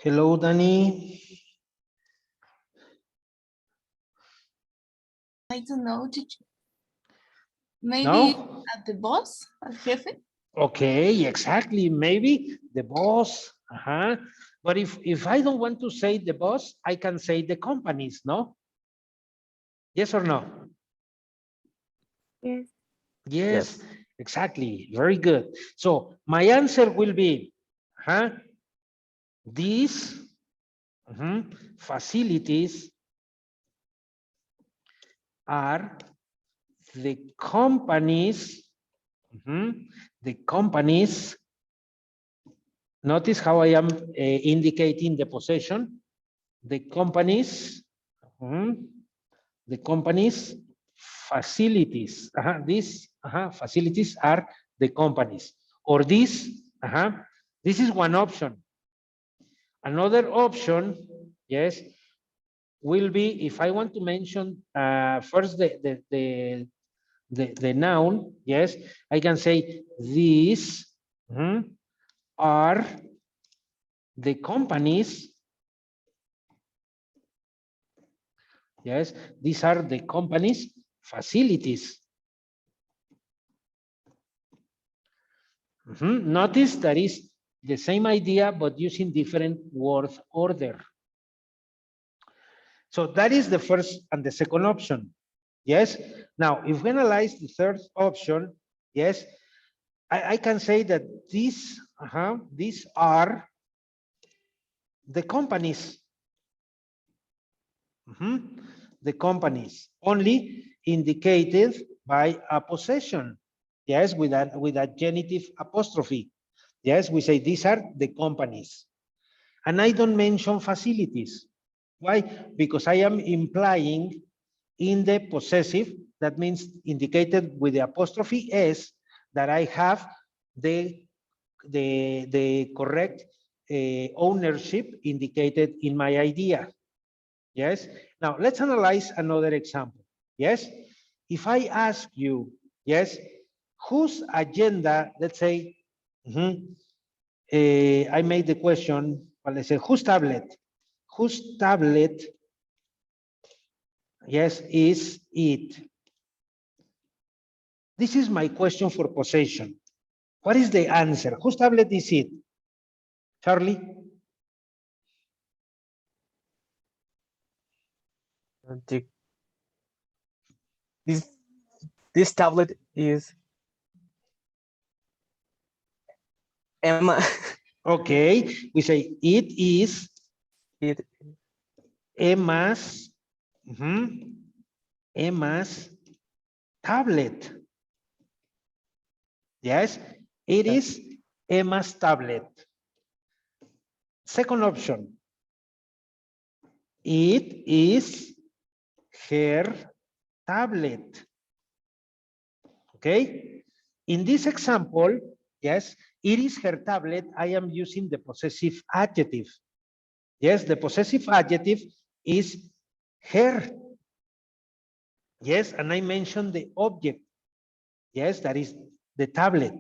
Hello, Danny. I don't know, teacher. Maybe No? at the boss, al jefe. Okay, exactly. Maybe the boss. But if I don't want to say the boss, I can say the companies, no? Yes or no? Yes. Yes, exactly. Very good. So my answer will be, these facilities are the companies, the companies. Notice how I am indicating the possession. The companies, the companies facilities. These facilities are the companies. Or this is one option. Another option, yes, will be if I want to mention first the noun, yes, I can say these are the companies. Yes, these are the company's facilities. Notice that is the same idea, but using different word order. So that is the first and the second option. Yes. Now, if we analyze the third option, yes, I can say that these are the companies. The companies only indicated by a possession. Yes, with a genitive apostrophe. Yes, we say these are the companies. And I don't mention facilities. Why? Because I am implying in the possessive, that means indicated with the apostrophe S, that I have the correct ownership indicated in my idea. Yes. Now let's analyze another example. Yes. If I ask you, yes, whose agenda, let's say, I made the question, well, I say, whose tablet? Whose tablet, yes, is it? This is my question for possession. What is the answer? Whose tablet is it? Charlie? This tablet is Emma. Okay, we say it is It Emma's, Emma's tablet. Yes, it is Emma's tablet. Second option, it is her tablet. Okay, in this example, yes, it is her tablet. I am using the possessive adjective. Yes, the possessive adjective is her. Yes, and I mentioned the object. Yes, that is the tablet.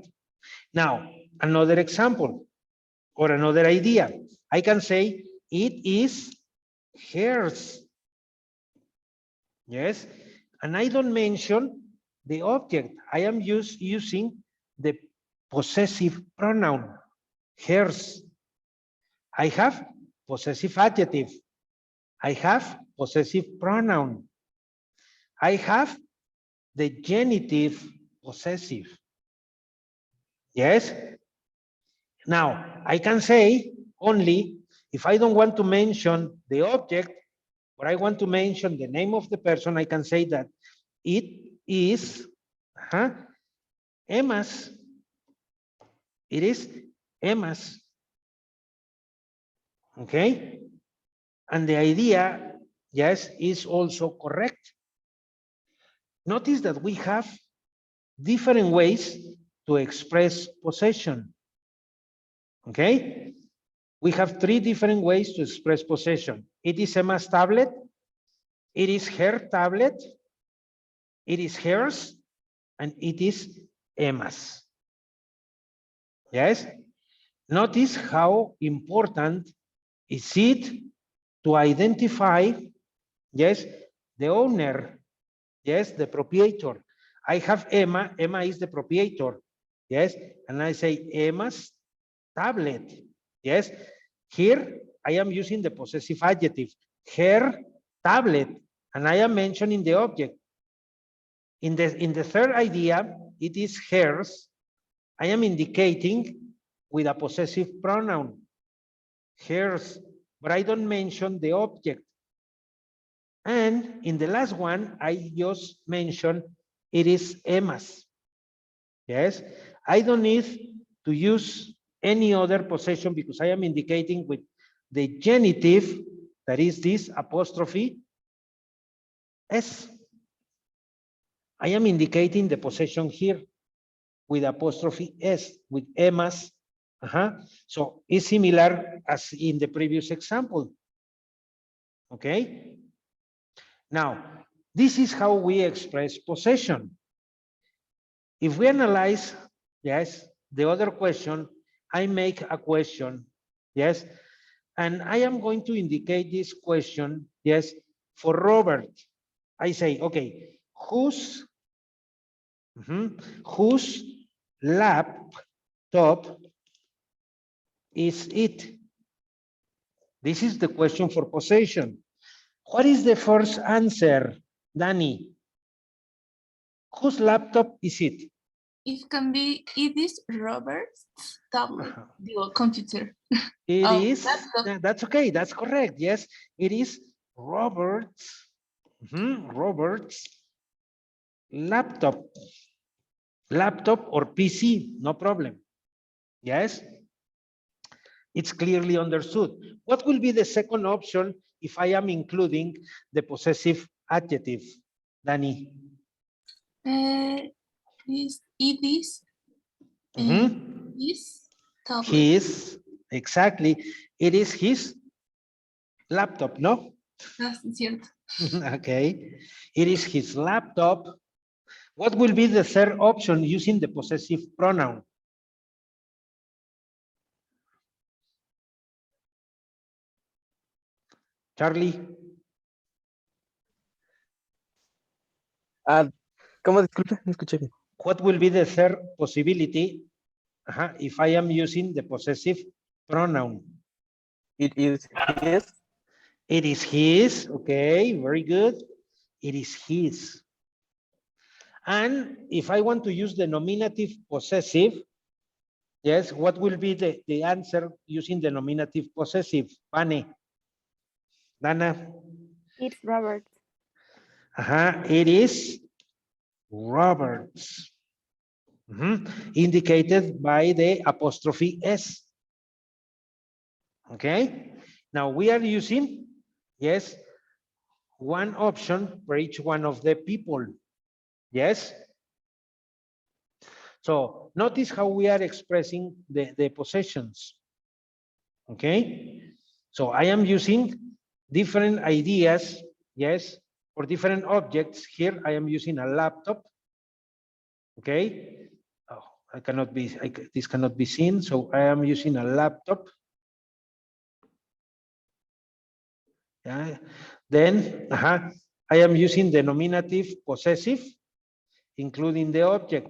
Now, another example or another idea. I can say it is hers. Yes, and I don't mention the object. I am using the possessive pronoun, hers. I have possessive adjective. I have possessive pronoun. I have the genitive possessive. Yes. Now, I can say only if I don't want to mention the object, or I want to mention the name of the person, I can say that it is Emma's. It is Emma's. Okay. And the idea, yes, is also correct. Notice that we have different ways to express possession. Okay. We have three different ways to express possession. It is Emma's tablet. It is her tablet. It is hers. And it is Emma's. Yes. Notice how important Is it to identify, yes, the owner, yes, the proprietor. I have Emma, Emma is the proprietor, yes, and I say Emma's tablet, yes. Here I am using the possessive adjective, her tablet, and I am mentioning the object. In the third idea, it is hers. I am indicating with a possessive pronoun, hers, but I don't mention the object. And in the last one, I just mentioned it is Emma's. Yes, I don't need to use any other possession because I am indicating with the genitive, that is this apostrophe S. I am indicating the possession here with apostrophe S, with Emma's. So it's similar as in the previous example. Okay. Now, this is how we express possession. If we analyze, yes, the other question, I make a question, yes, and I am going to indicate this question, yes, for Robert. I say, okay, whose laptop is it? This is the question for possession. What is the first answer, Danny? Whose laptop is it? It is Robert's tablet, the computer. It Oh, is, laptop. that's okay, that's correct. Yes, it is Robert's, Robert's laptop. Laptop or PC, no problem. Yes, it's clearly understood. What will be the second option if I am including the possessive adjective, Danny? It is his tablet. His, exactly. It is his laptop, no? That's cierto. Okay. It is his laptop. What will be the third option using the possessive pronoun? Charlie. ¿Cómo? Disculpe, no escuché bien. What will be the third possibility if I am using the possessive pronoun? It is his. It is his. Okay, very good. It is his. And if I want to use the nominative possessive, yes, what will be the answer using the nominative possessive? Pane. Dana. It's Robert. It is Roberts. Indicated by the apostrophe S. Okay. Now we are using, yes, one option for each one of the people. Yes. So notice how we are expressing the possessions. Okay. So I am using different ideas, yes, for different objects. Here I am using a laptop. Okay. Oh, this cannot be seen. So I am using a laptop. Yeah. Then I am using the nominative possessive, including the object.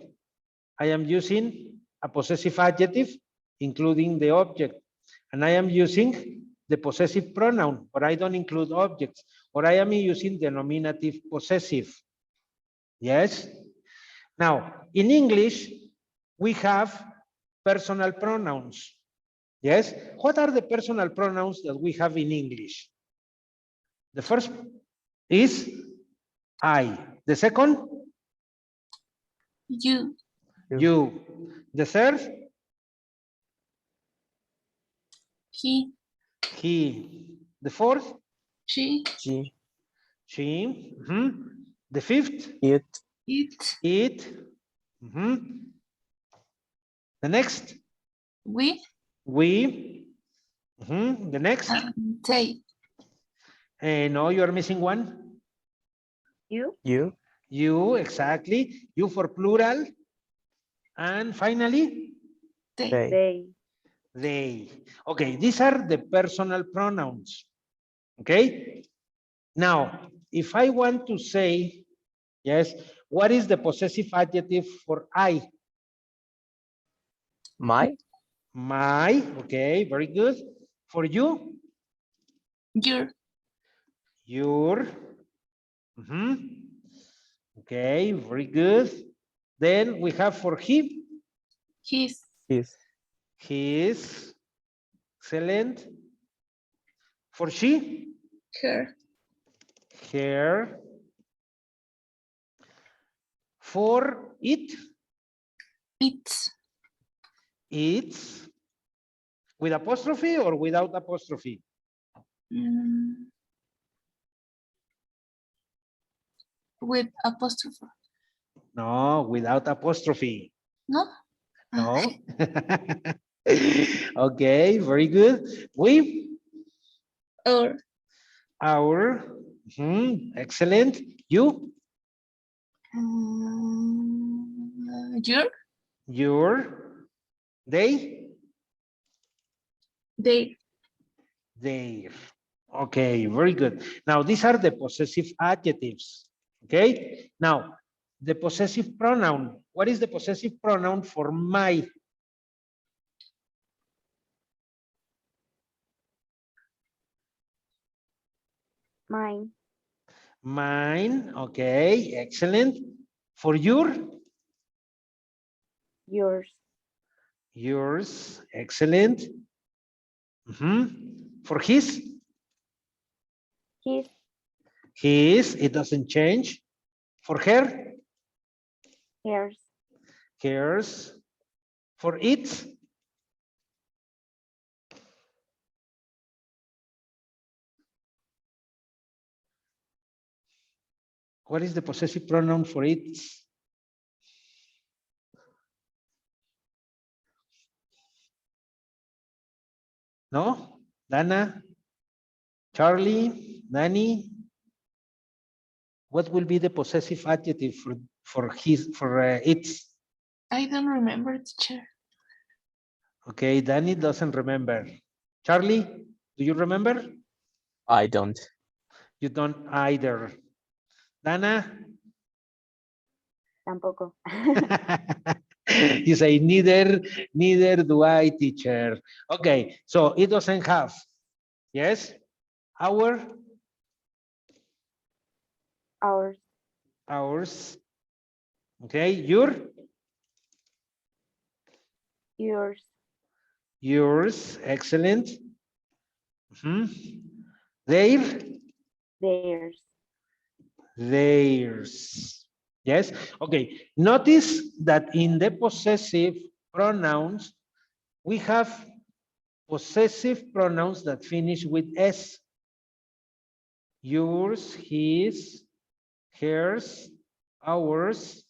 I am using a possessive adjective, including the object. And I am using the possessive pronoun, but I don't include objects. Or I am using the nominative possessive. Yes? Now, in English, we have personal pronouns. Yes? What are the personal pronouns that we have in English? The first is I. The second? You. You. The third? He. He. The fourth? She. She. She. The fifth? It. It. It. The next? We. We. The next? They. No, you are missing one. You? You. You, exactly. You for plural. And finally, They. They. They. They. Okay, these are the personal pronouns. Okay. Now, if I want to say, yes, what is the possessive adjective for I? My, My. Okay, very good. For you? Your. Your. Mhm. Okay, very good. Then we have for him, His. his, his. Excellent. For she, Her. her. For it, Its. its. With apostrophe or without apostrophe? Mm, with apostrophe. No, without apostrophe. No? No. Okay, very good. We, Or. our, excellent. You, Your. your, they, Their. their. Okay, very good. Now, these are the possessive adjectives. Okay, now, the possessive pronoun. What is the possessive pronoun for my? Mine. Mine. Okay, excellent. For your? Yours. Yours. Excellent. For his? His. His. It doesn't change. For her? Hers. Hers. For it? What is the possessive pronoun for it? No? Dana? Charlie? Danny? What will be the possessive adjective for it? I don't remember, teacher. Okay, Danny doesn't remember. Charlie, do you remember? I don't. You don't either. Dana? Tampoco. You say neither do I, teacher. Okay, so it doesn't have. Yes? Our? Ours. Ours. Okay, your? Yours. Yours. Excellent. Their? Theirs. Theirs. Yes. Okay. Notice that in the possessive pronouns, we have possessive pronouns that finish with S. Yours, his, hers, ours,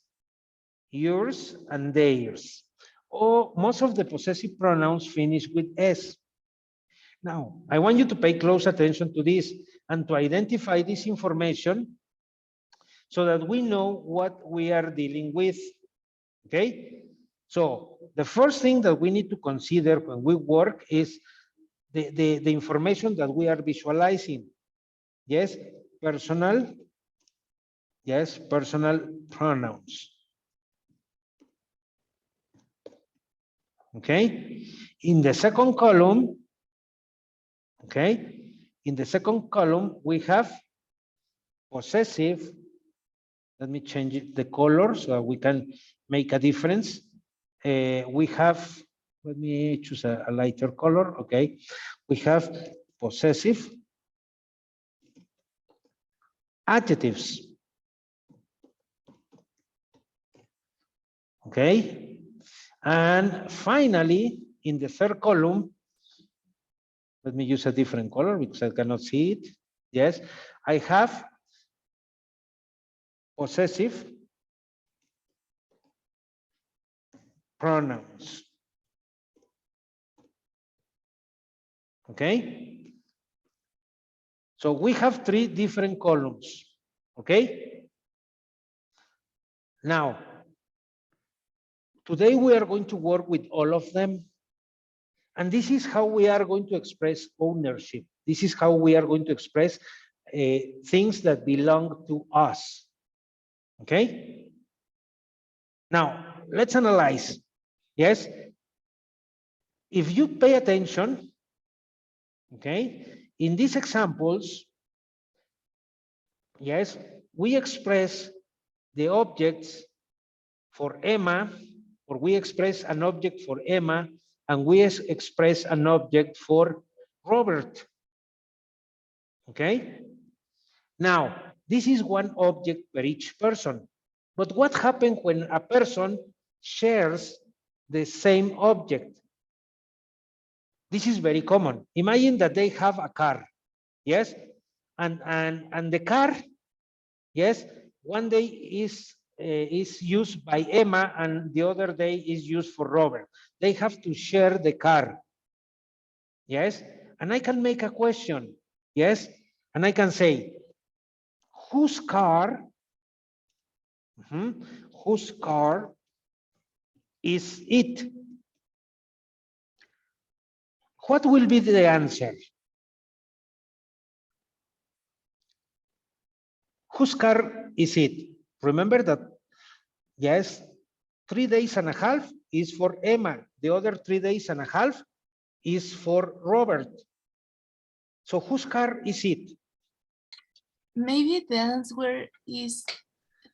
yours, and theirs. Or most of the possessive pronouns finish with S. Now, I want you to pay close attention to this and to identify this information so that we know what we are dealing with. Okay? So the first thing that we need to consider when we work is the information that we are visualizing. Yes, personal. Yes, personal pronouns. Okay? In the second column, okay? In the second column, we have possessive. Let me change it, the color so that we can make a difference. We have, let me choose a lighter color, okay? We have possessive adjectives. Okay? And finally, in the third column, let me use a different color because I cannot see it. Yes, I have possessive pronouns. Okay? So we have three different columns. Okay? Now, today we are going to work with all of them. And this is how we are going to express ownership. This is how we are going to express things that belong to us. Okay? Now, let's analyze. Yes? If you pay attention, okay, in these examples, yes, we express the objects for Emma, or we express an object for Emma, and we express an object for Robert. Okay? Now, this is one object per each person. But what happens when a person shares the same object? This is very common. Imagine that they have a car, yes? And the car, yes, one day is used by Emma and the other day is used for Robert. They have to share the car, yes? And I can make a question, yes? And I can say, whose car, whose car is it? What will be the answer? Whose car is it? Remember that, yes, 3 days and a half is for Emma. The other 3 days and a half is for Robert. So whose car is it? Maybe the answer is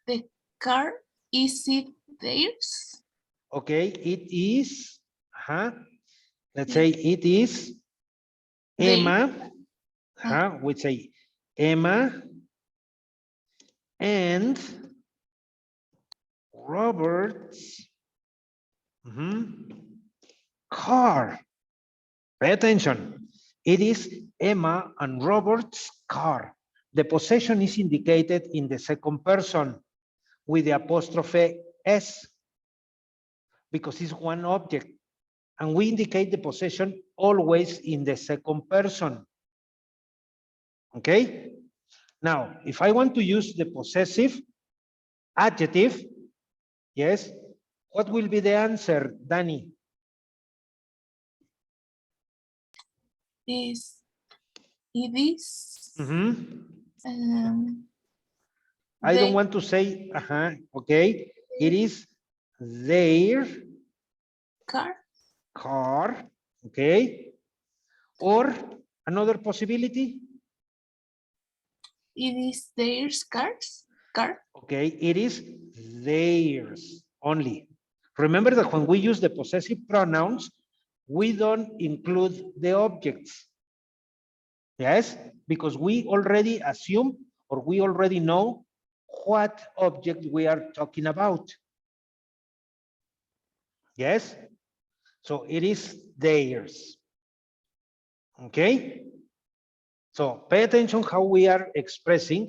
the car. Is it theirs? Okay, it is, let's say it is Emma, we say Emma and Robert's car. Pay attention. It is Emma and Robert's car. The possession is indicated in the second person with the apostrophe S because it's one object. And we indicate the possession always in the second person. Okay? Now, if I want to use the possessive adjective, yes, what will be the answer, Danny? It is. I don't want to say, okay. It is their car, okay. Or another possibility? It is theirs car. Okay, it is theirs only. Remember that when we use the possessive pronouns, we don't include the objects. Yes, because we already assume or we already know what object we are talking about. Yes, so it is theirs. Okay, so pay attention how we are expressing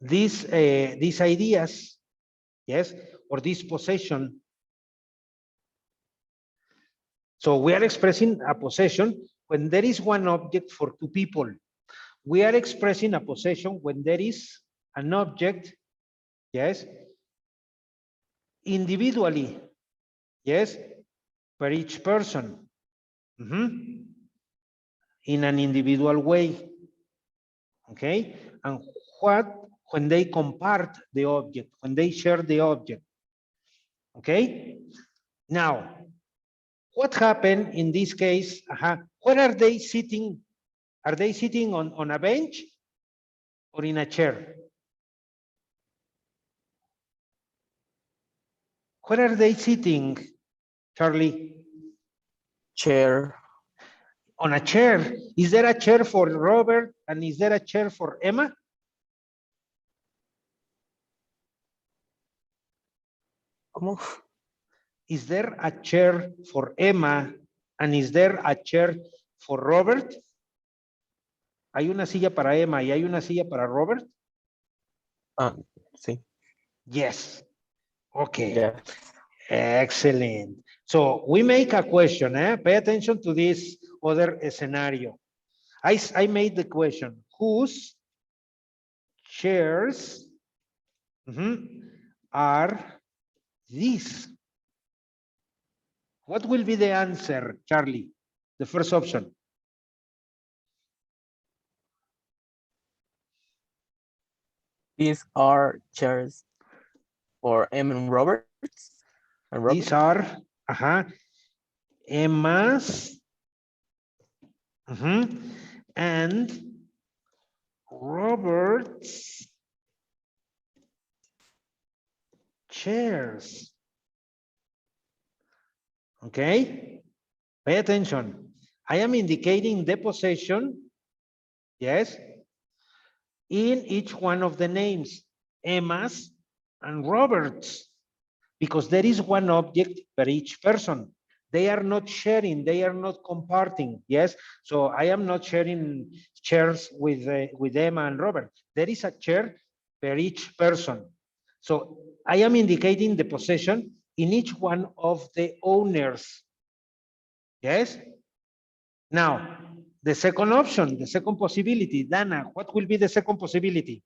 these ideas, yes, or this possession. So we are expressing a possession when there is one object for two people. We are expressing a possession when there is an object, yes, individually, yes, per each person, in an individual way, okay? And what when they compart the object, when they share the object, okay? Now, what happened in this case? Where are they sitting? Are they sitting on a bench or in a chair? Where are they sitting, Charlie? Chair. On a chair. Is there a chair for Robert and is there a chair for Emma? ¿Cómo? Is there a chair for Emma and is there a chair for Robert? ¿Hay una silla para Emma y hay una silla para Robert? Sí. Yes. Okay. Yeah. Excellent. So we make a question. Pay attention to this other scenario. I made the question. Whose chairs are these? What will be the answer, Charlie? The first option. These are chairs for Em and Roberts. And Robert. These are Emma's and Robert's chairs. Okay, pay attention. I am indicating the possession, yes, in each one of the names, Emma's and Robert's, because there is one object per each person. They are not sharing, they are not comparting, yes? So I am not sharing chairs with Emma and Robert. There is a chair per each person. So I am indicating the possession in each one of the owners, yes? Now, the second option, the second possibility, Dana, what will be the second possibility?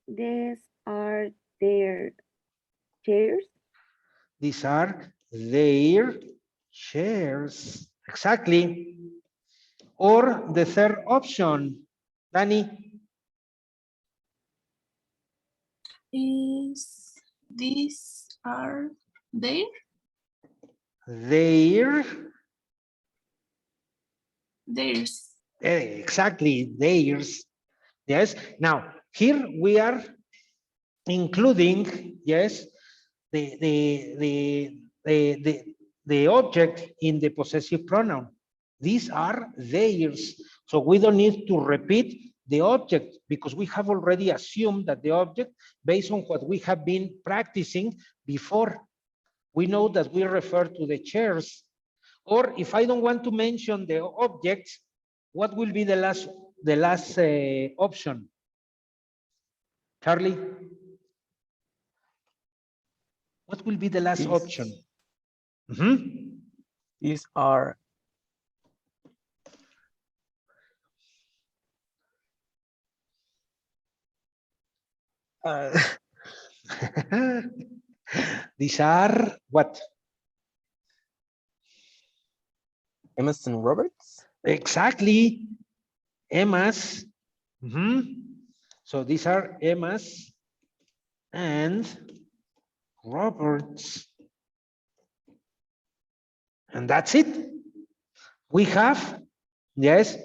These are their chairs. These are their chairs. Exactly. Or the third option, Danny, Is these are their their, theirs? exactly, theirs. Yes. Now, here we are including, yes, the object in the possessive pronoun. These are theirs. So we don't need to repeat the object because we have already assumed that the object, based on what we have been practicing before, we know that we refer to the chairs. Or if I don't want to mention the objects, what will be the last option? Charlie? What will be the last These- option? These are These are what? Emma's and Roberts. Exactly. Emma's. So these are Emma's and Robert's. And that's it. We have, yes,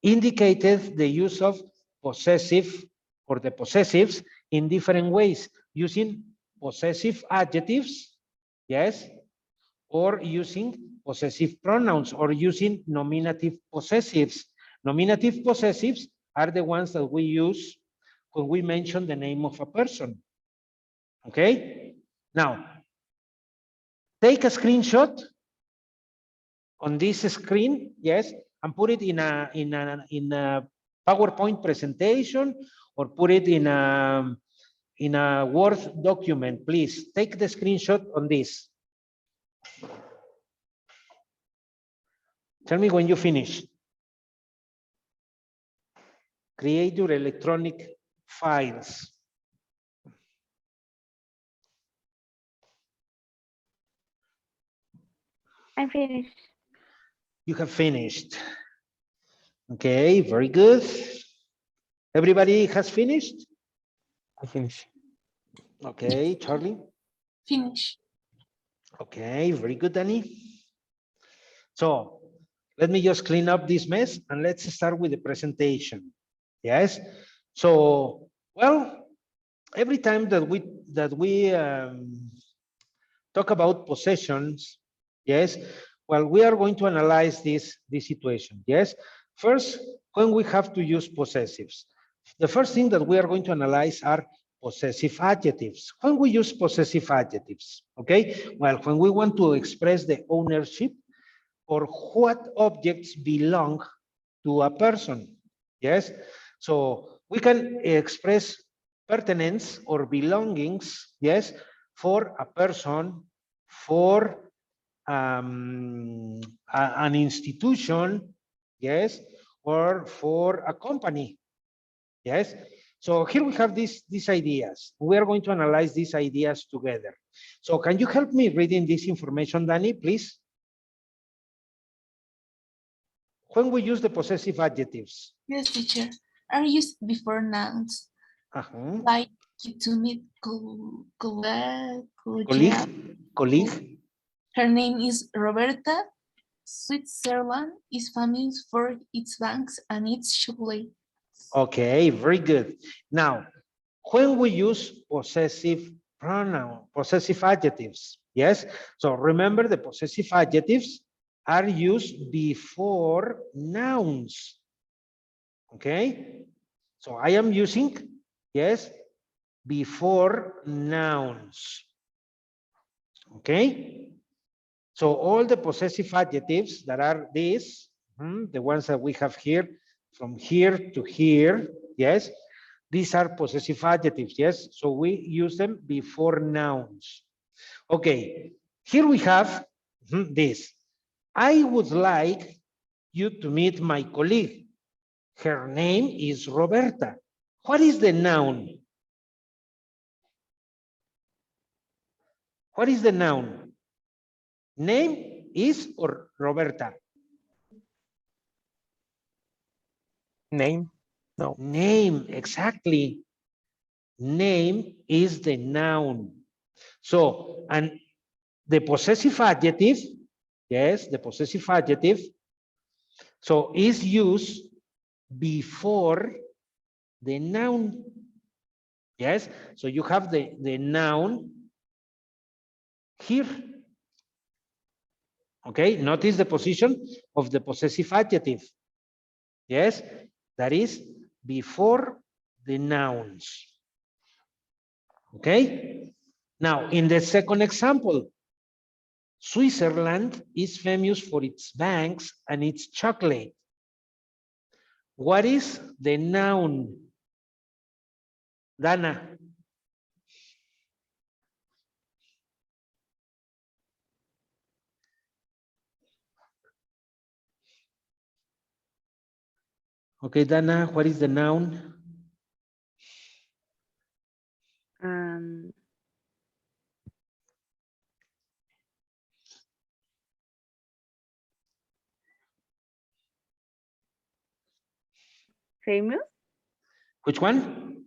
indicated the use of possessive or the possessives in different ways, using possessive adjectives, yes, or using possessive pronouns or using nominative possessives. Nominative possessives are the ones that we use when we mention the name of a person. Okay? Now, take a screenshot on this screen, yes, and put it in a PowerPoint presentation or put it in a Word document, please. Take the screenshot on this. Tell me when you finish. Create your electronic files. I'm finished. You have finished. Okay, very good. Everybody has finished? I finish. Okay, Charlie? Finish. Okay, very good, Danny. So let me just clean up this mess and let's start with the presentation. Yes. So, well, every time that we talk about possessions, yes, well, we are going to analyze this situation. Yes. First, when we have to use possessives, the first thing that we are going to analyze are possessive adjectives. When we use possessive adjectives, okay, well, when we want to express the ownership or what objects belong to a person, yes? So we can express pertinence or belongings, yes, for a person, for an institution, yes, or for a company, yes? So here we have these ideas. We are going to analyze these ideas together. So can you help me reading this information, Danny, please? When we use the possessive adjectives. Yes, teacher. Are used before nouns. Uh-huh. Like to meet colleague. Colleague. Her name is Roberta. Switzerland is famous for its banks and its chocolate. Okay, very good. Now, when we use possessive pronoun, possessive adjectives, yes? So remember the possessive adjectives are used before nouns, okay? So I am using, yes, before nouns, okay? So all the possessive adjectives that are these, the ones that we have here, from here to here, yes, these are possessive adjectives, yes? So we use them before nouns. Okay, here we have this. I would like you to meet my colleague. Her name is Roberta. What is the noun? What is the noun? Name is or Roberta? Name. No. Name, exactly. Name is the noun. So, and the possessive adjective, yes, the possessive adjective, so is used before the noun. Yes, so you have the noun here. Okay, notice the position of the possessive adjective. Yes, that is before the nouns. Okay, now in the second example, Switzerland is famous for its banks and its chocolate. What is the noun? Dana. Okay, Dana, what is the noun? Um, famous. Which one?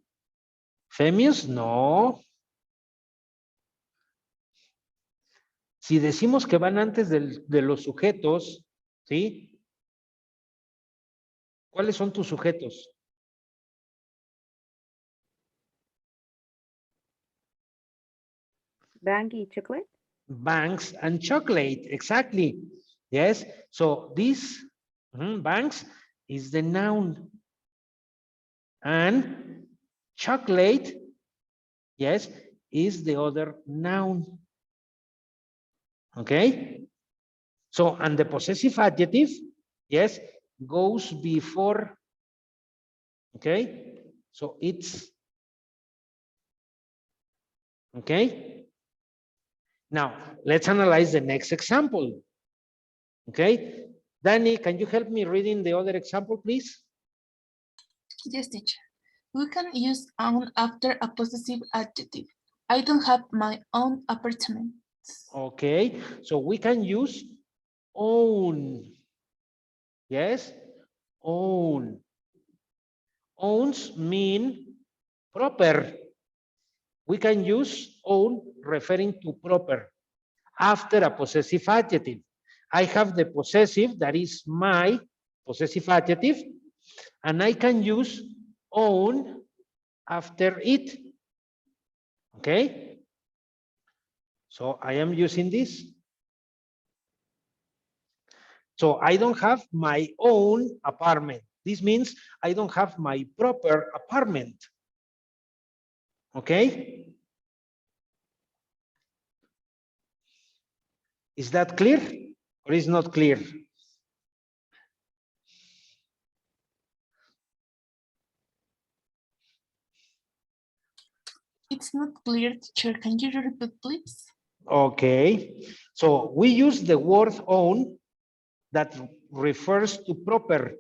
Famous? No. Si decimos que van antes de los sujetos, ¿sí? ¿Cuáles son tus sujetos? Banky chocolate. Banks and chocolate, exactly. Yes, so this banks is the noun. And chocolate, yes, is the other noun. Okay? So, and the possessive adjective, yes, goes before. Okay? So it's. Okay? Now, let's analyze the next example. Okay? Danny, can you help me reading the other example, please? Yes, teacher. We can use own after a possessive adjective. I don't have my own apartment. Okay, so we can use own. Yes, own. Owns mean proper. We can use own referring to proper after a possessive adjective. I have the possessive, that is my possessive adjective, and I can use own after it. Okay? So I am using this. So I don't have my own apartment. This means I don't have my proper apartment. Okay? Is that clear or is not clear? It's not clear, teacher. Can you repeat, please? Okay. So we use the word own that refers to proper.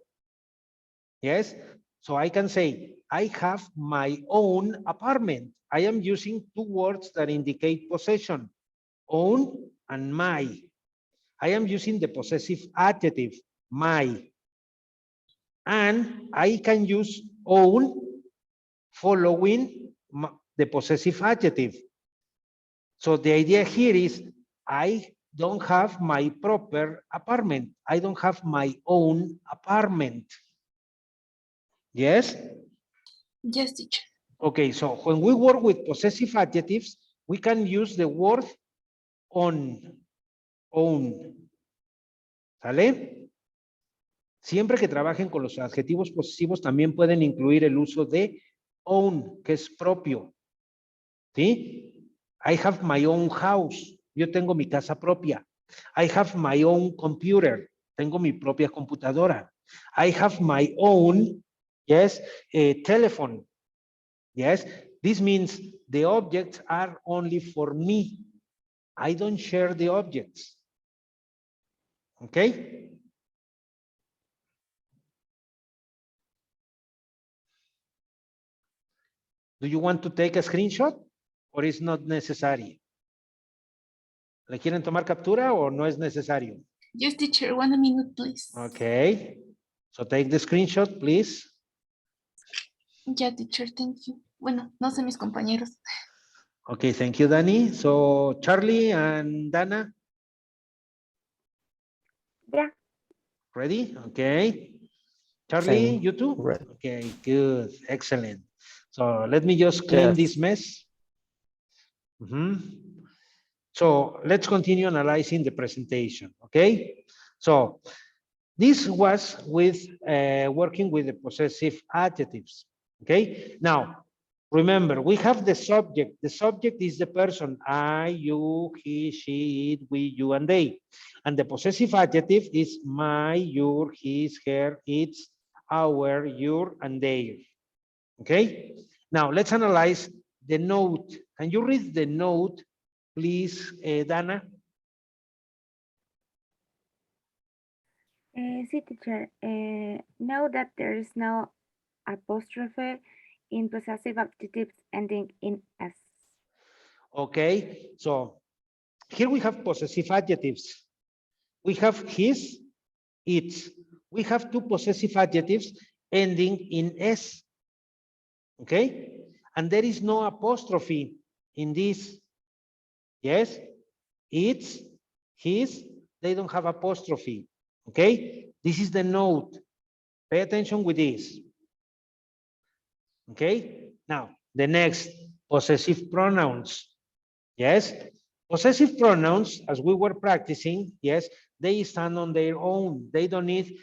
Yes. So I can say, I have my own apartment. I am using two words that indicate possession, own and my. I am using the possessive adjective, my. And I can use own following the possessive adjective. So the idea here is I don't have my proper apartment. I don't have my own apartment. Yes? Yes, teacher. Okay, so when we work with possessive adjectives, we can use the word on, own. ¿Sale? Siempre que trabajen con los adjetivos posesivos, también pueden incluir el uso de own, que es propio. ¿Sí? I have my own house. Yo tengo mi casa propia. I have my own computer. Tengo mi propia computadora. I have my own, yes, telephone. Yes, this means the objects are only for me. I don't share the objects. Okay? Do you want to take a screenshot or is not necessary? ¿Le quieren tomar captura o no es necesario? Yes, teacher. 1 minute, please. Okay. So take the screenshot, please. Yeah, teacher. Thank you. Bueno, no sé mis compañeros. Okay, thank you, Danny. So Charlie and Dana, Yeah. ready? Okay. Charlie, Same. you too? Right. Okay, good, excellent. So let me just clean Yes. this mess. So let's continue analyzing the presentation, okay? So this was with working with the possessive adjectives, okay? Now, remember, we have the subject. The subject is the person, I, you, he, she, it, we, you, and they. And the possessive adjective is my, your, his, her, its, our, your, and their, okay? Now, let's analyze the note. Can you read the note, please, Dana? Sí, teacher. Know that there is no apostrophe in possessive adjectives ending in S. Okay, so here we have possessive adjectives. We have his, its. We have two possessive adjectives ending in S. Okay, and there is no apostrophe in this. Yes, its, his, they don't have apostrophe. Okay, this is the note. Pay attention with this. Okay, now the next, possessive pronouns. Yes, possessive pronouns, as we were practicing, yes, they stand on their own. They don't need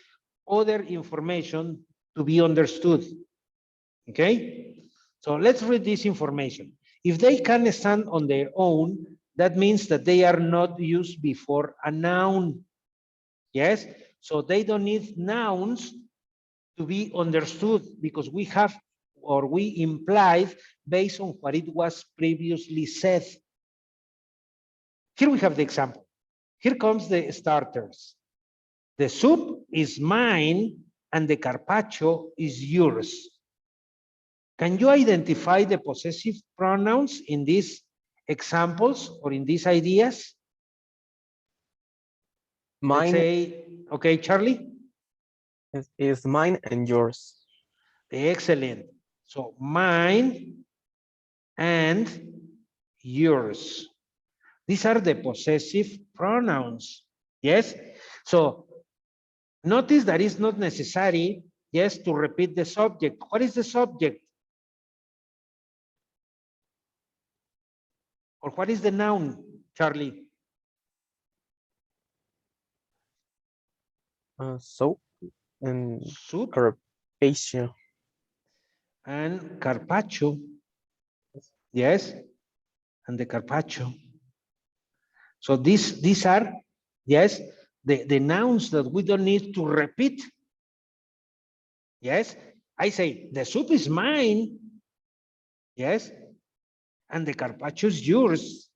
other information to be understood. Okay, so let's read this information. If they can stand on their own, that means that they are not used before a noun. Yes, so they don't need nouns to be understood because we have, or we implied based on what it was previously said. Here we have the example. Here comes the starters. The soup is mine and the carpaccio is yours. Can you identify the possessive pronouns in these examples or in these ideas? Let's Mine say, okay, Charlie? is mine and yours. Excellent. So mine and yours. These are the possessive pronouns. Yes. So notice that it's not necessary, yes, to repeat the subject. What is the subject? Or what is the noun, Charlie? Soap and Soup carpaccio. and carpaccio. Yes. And the carpaccio. So these are, yes, the nouns that we don't need to repeat. Yes, I say the soup is mine. Yes, and the carpaccio is yours.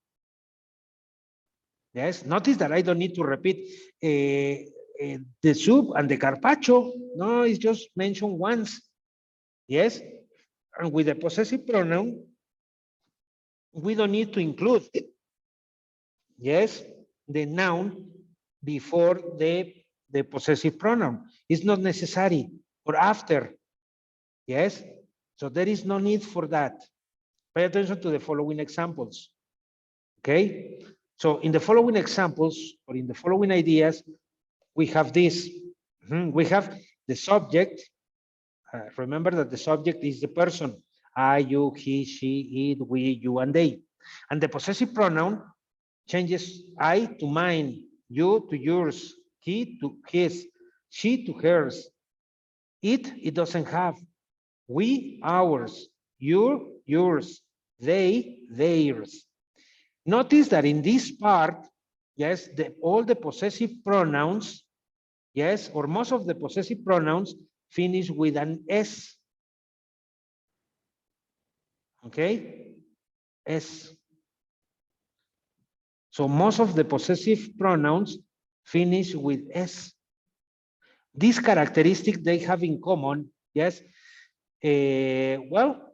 Yes, notice that I don't need to repeat the soup and the carpaccio. No, it's just mentioned once. Yes, and with the possessive pronoun, we don't need to include, yes, the noun before the possessive pronoun. It's not necessary, or after, yes? So there is no need for that. Pay attention to the following examples, okay? So in the following examples, or in the following ideas, we have this. We have the subject. Remember that the subject is the person. I, you, he, she, it, we, you, and they. And the possessive pronoun changes I to mine, you to yours, he to his, she to hers. It doesn't have. We, ours, you, yours, they, theirs. Notice that in this part, yes, all the possessive pronouns, yes, or most of the possessive pronouns finish with an S. Okay? S. So most of the possessive pronouns finish with S. This characteristic they have in common, yes. Well,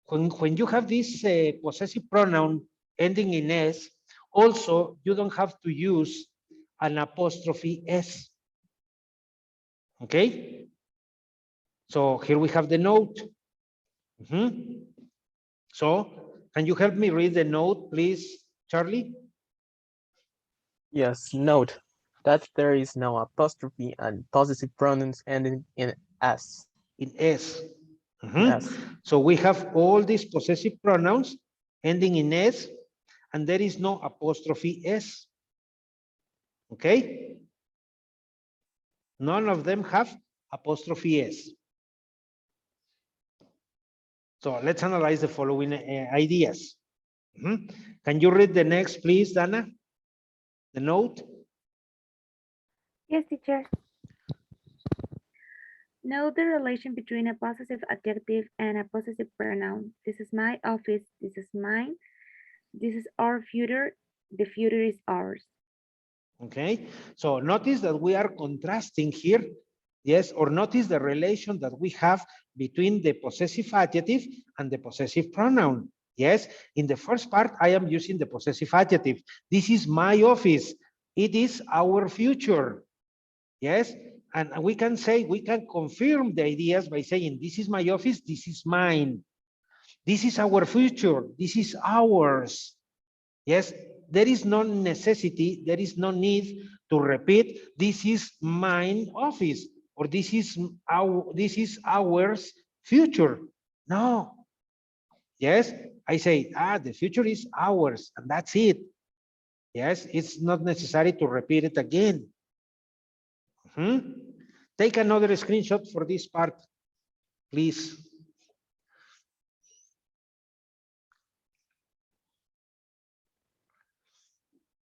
when you have this possessive pronoun ending in S, also you don't have to use an apostrophe S. Okay? So here we have the note. So can you help me read the note, please, Charlie? Yes, note that there is no apostrophe and possessive pronouns ending in S. In S. Yes. So we have all these possessive pronouns ending in S, and there is no apostrophe S. Okay? None of them have apostrophe S. So let's analyze the following ideas. Can you read the next, please, Dana? The note? Yes, teacher. Know the relation between a possessive adjective and a possessive pronoun. This is my office. This is mine. This is our future. The future is ours. Okay, so notice that we are contrasting here, yes, or notice the relation that we have between the possessive adjective and the possessive pronoun. Yes, in the first part, I am using the possessive adjective. This is my office. It is our future. Yes, and we can say, we can confirm the ideas by saying, this is my office, this is mine. This is our future, this is ours. Yes, there is no necessity, there is no need to repeat, this is mine office, or this is ours future. No. Yes, I say, the future is ours, and that's it. Yes, it's not necessary to repeat it again. Take another screenshot for this part, please.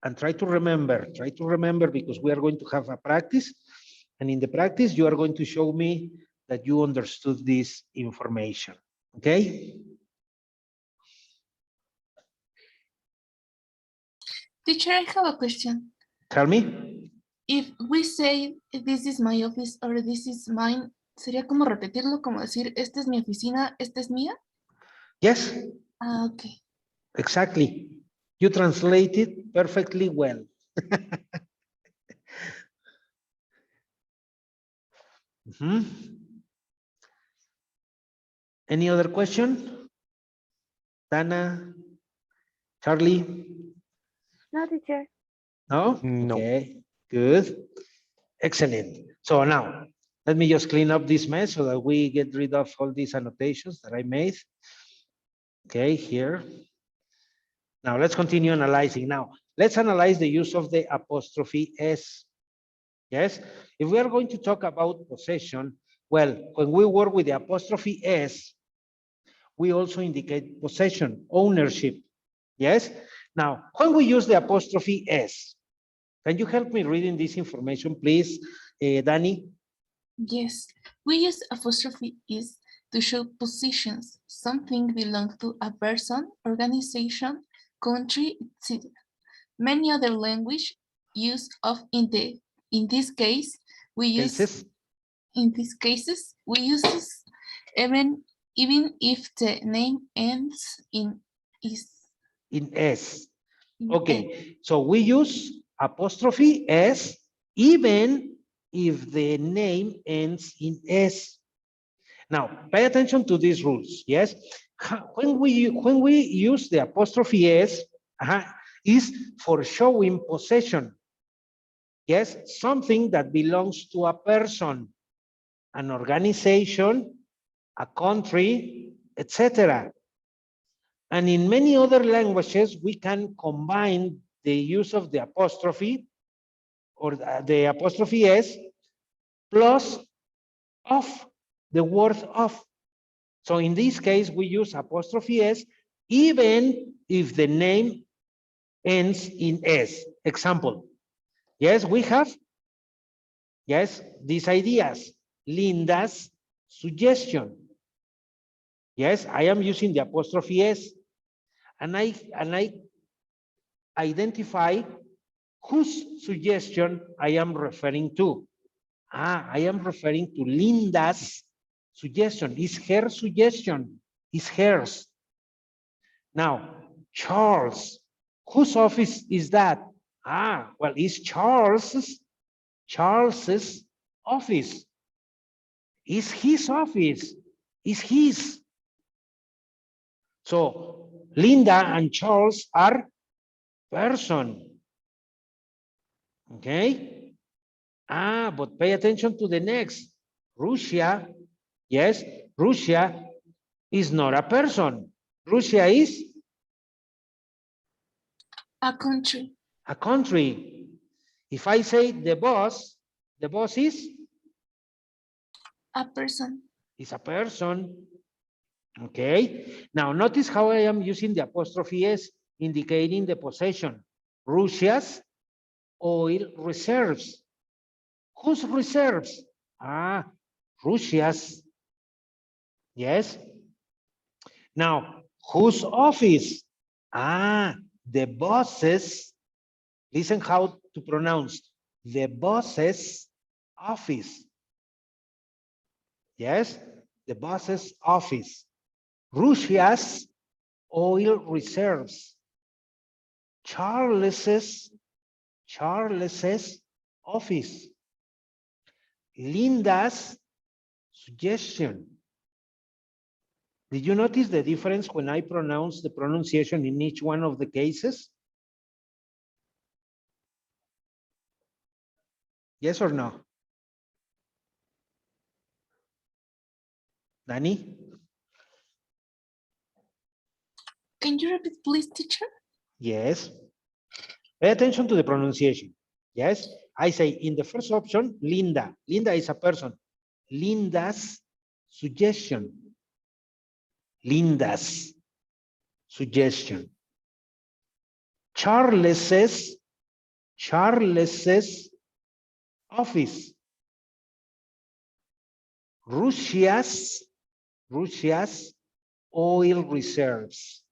And try to remember because we are going to have a practice. And in the practice, you are going to show me that you understood this information. Okay? Teacher, I have a question. Tell me. If we say this is my office or this is mine, ¿sería como repetirlo, como decir esta es mi oficina, esta es mía? Yes. Okay. Exactly. You translate it perfectly well. Any other question? Dana? Charlie? No, teacher. No? No. Okay, good. Excellent. So now, let me just clean up this mess so that we get rid of all these annotations that I made. Okay, here. Now let's continue analyzing. Now, let's analyze the use of the apostrophe S. Yes, if we are going to talk about possession, well, when we work with the apostrophe S, we also indicate possession, ownership. Yes, now, when we use the apostrophe S, can you help me reading this information, please, Danny? Yes, we use apostrophe is to show positions. Something belongs to a person, organization, country, etc. Many other language use of in this case we use Cases? in these cases we use even if the name ends in is. In S. In Okay, so we use apostrophe S even if the name ends in S. Now, pay attention to these rules, yes? When we use the apostrophe S, is for showing possession. Yes, something that belongs to a person, an organization, a country, etc. And in many other languages, we can combine the use of the apostrophe or the apostrophe S plus of, the word of. So in this case, we use apostrophe S even if the name ends in S. Example. Yes, we have, yes, these ideas. Linda's suggestion. Yes, I am using the apostrophe S. And I identify whose suggestion I am referring to. I am referring to Linda's suggestion. It's her suggestion. It's hers. Now, Charles, whose office is that? Well, it's Charles's office. It's his office. It's his. So Linda and Charles are person. Okay? But pay attention to the next. Russia, yes, Russia is not a person. Russia is a country. a country. If I say the boss is A person. a person. Okay. Now notice how I am using the apostrophe S indicating the possession. Russia's oil reserves. Whose reserves? Russia's. Yes. Now, whose office? The boss's. Listen how to pronounce the boss's office. Yes, the boss's office. Russia's oil reserves. Charles's office. Linda's suggestion. Did you notice the difference when I pronounce the pronunciation in each one of the cases? Yes or no? Danny? Can you repeat, please, teacher? Yes. Pay attention to the pronunciation. Yes. I say in the first option, Linda. Linda is a person. Linda's suggestion. Linda's suggestion. Charles's office. Russia's oil reserves.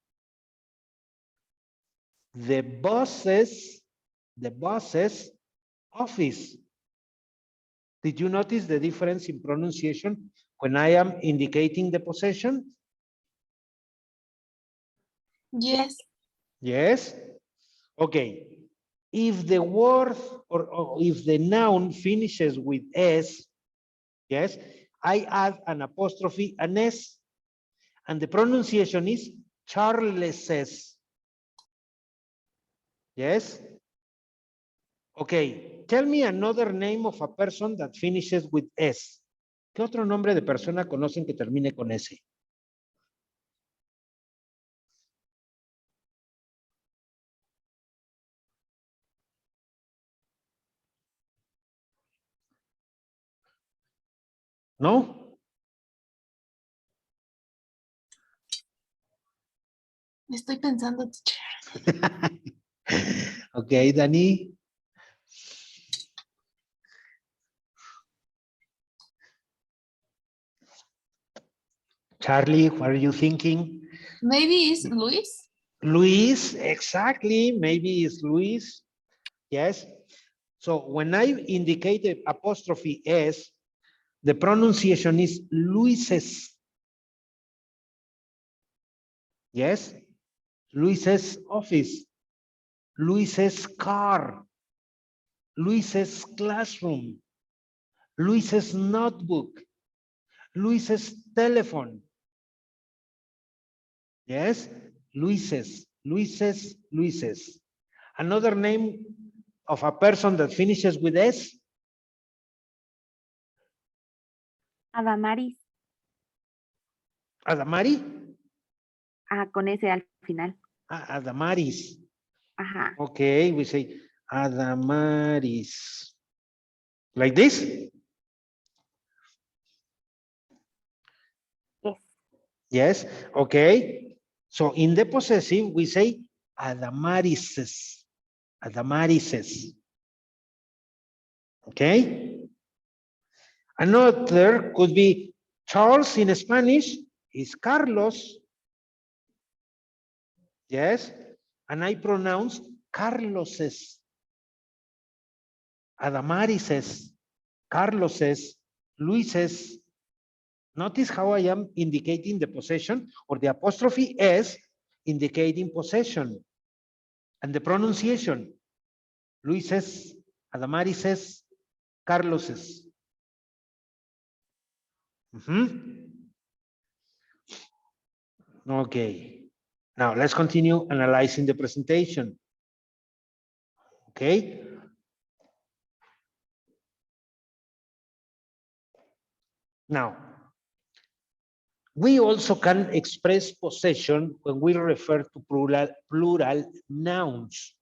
The boss's office. Did you notice the difference in pronunciation when I am indicating the possession? Yes. Yes. Okay. If the word or if the noun finishes with S, yes, I add an apostrophe, an S, and the pronunciation is Charles's. Yes? Okay, tell me another name of a person that finishes with S. ¿Qué otro nombre de persona conocen que termine con S? ¿No? Estoy pensando, teacher. Okay, Dani. Charlie, what are you thinking? Maybe it's Luis. Luis, exactly. Maybe it's Luis. Yes. So when I indicate the apostrophe S, the pronunciation is Luis's. Yes. Luis's office. Luis's car. Luis's classroom. Luis's notebook. Luis's telephone. Yes. Luis's. Another name of a person that finishes with S. Adamaris. Adamari. Con ese al final. Adamaris. Ajá. Okay, we say Adamaris. Like this? Yes. Yes. Okay. So in the possessive, we say Adamarises. Adamarises. Okay. Another could be Charles in Spanish is Carlos. Yes. And I pronounce Carloses. Adamarises. Carloses. Luises. Notice how I am indicating the possession, or the apostrophe S indicating possession, and the pronunciation. Luises, Adamarises, Carloses. Okay. Now let's continue analyzing the presentation. Okay. Now, we also can express possession when we refer to plural nouns.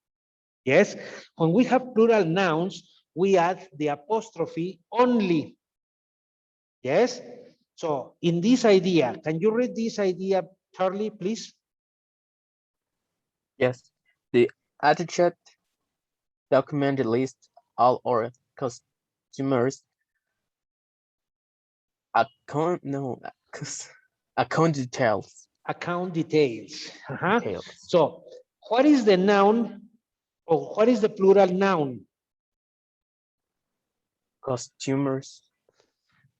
Yes, when we have plural nouns, we add the apostrophe only. Yes, so in this idea, can you read this idea, Charlie, please? Yes, the attached document lists all our customers' account details. Account details. Details. So, what is the noun, or what is the plural noun? Customers.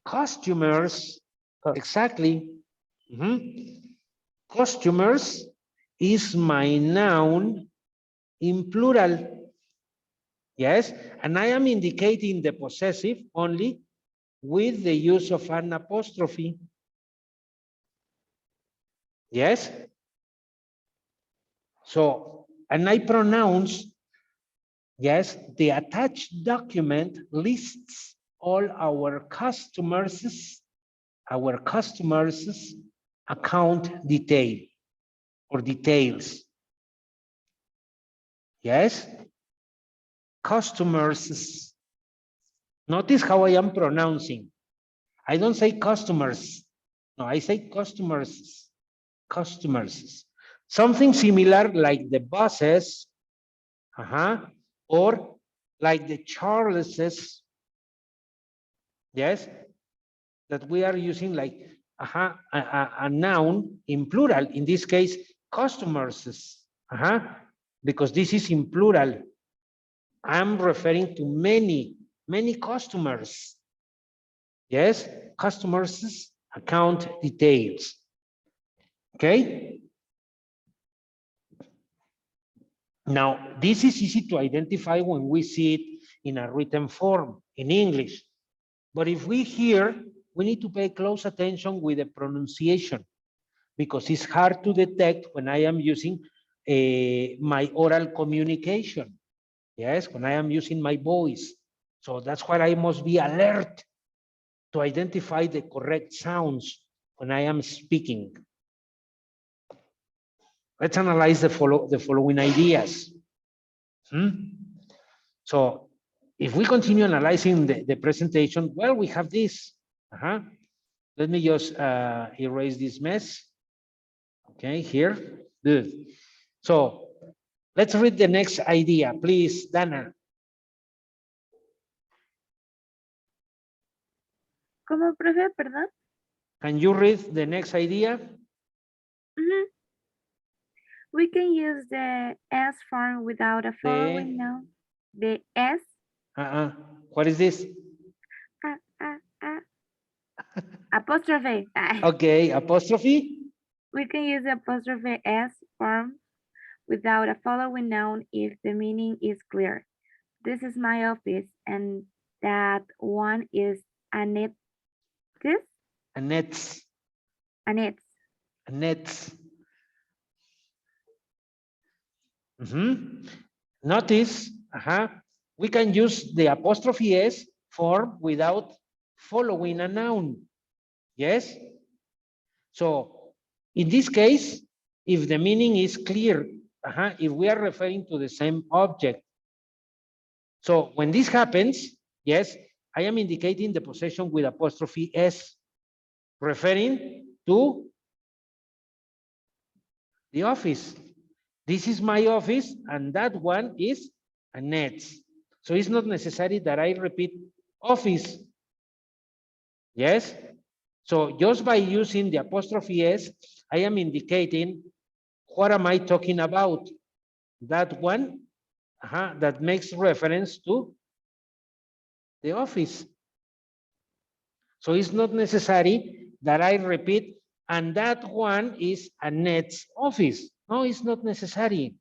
Customers. Exactly. Customers is my noun in plural. Yes, and I am indicating the possessive only with the use of an apostrophe. Yes. So, and I pronounce, yes, the attached document lists all our customers' account detail or details. Yes. Customers. Notice how I am pronouncing. I don't say customers. No, I say customers. Customers. Something similar like the buses, or like the Charleses, yes, that we are using like a noun in plural. In this case, customers, because this is in plural. I'm referring to many customers. Yes, customers' account details. Okay. Now, this is easy to identify when we see it in a written form in English. But if we hear, we need to pay close attention with the pronunciation, because it's hard to detect when I am using my oral communication. Yes, when I am using my voice. So that's why I must be alert to identify the correct sounds when I am speaking. Let's analyze the following ideas. So if we continue analyzing the presentation, well, we have this. Let me just erase this mess. Okay, here. Good. So let's read the next idea, please, Dana. ¿Cómo, profe? Perdón. Can you read the next idea? We can use the S form without a following noun. The S. What is this? Apostrophe. Okay, apostrophe. We can use the apostrophe S form without a following noun if the meaning is clear. This is my office, and that one is Annette's. Annette's. Annette's. Annette's. Notice, we can use the apostrophe S form without following a noun. Yes? So in this case, if the meaning is clear, if we are referring to the same object. So when this happens, yes, I am indicating the possession with apostrophe S, referring to the office. This is my office, and that one is Annette's. So it's not necessary that I repeat office. Yes? So just by using the apostrophe S, I am indicating what am I talking about. That one that makes reference to the office. So it's not necessary that I repeat, and that one is Annette's office. No, it's not necessary.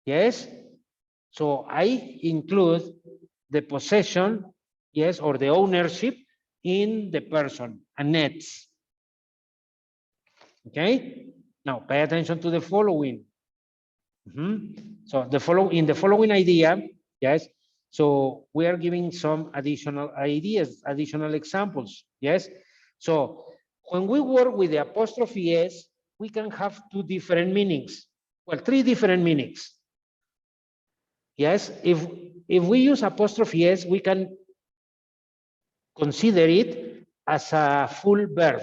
Yes? So I include the possession, yes, or the ownership in the person, Annette's. Okay? Now pay attention to the following. So in the following idea, yes, so we are giving some additional ideas, additional examples, yes. So when we work with the apostrophe S, we can have two different meanings, well, three different meanings. Yes, if we use apostrophe S, we can consider it as a full verb,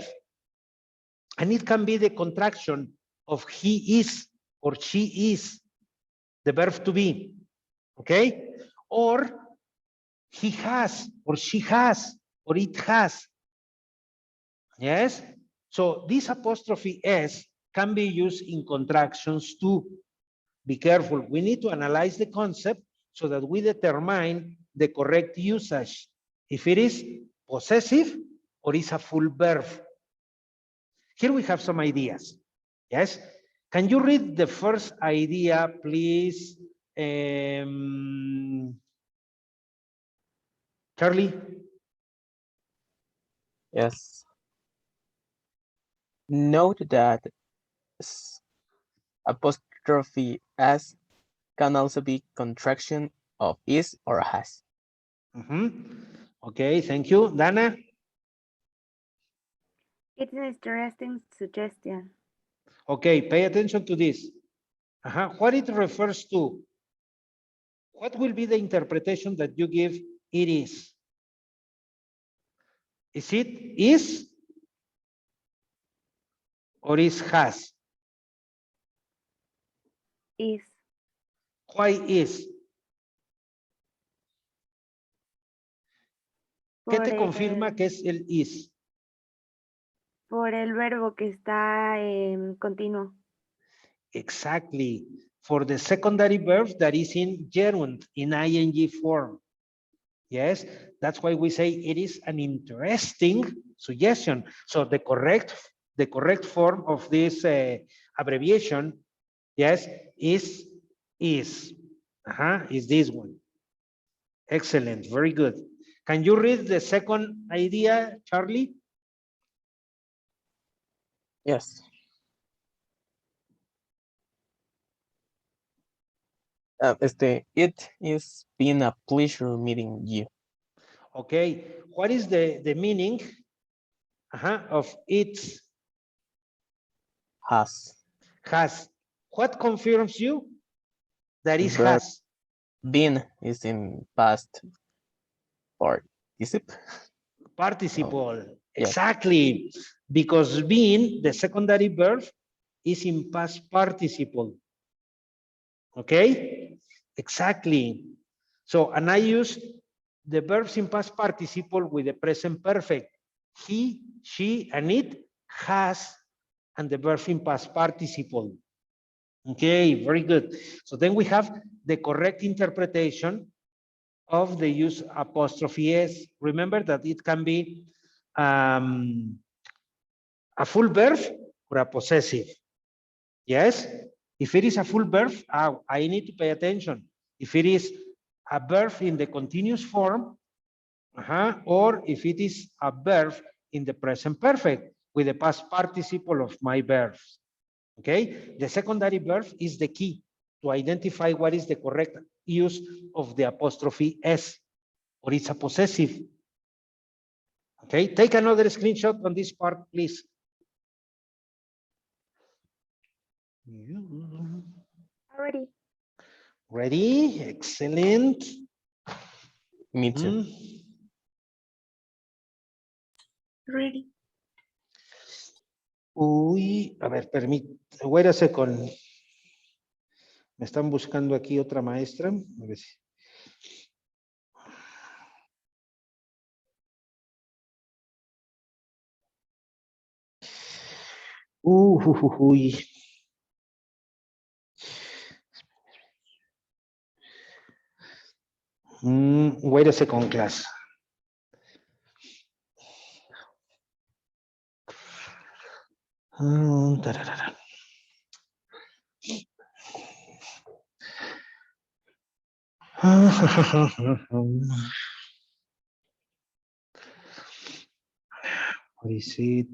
and it can be the contraction of he is or she is, the verb to be, okay? Or he has, or she has, or it has. Yes? So this apostrophe S can be used in contractions too. Be careful. We need to analyze the concept so that we determine the correct usage. If it is possessive or is a full verb. Here we have some ideas. Yes? Can you read the first idea, please? Charlie? Yes. Note that apostrophe S can also be contraction of is or has. Okay, thank you. Dana? It's an interesting suggestion. Okay, pay attention to this. What it refers to? What will be the interpretation that you give it is? Is it is or is has? Is. Why is? ¿Qué te confirma que es el is? Por el verbo que está en continuo. Exactly. For the secondary verb that is in gerund, in ing form. Yes, that's why we say it is an interesting suggestion. So the correct form of this abbreviation, yes, is. Is this one. Excellent, very good. Can you read the second idea, Charlie? Yes. It is been a pleasure meeting you. Okay, what is the meaning of it? Has. Has. What confirms you that is Verb has? been is in past participle. Participle. Yes. Exactly. Because being, the secondary verb, is in past participle. Okay? Exactly. So, and I use the verbs in past participle with the present perfect. He, she, and it has, and the verb in past participle. Okay, very good. So then we have the correct interpretation of the use apostrophe S. Remember that it can be a full verb or a possessive. Yes? If it is a full verb, I need to pay attention. If it is a verb in the continuous form, or if it is a verb in the present perfect with the past participle of my verbs. Okay? The secondary verb is the key to identify what is the correct use of the apostrophe S, or it's a possessive. Okay? Take another screenshot on this part, please. Already. Ready? Excellent. Me too. Ready. Uy, a ver, wait a second. Me están buscando aquí otra maestra. A ver si. Uy. Wait a second, class. Tararara. What is it?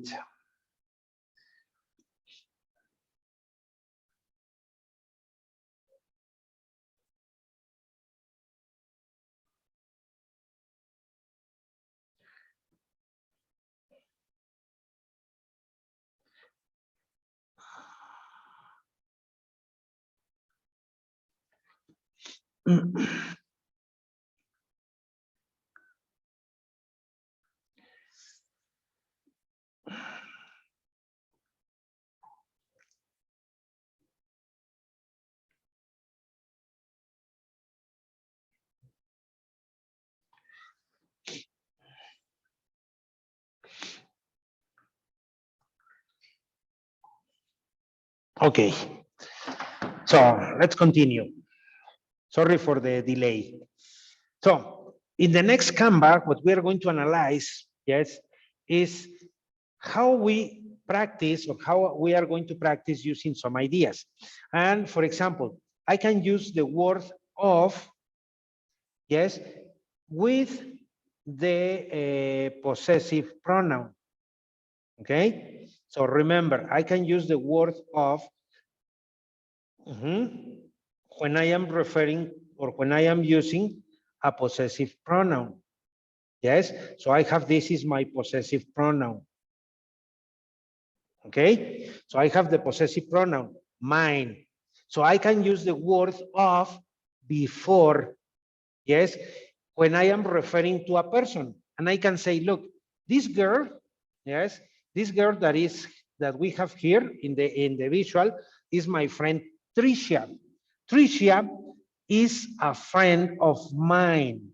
Okay. So let's continue. Sorry for the delay. So in the next Canva, what we are going to analyze, yes, is how we practice or how we are going to practice using some ideas. And for example, I can use the word of, yes, with the possessive pronoun. Okay, so remember, I can use the word of when I am referring or when I am using a possessive pronoun. Yes, so I have this is my possessive pronoun. Okay, so I have the possessive pronoun, mine. So I can use the word of before, yes, when I am referring to a person. And I can say, look, this girl, yes, this girl that we have here in the visual is my friend Tricia. Tricia is a friend of mine.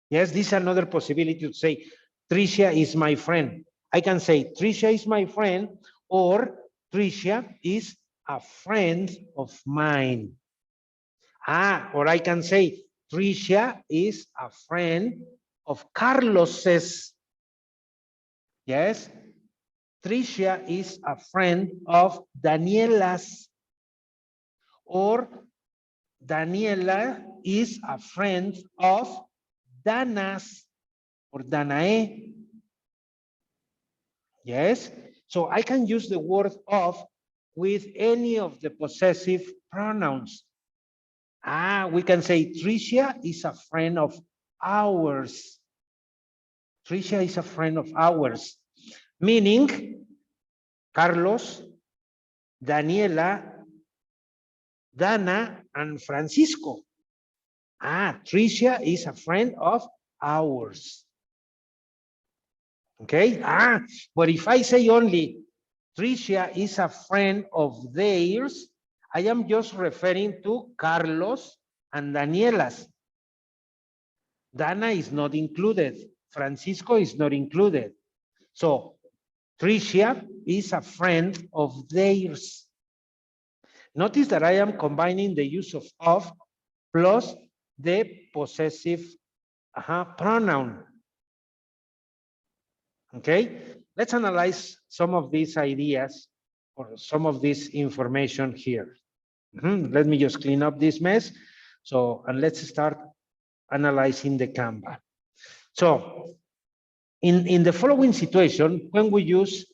Yes, this is another possibility to say, Tricia is my friend. I can say, Tricia is my friend, or Tricia is a friend of mine. Or I can say, Tricia is a friend of Carlos's. Yes, Tricia is a friend of Daniela's. Or Daniela is a friend of Dana's or Danae. Yes, so I can use the word of with any of the possessive pronouns. We can say Tricia is a friend of ours. Tricia is a friend of ours, meaning Carlos, Daniela, Dana, and Francisco. Tricia is a friend of ours. Okay, but if I say only Tricia is a friend of theirs, I am just referring to Carlos and Daniela's. Dana is not included. Francisco is not included. So Tricia is a friend of theirs. Notice that I am combining the use of plus the possessive pronoun. Okay, let's analyze some of these ideas or some of this information here. Let me just clean up this mess. So, and let's start analyzing the Canva. So, in the following situation, when we use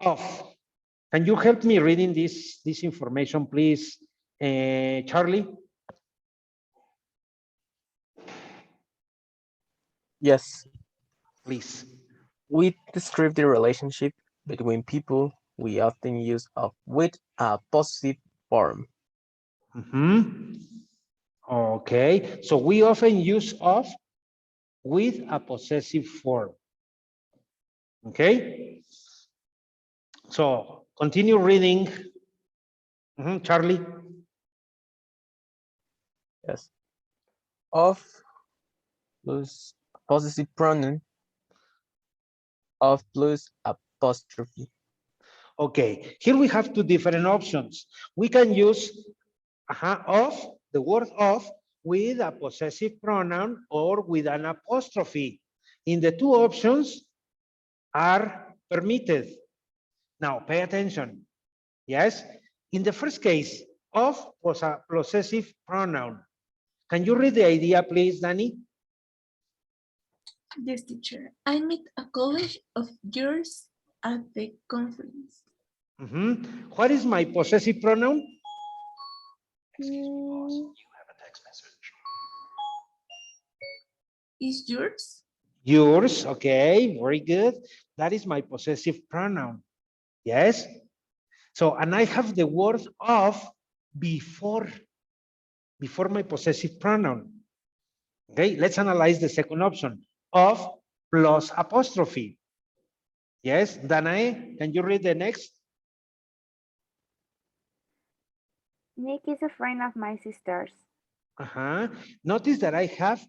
of, can you help me reading this information, please, Charlie? Yes. Please. We describe the relationship between people. We often use of with a possessive form. Okay, so we often use of with a possessive form. Okay, so continue reading, Charlie. Yes. Of plus possessive pronoun. Of plus apostrophe. Okay, here we have two different options. We can use of, the word of, with a possessive pronoun or with an apostrophe. In the two options are permitted. Now, pay attention. Yes, in the first case, of was a possessive pronoun. Can you read the idea, please, Danny? Yes, teacher. I met a colleague of yours at the conference. What is my possessive pronoun? Is yours? Yours, okay, very good. That is my possessive pronoun. Yes. So, and I have the word of before my possessive pronoun. Okay, let's analyze the second option. Of plus apostrophe. Yes, Danae, can you read the next? Nick is a friend of my sister's. Notice that I have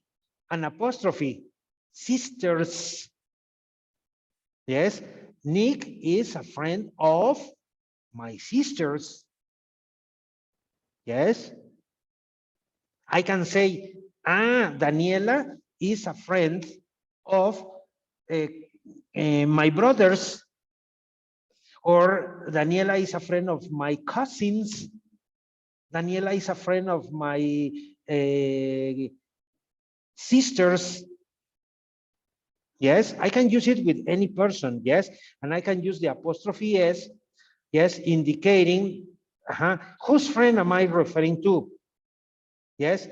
an apostrophe. Sisters. Yes, Nick is a friend of my sisters. Yes. I can say, Daniela is a friend of my brothers, or Daniela is a friend of my cousins. Daniela is a friend of my sisters. Yes, I can use it with any person. Yes, and I can use the apostrophe S. Yes, indicating whose friend am I referring to? Yes,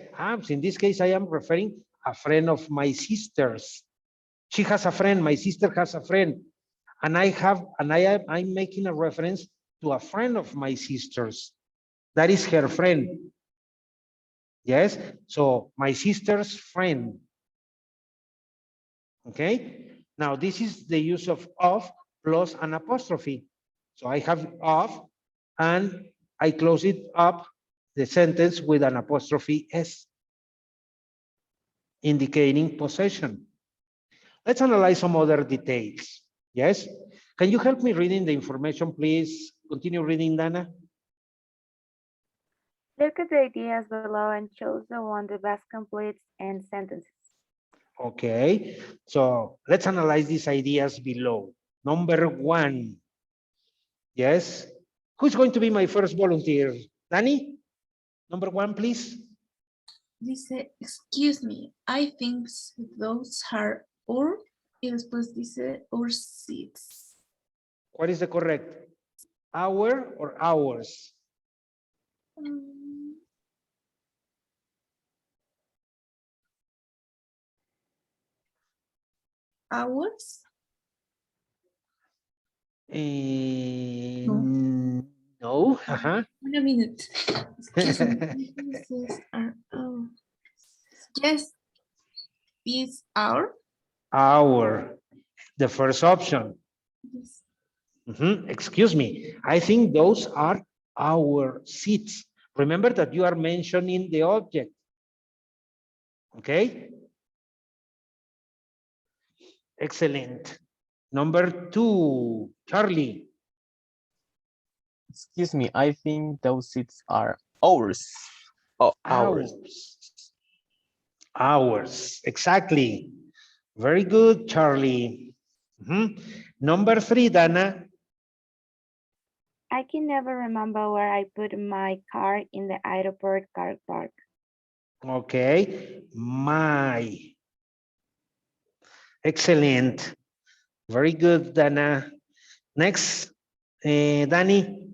in this case, I am referring a friend of my sister's. She has a friend, my sister has a friend, and I'm making a reference to a friend of my sister's. That is her friend. Yes, so my sister's friend. Okay, now this is the use of plus an apostrophe. So I have of, and I close it up, the sentence, with an apostrophe S, indicating possession. Let's analyze some other details. Yes, can you help me reading the information, please? Continue reading, Dana. Look at the ideas below and choose the one that best completes end sentences. Okay, so let's analyze these ideas below. Number one. Yes, who's going to be my first volunteer? Danny, number one, please. Dice, excuse me, I think those are or, y después dice or seats. What is the correct? Our or ours? Hours? No. Wait a minute. Excuse me. These are our. Yes, is our. Our, the first option. Yes. Excuse me. I think those are our seats. Remember that you are mentioning the object. Okay. Excellent. Number two, Charlie. Excuse me, I think those seats are ours. Oh, ours. Hours, exactly. Very good, Charlie. Number three, Dana. I can never remember where I put my car in the airport car park. Okay, my. Excellent. Very good, Dana. Next, Danny.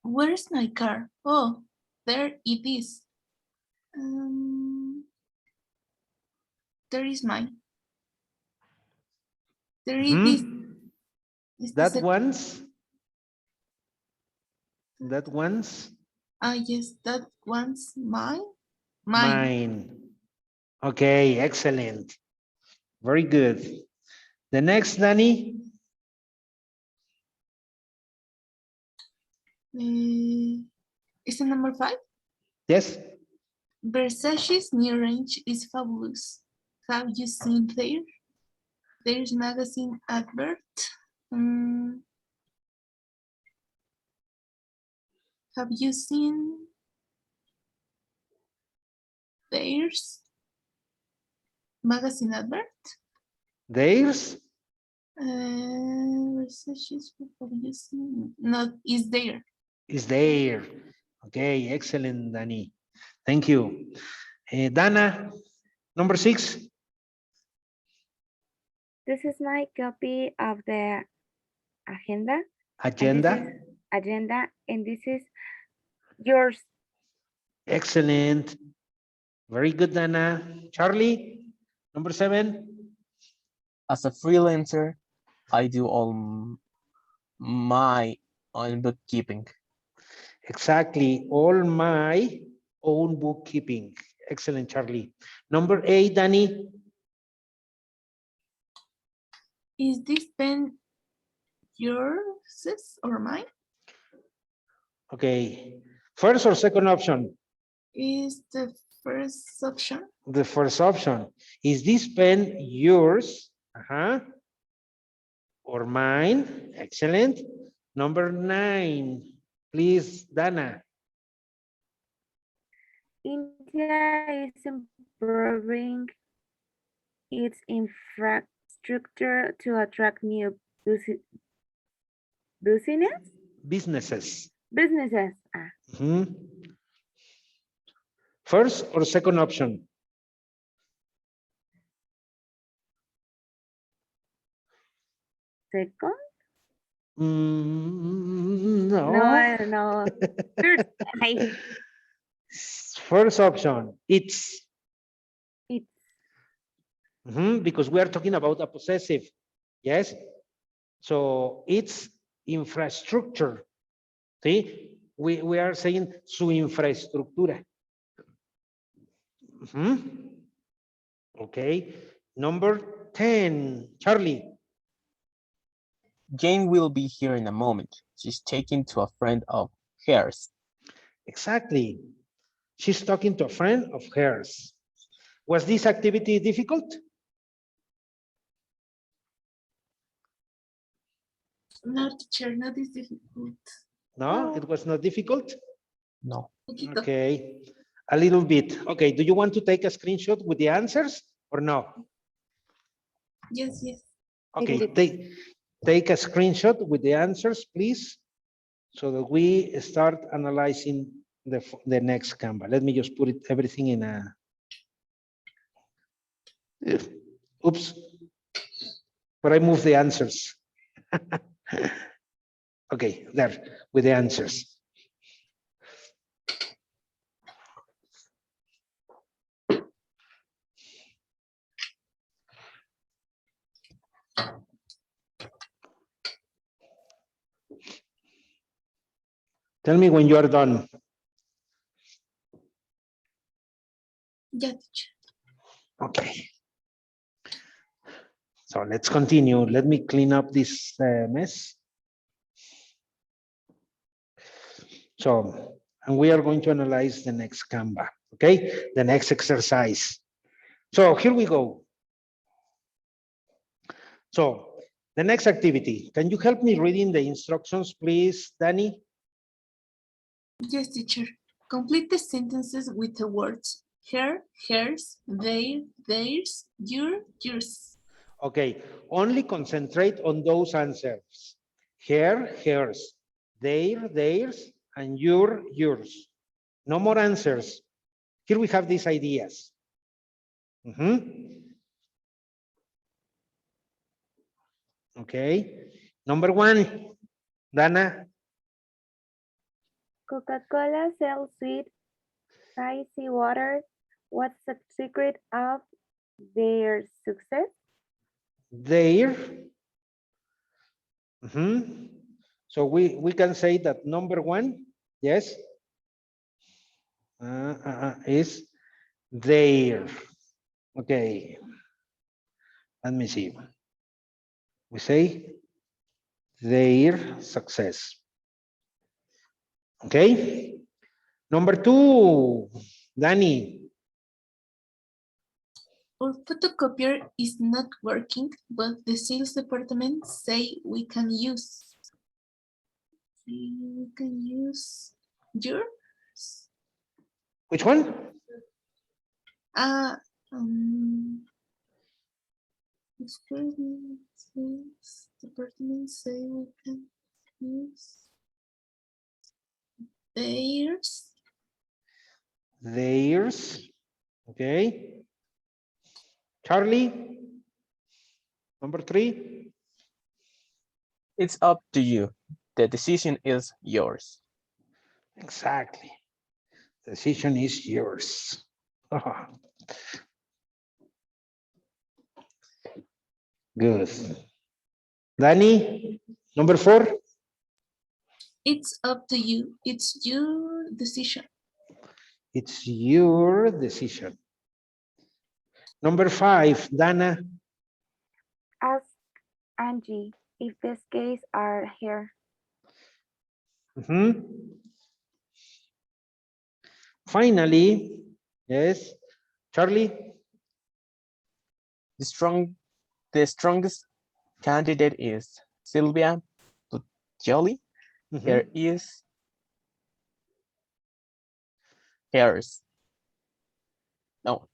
Where's my car? Oh, there it is. There is mine. There it is. Is That this a- one's. That one's yes, that one's mine. Mine. mine. Okay, excellent. Very good. The next, Danny. Is it number 5? Yes. Versace's new range is fabulous. Have you seen there's magazine advert? Have you seen there's magazine advert? There's. Versace's have you seen? Not is there. Is there. Okay, excellent, Danny. Thank you. Dana, number 6. This is my copy of the agenda. Agenda. And this is yours. Excellent. Very good, Dana. Charlie, number 7. As a freelancer, I do all my own bookkeeping. Exactly. All my own bookkeeping. Excellent, Charlie. Number 8, Danny. Is this pen yours or mine? Okay. First or second option? Is the first option. The first option. Is this pen yours? Or mine? Excellent. Number 9. Please, Dana. India is improving its infrastructure to attract new Businesses. businesses. First or second option? Second? No. No, I don't know. First, First option. It's. it's Because we are talking about a possessive. Yes. So it's infrastructure. See, we are saying su infraestructura. Okay. Number 10, Charlie. Jane will be here in a moment. She's taking to a friend of hers. Exactly. She's talking to a friend of hers. Was this activity difficult? No, teacher, not is difficult. No, it was not difficult. No. Okay, a little bit. Okay, do you want to take a screenshot with the answers or no? Yes, yes. Okay, take a screenshot with the answers, please, so that we start analyzing the next Canva. Let me just put everything in a. Oops, but I moved the answers. Okay, there with the answers. Tell me when you are done. Yeah, teacher. Okay. So let's continue. Let me clean up this mess. So, and we are going to analyze the next Canva, okay? The next exercise. So here we go. So the next activity, can you help me reading the instructions, please, Danny? Yes, teacher. Complete the sentences with the words her, hers, their, theirs, your, yours. Okay, only concentrate on those answers. her, hers, their, theirs, and your, yours. No more answers. Here we have these ideas. Okay. Number one, Dana. Coca-Cola sells sweet, spicy water. What's the secret of their success? Their. So we can say that number one, yes, is their. Okay. Let me see. We say their success. Okay. Number two, Danny. Our photocopier is not working, but the sales department say we can use. We can use yours. Which one? The sales department say we can use theirs. Theirs. Okay. Charlie. Number three. It's up to you. The decision is yours. Exactly. Decision is yours. Good. Danny, number four. It's up to you. It's your decision. It's your decision. Number five, Dana. Ask Angie if the skates are here. Finally, yes, Charlie. The strongest candidate is Sylvia Puccioli. Here is hers. No,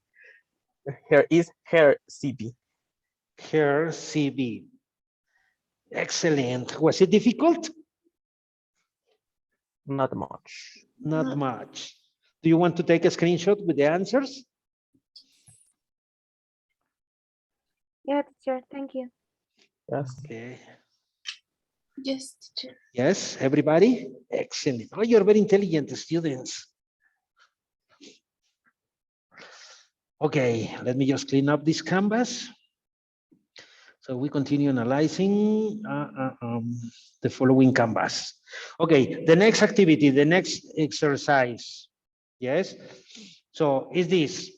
here is her CB. Her CB. Excellent. Was it difficult? Not much. Not much. Do you want to take a screenshot with the answers? Yeah, teacher, thank you. Yes. Okay. Yes, teacher. Yes, everybody? Excellent. Oh, you're very intelligent students. Okay, let me just clean up this canvas. So we continue analyzing the following canvas. Okay, the next activity, the next exercise. Yes. So is this.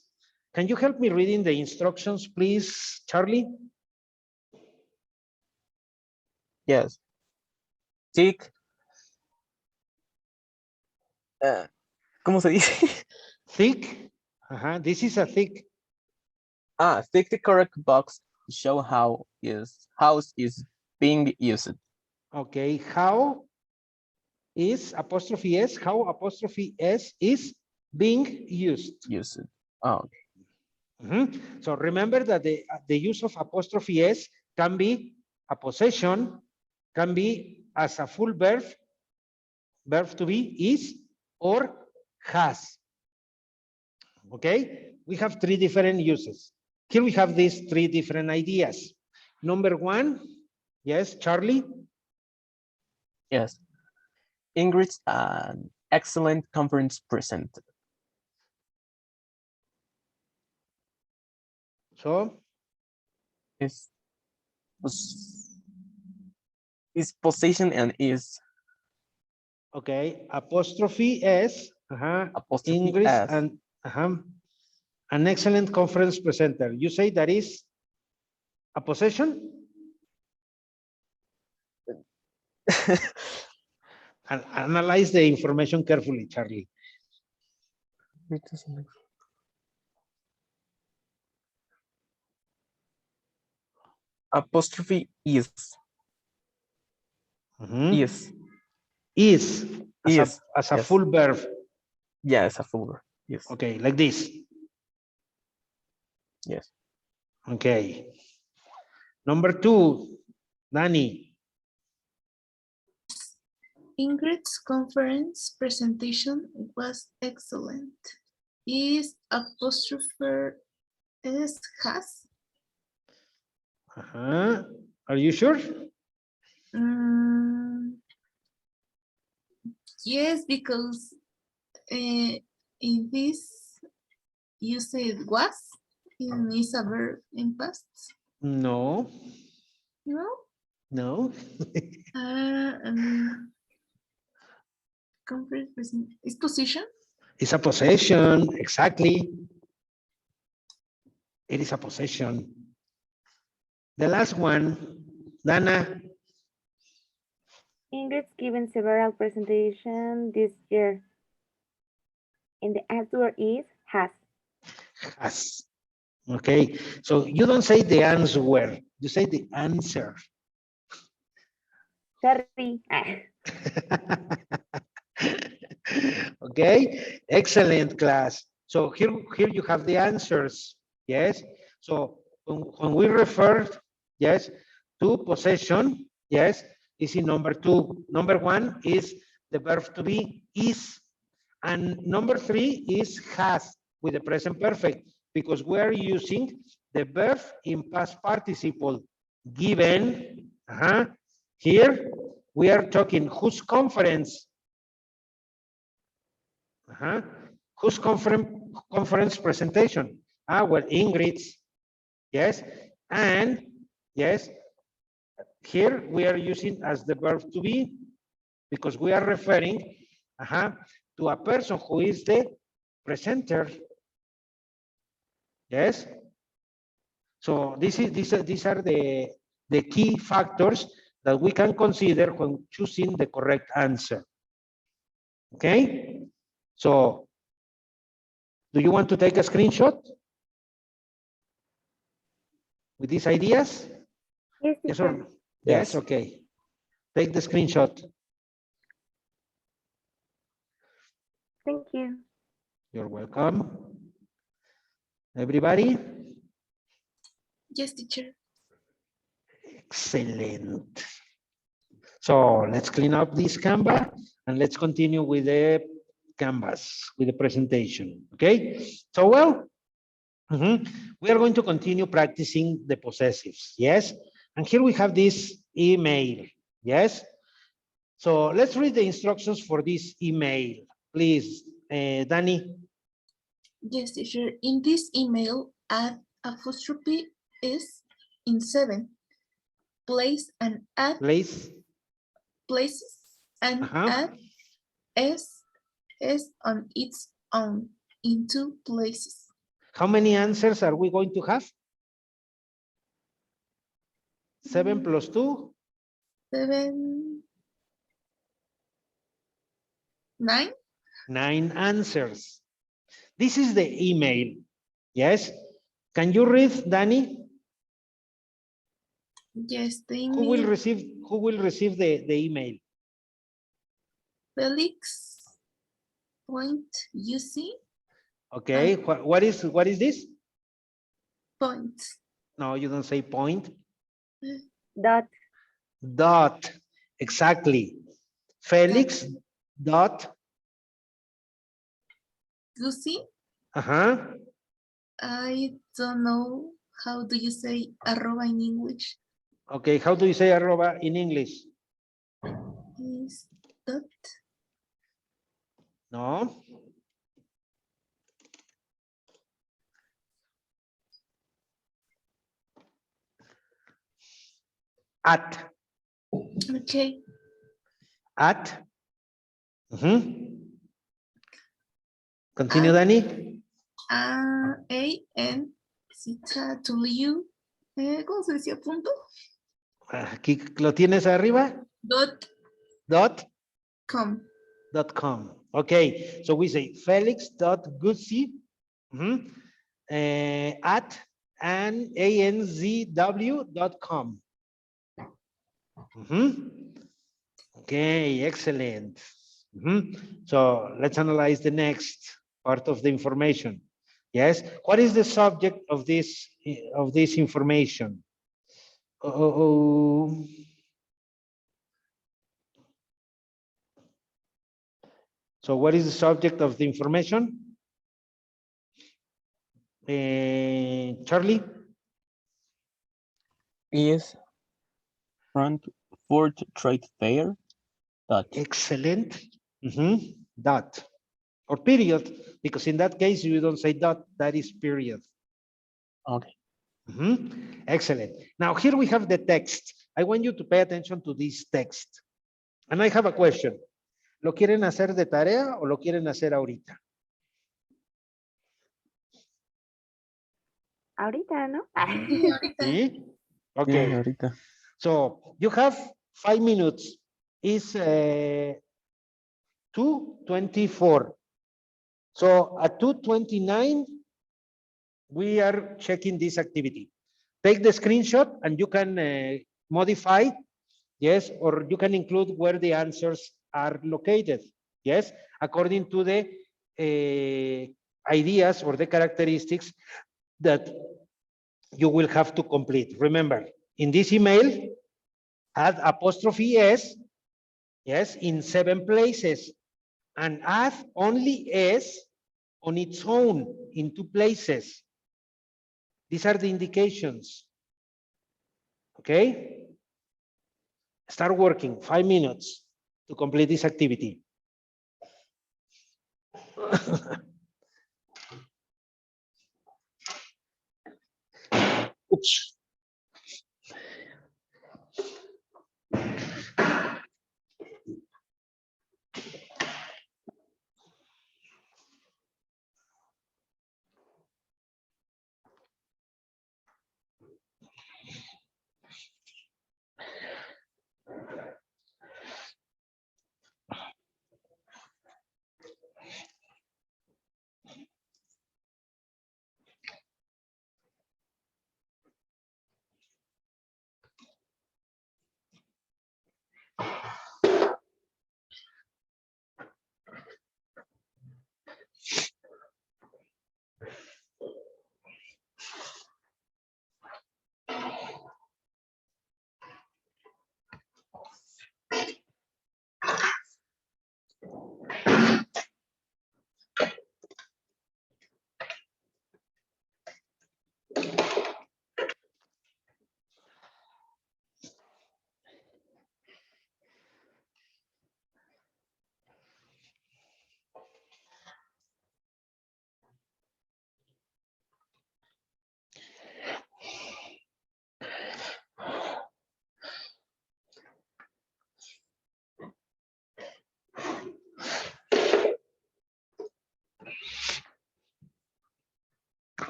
Can you help me reading the instructions, please, Charlie? Yes. Tick. ¿Cómo se dice? Thick. This is a thick. Tick the correct box to show how house is being used. Okay, how is apostrophe S, how apostrophe S is being used. Used. Oh, okay. So remember that the use of apostrophe S can be a possession, can be as a full verb, verb to be is, or has. Okay, we have three different uses. Here we have these three different ideas. Number one, yes, Charlie. Yes. Ingrid's an excellent conference presenter. So Is possession and is okay, apostrophe S, apostrophe Ingrid, S. and an excellent conference presenter. You say that is a possession? And analyze the information carefully, Charlie. Apostrophe is. Is. Is as a yes. full verb. Yeah, it's a full verb. Yes. Okay, like this. Yes. Okay. Number two, Danny. Ingrid's conference presentation was excellent. Is apostrophe S has? Are you sure? Yes, because in this you said was in is a verb in past. No, No. no. Conference is position. It's a possession, exactly. It is a possession. The last one, Dana. Ingrid's given several presentations this year. And the answer is has. Has. Okay, so you don't say the answer, you say the answer. Sorry. Okay, excellent class. So here you have the answers. Yes. So when we refer, yes, to possession, yes, is in number 2. Number 1 is the verb to be is, and number 3 is has with the present perfect, because we are using the verb in past participle given. Here we are talking whose conference. Whose conference presentation? Well, Ingrid's. Yes. And yes, here we are using as the verb to be because we are referring to a person who is the presenter. Yes. So these are the key factors that we can consider when choosing the correct answer. Okay. So do you want to take a screenshot with these ideas? Yes, Yes or teacher. no? Yes, okay. Take the screenshot. Thank you. You're welcome. Everybody? Yes, teacher. Excellent. So let's clean up this Canva and let's continue with the Canvas, with the presentation. Okay? So, well, we are going to continue practicing the possessives. Yes? And here we have this email. Yes? So let's read the instructions for this email. Please, Danny. Yes, teacher. In this email, add apostrophe S in 7. Place and add Please. places and add S on its own in 2 places. How many answers are we going to have? 7 plus 2? 7, 9. 9 answers. This is the email. Yes. Can you read, Danny? Yes, the Who will email. receive the email? Felix point UC Okay. What is this? point. No, you don't say point. Dot. Dot. Exactly. Felix dot. UC. I don't know how do you say arroba in English. Okay. How do you say arroba in English? Is dot. No. At. Okay. At. Continue, At. Danny. A-N W. ¿Cómo se decía punto? Aquí lo tienes arriba. Dot Dot. com. .com. Okay, so we say felix.guzzi at anzw.com. Okay, excellent. So let's analyze the next part of the information. Yes, what is the subject of this information? So what is the subject of the information? Charlie? Is Frankfurt Trade Fair. Dot. Excellent. Dot. Or period, because in that case, you don't say dot, that is period. Okay. Excellent. Now here we have the text. I want you to pay attention to this text. And I have a question. ¿Lo quieren hacer de tarea o lo quieren hacer ahorita? Ahorita, ¿no? Sí, ahorita. ¿Sí? Sí, Okay. ahorita. So you have 5 minutes. Is 2:24. So at 2:29, we are checking this activity. Take the screenshot and you can modify, yes, or you can include where the answers are located, yes, according to the ideas or the characteristics that you will have to complete. Remember, in this email, add apostrophe S, yes, in 7 places, and add only S on its own in 2 places. These are the indications. Okay? Start working, 5 minutes to complete this activity. Oops.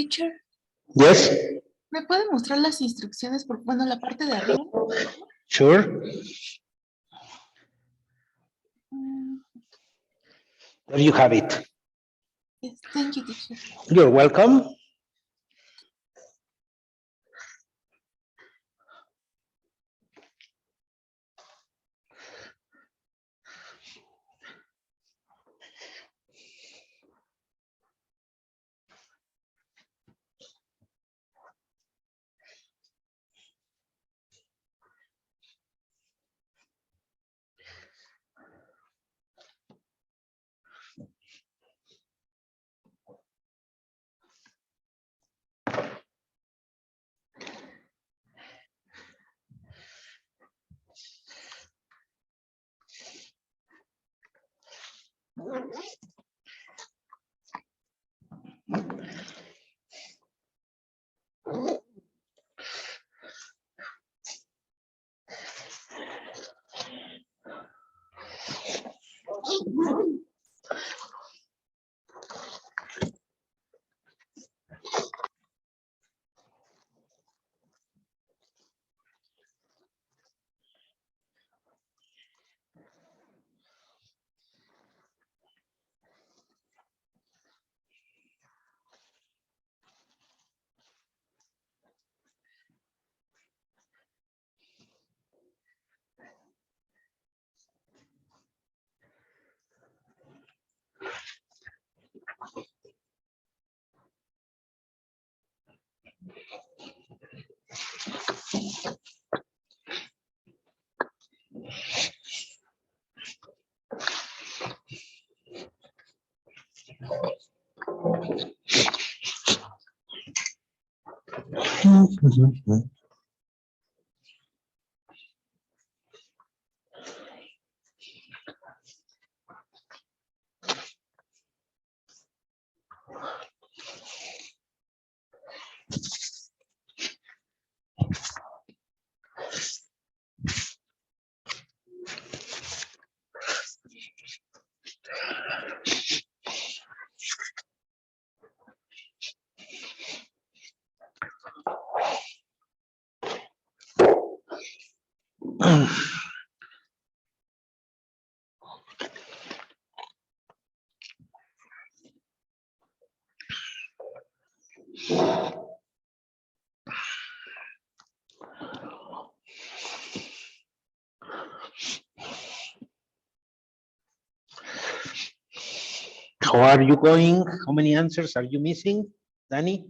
Teacher, Yes, ¿me puede mostrar las instrucciones por, bueno, la parte de arriba? sure. Mm, There you have it. Yes, thank you, teacher. You're welcome. How are you going? How many answers are you missing, Danny?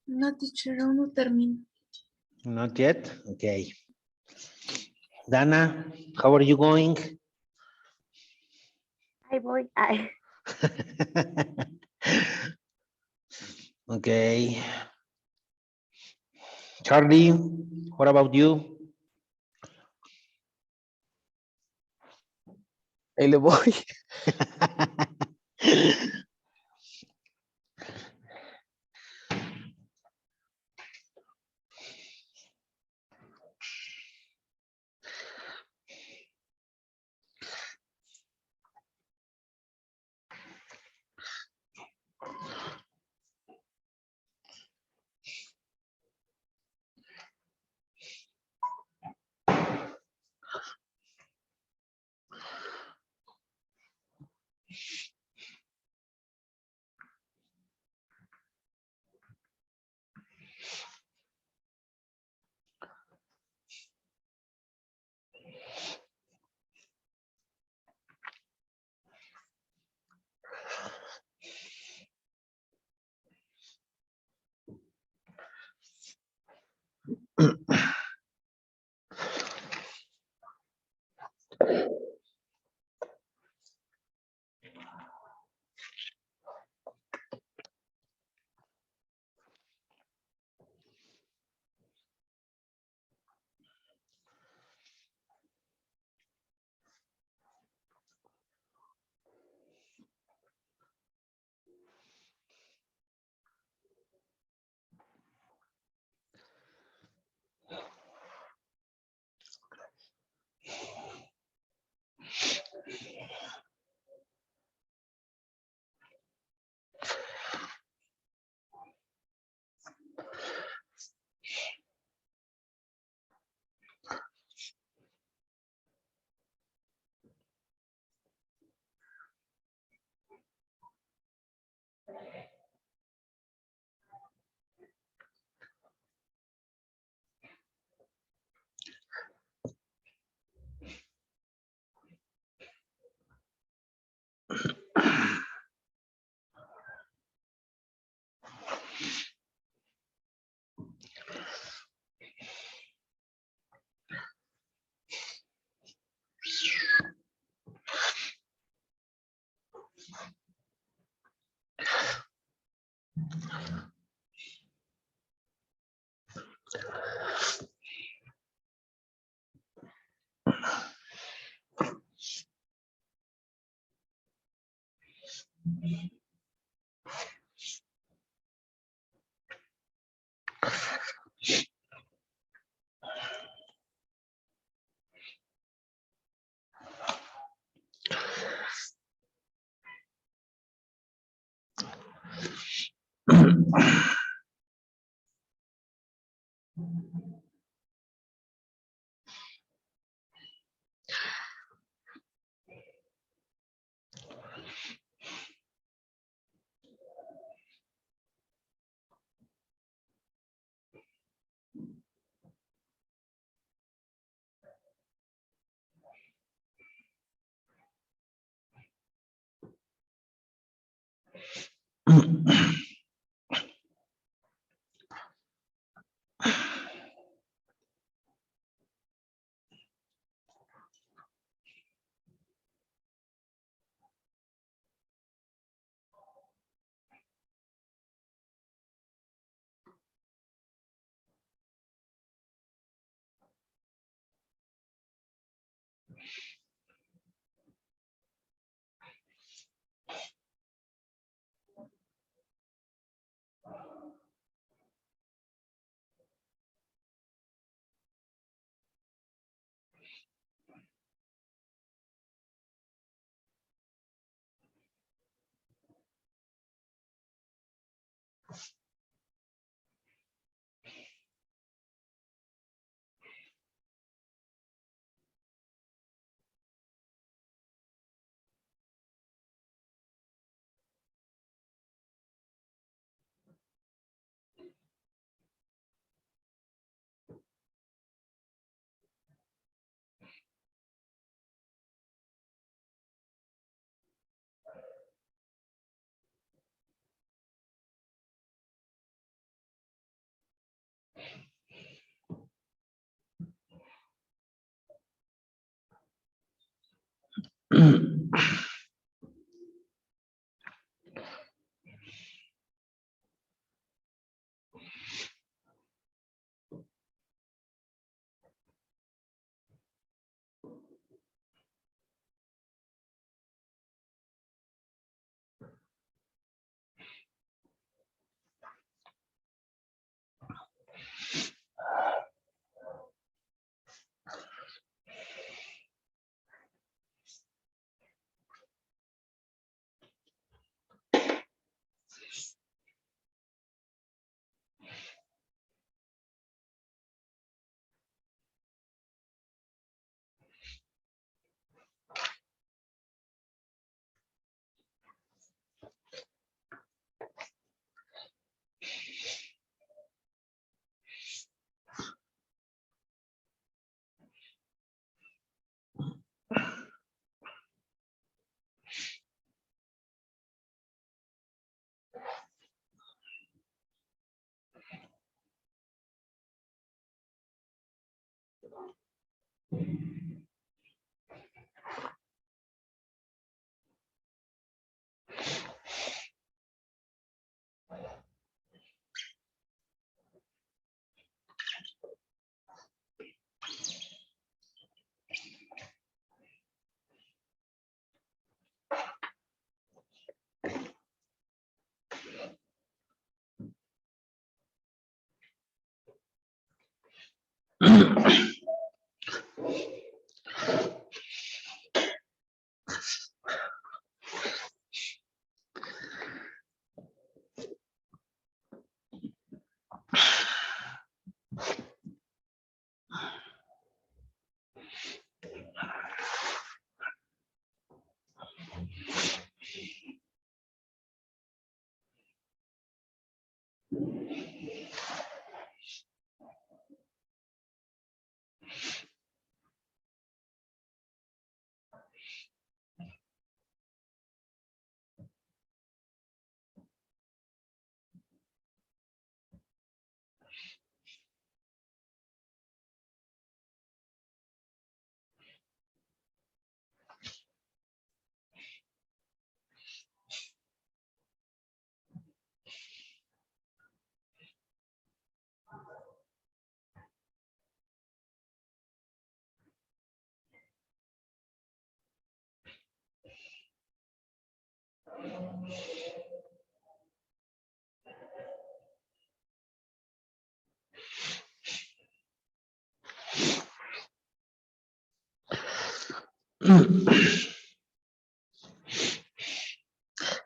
No, teacher, aún no termino. Not yet? Okay. Dana, how are you going? Hi, boy. I, Okay. Charlie, what about you? Hey, the boy.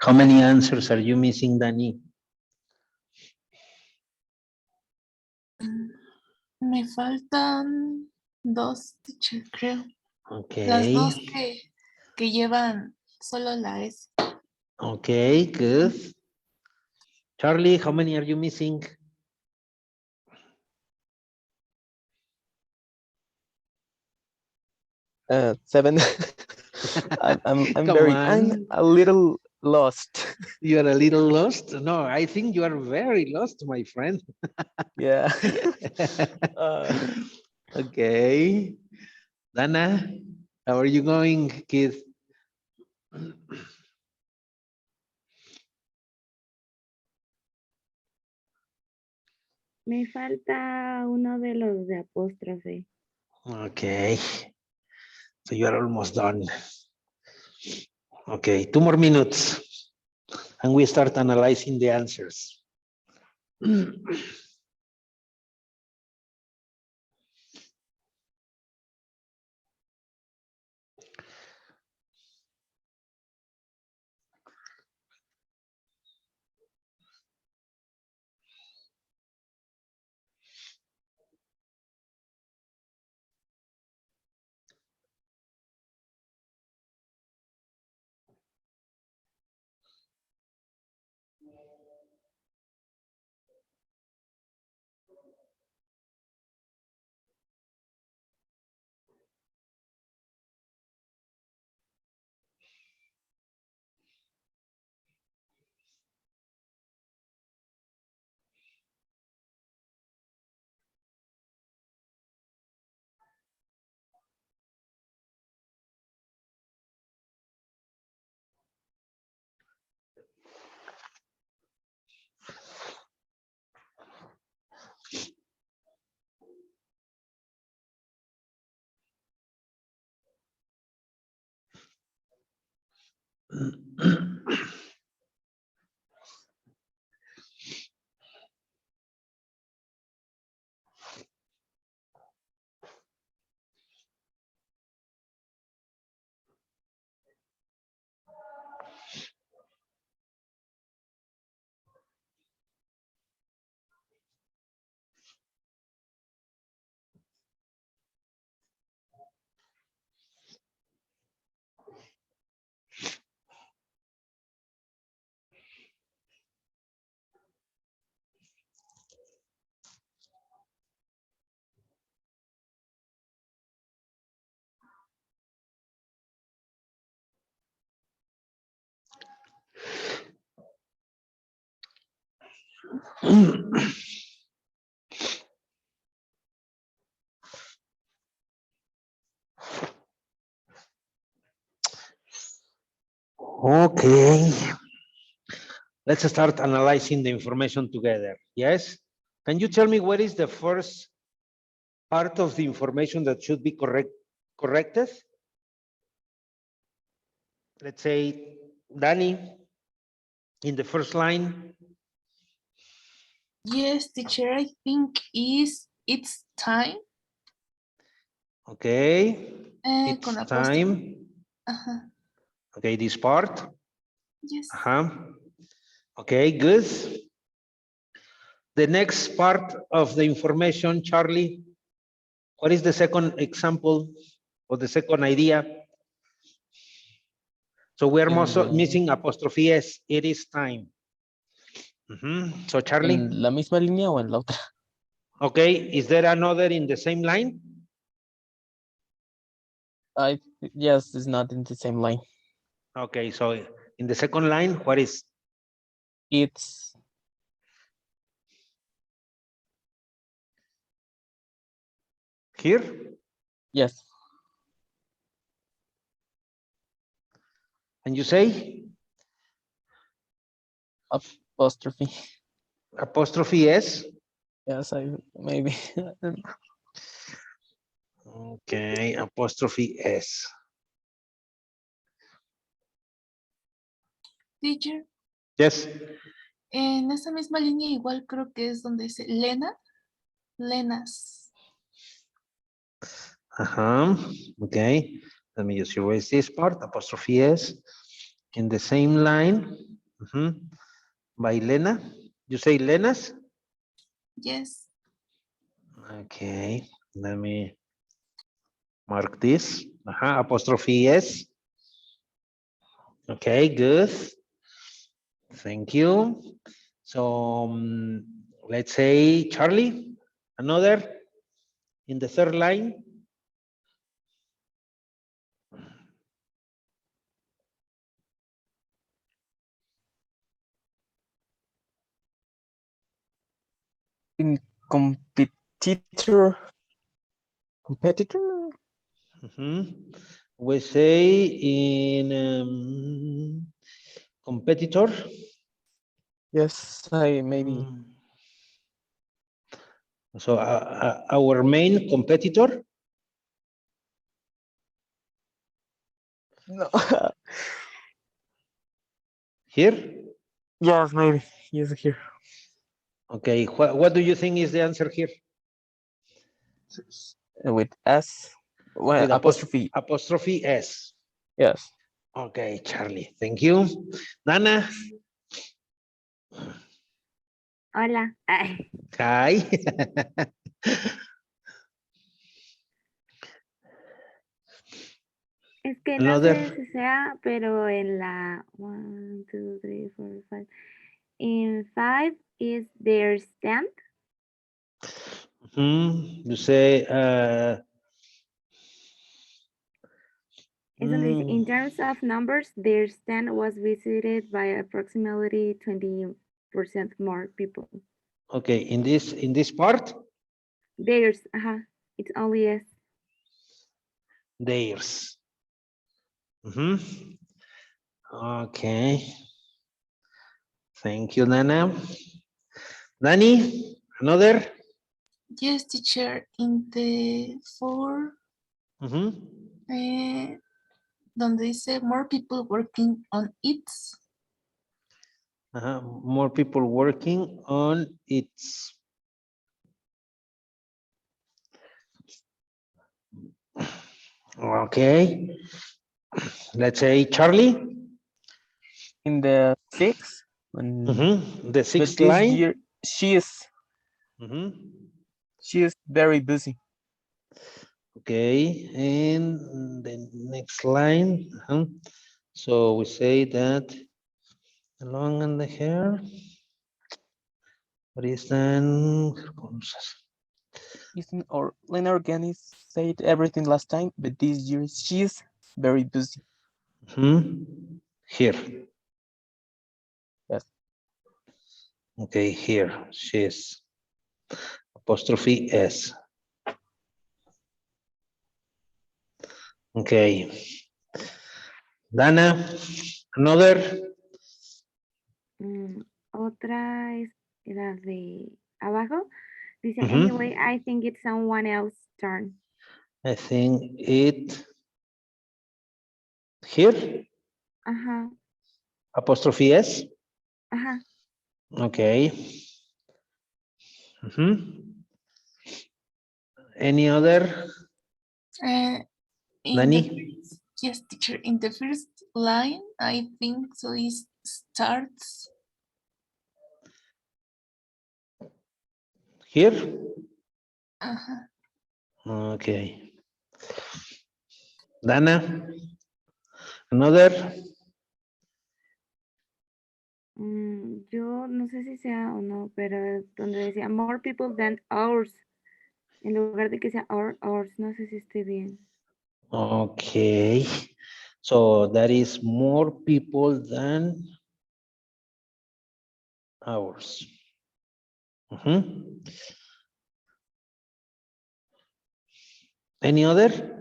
How many answers are you missing, Danny? Me faltan dos, teacher, creo. Las Okay. dos que llevan solo la S. Okay, good. Charlie, how many are you missing? Seven. I'm Come I'm on. a little lost. You are a little lost? No, I think you are very lost, my friend. Yeah. Uh, Okay. Dana, how are you going, kid? Me falta uno de los de apóstrofe. Okay. So you are almost done. Okay, 2 more minutes. And we start analyzing the answers. Okay. Let's start analyzing the information together. Yes? Can you tell me what is the first part of the information that should be corrected? Let's say, Danny, in the first line. Yes, teacher, I think it's time. Okay. It's Con apóstrofe. time. Ajá. Okay, this part. Yes. Okay, good. The next part of the information, Charlie. What is the second example or the second idea? So we are missing apostrophe S. It is time. So Charlie. ¿En la misma línea o en la otra? Okay, is there another in the same line? Yes, it's not in the same line. Okay, so in the second line, what is? It's Here? yes. And you say? Apostrophe. Apostrophe S? Yes, maybe. Okay, apostrophe S. Teacher, Yes. en esa misma línea igual creo que es donde dice Lena, Lenas. Okay, let me just erase this part, apostrophe S. In the same line, by Lena. You say Lenas? Yes. Okay, let me mark this. Apostrophe S. Okay, good. Thank you. So let's say Charlie, another in the third line. In competitor. We say in competitor. Yes, maybe. So our main competitor. No. Here. Yes, maybe. Yes, here. Okay, what do you think is the answer here? With S. Well, With apostrophe. Apostrophe S. Yes. Okay, Charlie, thank you. Nana. Hola. Ay, Hi. es que no sé si sea, pero en la 1, 2, 3, 4, 5. In 5 is their stand. You say In terms of numbers, their stand was visited by approximately 20% more people. okay, in this part? Theirs, it's only S. Theirs. Okay. Thank you, Nana. Nani, another? Yes, teacher, in the 4, donde dice more people working on it. More people working on it. Okay. Let's say Charlie. In the sixth, when The but sixth this line. year she is very busy. Okay, and the next line. So we say that the long and the hair. What is then? Isn't or Lena Organis said everything last time, but this year she's very busy. Here. Yes. Okay, here. She's. Apostrophe S. Okay. Dana, another. Otra es la de abajo. Dice, Mhm. anyway, I think it's someone else's turn. I think it here. Ajá, Apostrophe S. ajá. Okay. Any other? In Dani? yes, teacher. In the first line, I think so. It starts. Here? Okay. Dana? Another? Yo no sé si sea o no, pero donde decía more people than ours, en lugar de que sea ours, no sé si esté bien. Okay. So that is more people than ours. Any other?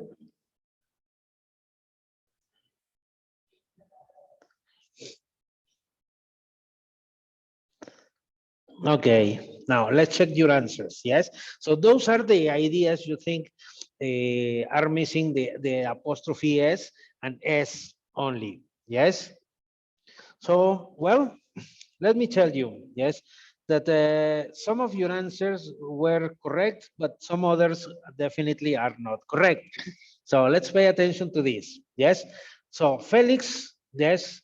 Okay, now let's check your answers. Yes, so those are the ideas you think are missing the apostrophe S and S only. Yes, so well, let me tell you, yes, that some of your answers were correct, but some others definitely are not correct. So let's pay attention to this. Yes, so Felix, yes,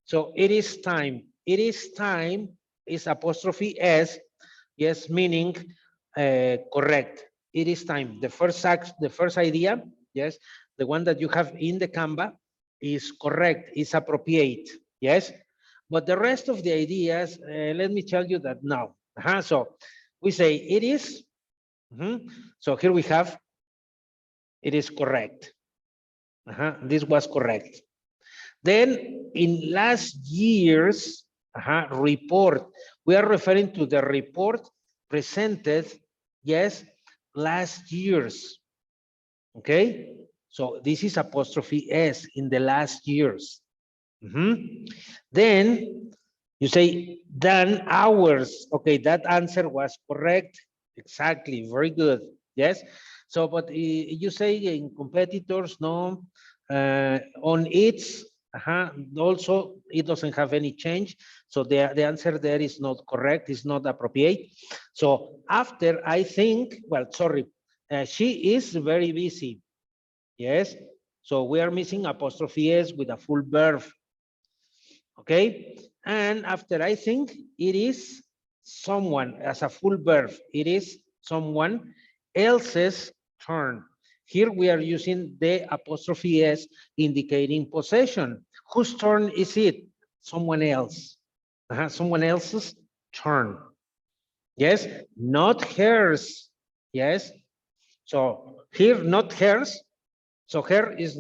so it is time. It is time is apostrophe S, yes, meaning correct. It is time. The first act, the first idea, yes, the one that you have in the Canva is correct, is appropriate, yes. But the rest of the ideas, let me tell you that no. So we say it is. So here we have, it is correct. This was correct. Then in last year's report, we are referring to the report presented, yes, last year's. Okay, so this is apostrophe S in the last years. Then you say than hours. Okay, that answer was correct. Exactly, very good. Yes. So, but you say in competitors, no, on its, also it doesn't have any change. So the answer there is not correct, is not appropriate. So after, I think, well, sorry, she is very busy. Yes. So we are missing apostrophe S with a full verb. Okay, and after I think it is someone as a full verb, it is someone else's turn. Here we are using the apostrophe S indicating possession. Whose turn is it? Someone else. Someone else's turn. Yes, not hers. Yes, so here not hers. So her is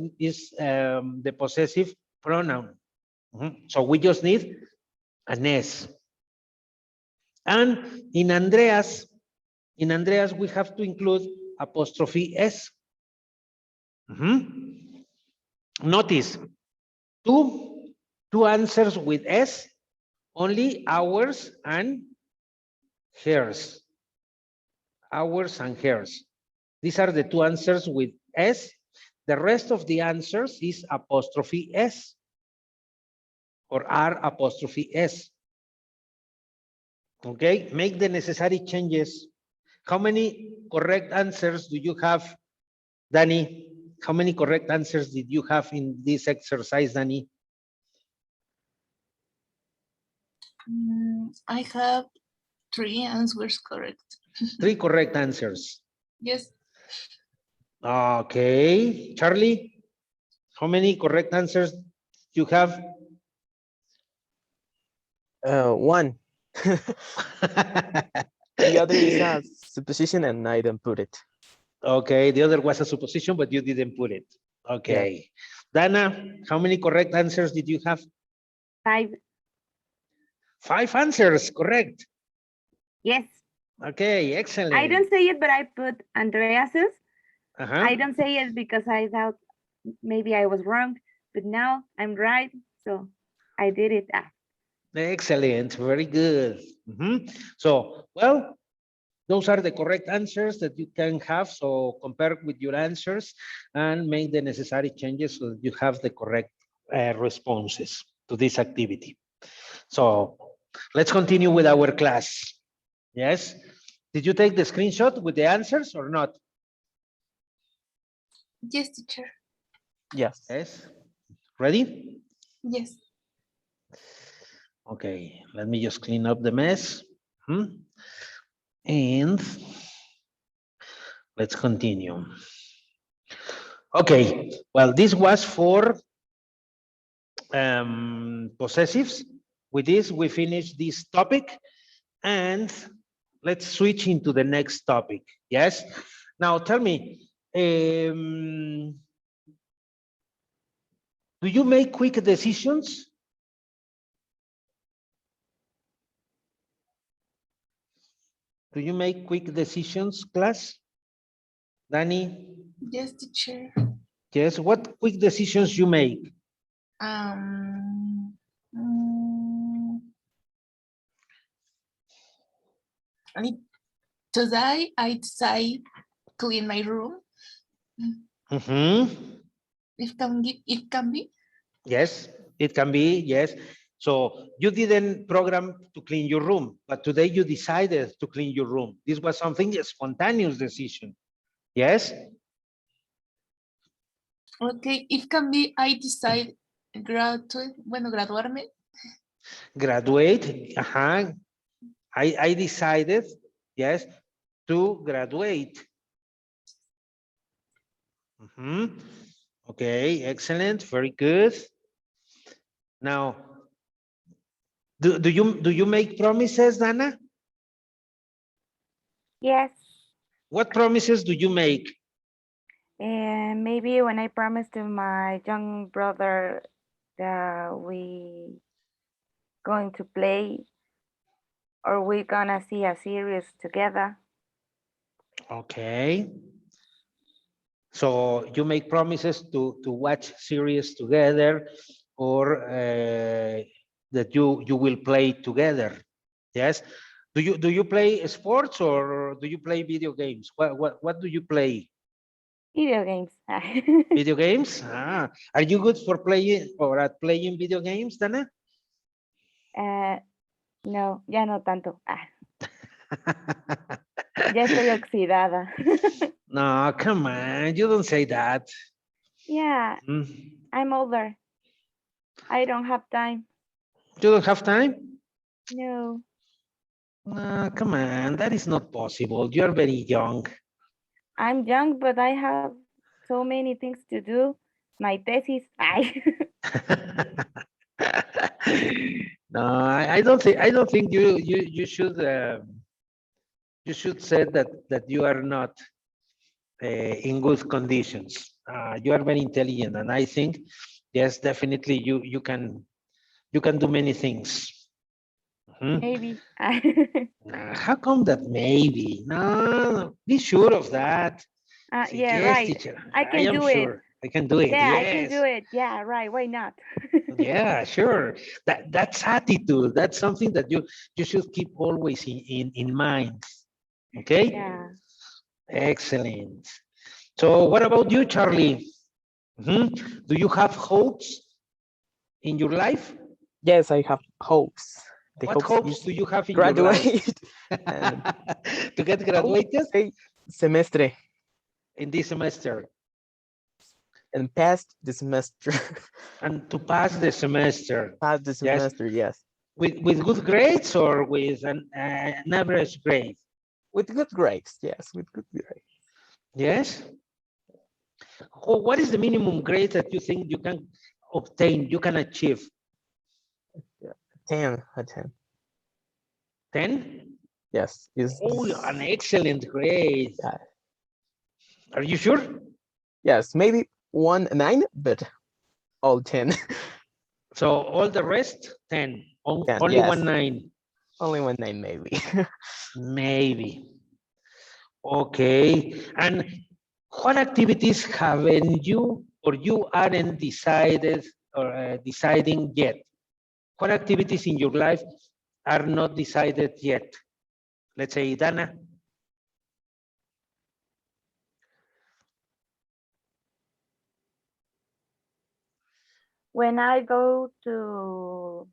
the possessive pronoun. So we just need an S. And in Andreas, we have to include apostrophe S. Notice two answers with S, only ours and hers. Ours and hers. These are the two answers with S. The rest of the answers is apostrophe S or R apostrophe S. Okay, make the necessary changes. How many correct answers do you have, Danny? How many correct answers did you have in this exercise, Danny? I have 3 answers correct. 3 correct answers. Yes. Okay, Charlie, how many correct answers you have? One. The other is a supposition and I don't put it. Okay, the other was a supposition, but you didn't put it. Okay. Dana, how many correct answers did you have? 5. 5 answers, correct. Yes. Okay, excellent. I don't say it, but I put Andreas's. Uh-huh. I don't say it because I thought maybe I was wrong, but now I'm right. So I did it. Excellent, very good. So, well, those are the correct answers that you can have. So compare with your answers and make the necessary changes so that you have the correct responses to this activity. So let's continue with our class. Yes. Did you take the screenshot with the answers or not? Yes, teacher. Yes. Yes. Ready? Yes. Okay, let me just clean up the mess. And let's continue. Okay, well, this was for possessives. With this, we finish this topic and let's switch into the next topic. Yes. Now tell me, do you make quick decisions? Do you make quick decisions, class? Danny? Yes, teacher. Yes, what quick decisions you make? Um, mm, Today I decide clean my room. It can be. Yes, it can be, yes. So you didn't program to clean your room, but today you decided to clean your room. This was something, a spontaneous decision. Yes? Okay, it can be I decide graduarme. Graduate, I decided, yes, to graduate. Okay, excellent, very good. Now, do you make promises, Dana? Yes. What promises do you make? And maybe when I promised to my young brother that we going to play or we gonna see a series together. Okay. So you make promises to watch series together or that you will play together. Yes. Do you play sports or do you play video games? What do you play? Video games. Video games? Are you good for playing or at playing video games, Dana? No, ya no tanto. Ya estoy oxidada. No, come on, you don't say that. Yeah, I'm older. I don't have time. You don't have time? No. No, come on, that is not possible. You're very young. I'm young, but I have so many things to do. My thesis. No, I don't think you should say that you are not in good conditions. You are very intelligent, and I think yes, definitely you can do many things. Maybe. How come that maybe? No, be sure of that. Say, Yeah, yes, right. teacher. I I can am do sure it. I can do it. Yeah, Yes. I can do it. Yeah, right. Why not? Yeah, sure. That's attitude. That's something that you should keep always in mind. Okay. Yeah. Excellent. So what about you, Charlie? Do you have hopes in your life? Yes, I have hopes. The What hopes hopes is do you have in your life? graduate and To get I would graduated say semestre in this semester and past the semester. and to pass the semester. Past the Yes, semester, yes. with good grades or with an average grade? With good grades, yes, with good grades. Yes. What is the minimum grade that you think you can obtain, you can achieve? Yeah. 10, a 10. 10? Yes, Oh, an excellent grade. yeah. Are you sure? Yes, maybe 1 9, but all 10. So all the rest, 10. 10, Only yes. one 9. Only 1 9 maybe. Maybe. Okay. And what activities haven't you or you aren't decided or deciding yet? What activities in your life are not decided yet? Let's say, Dana. When I go to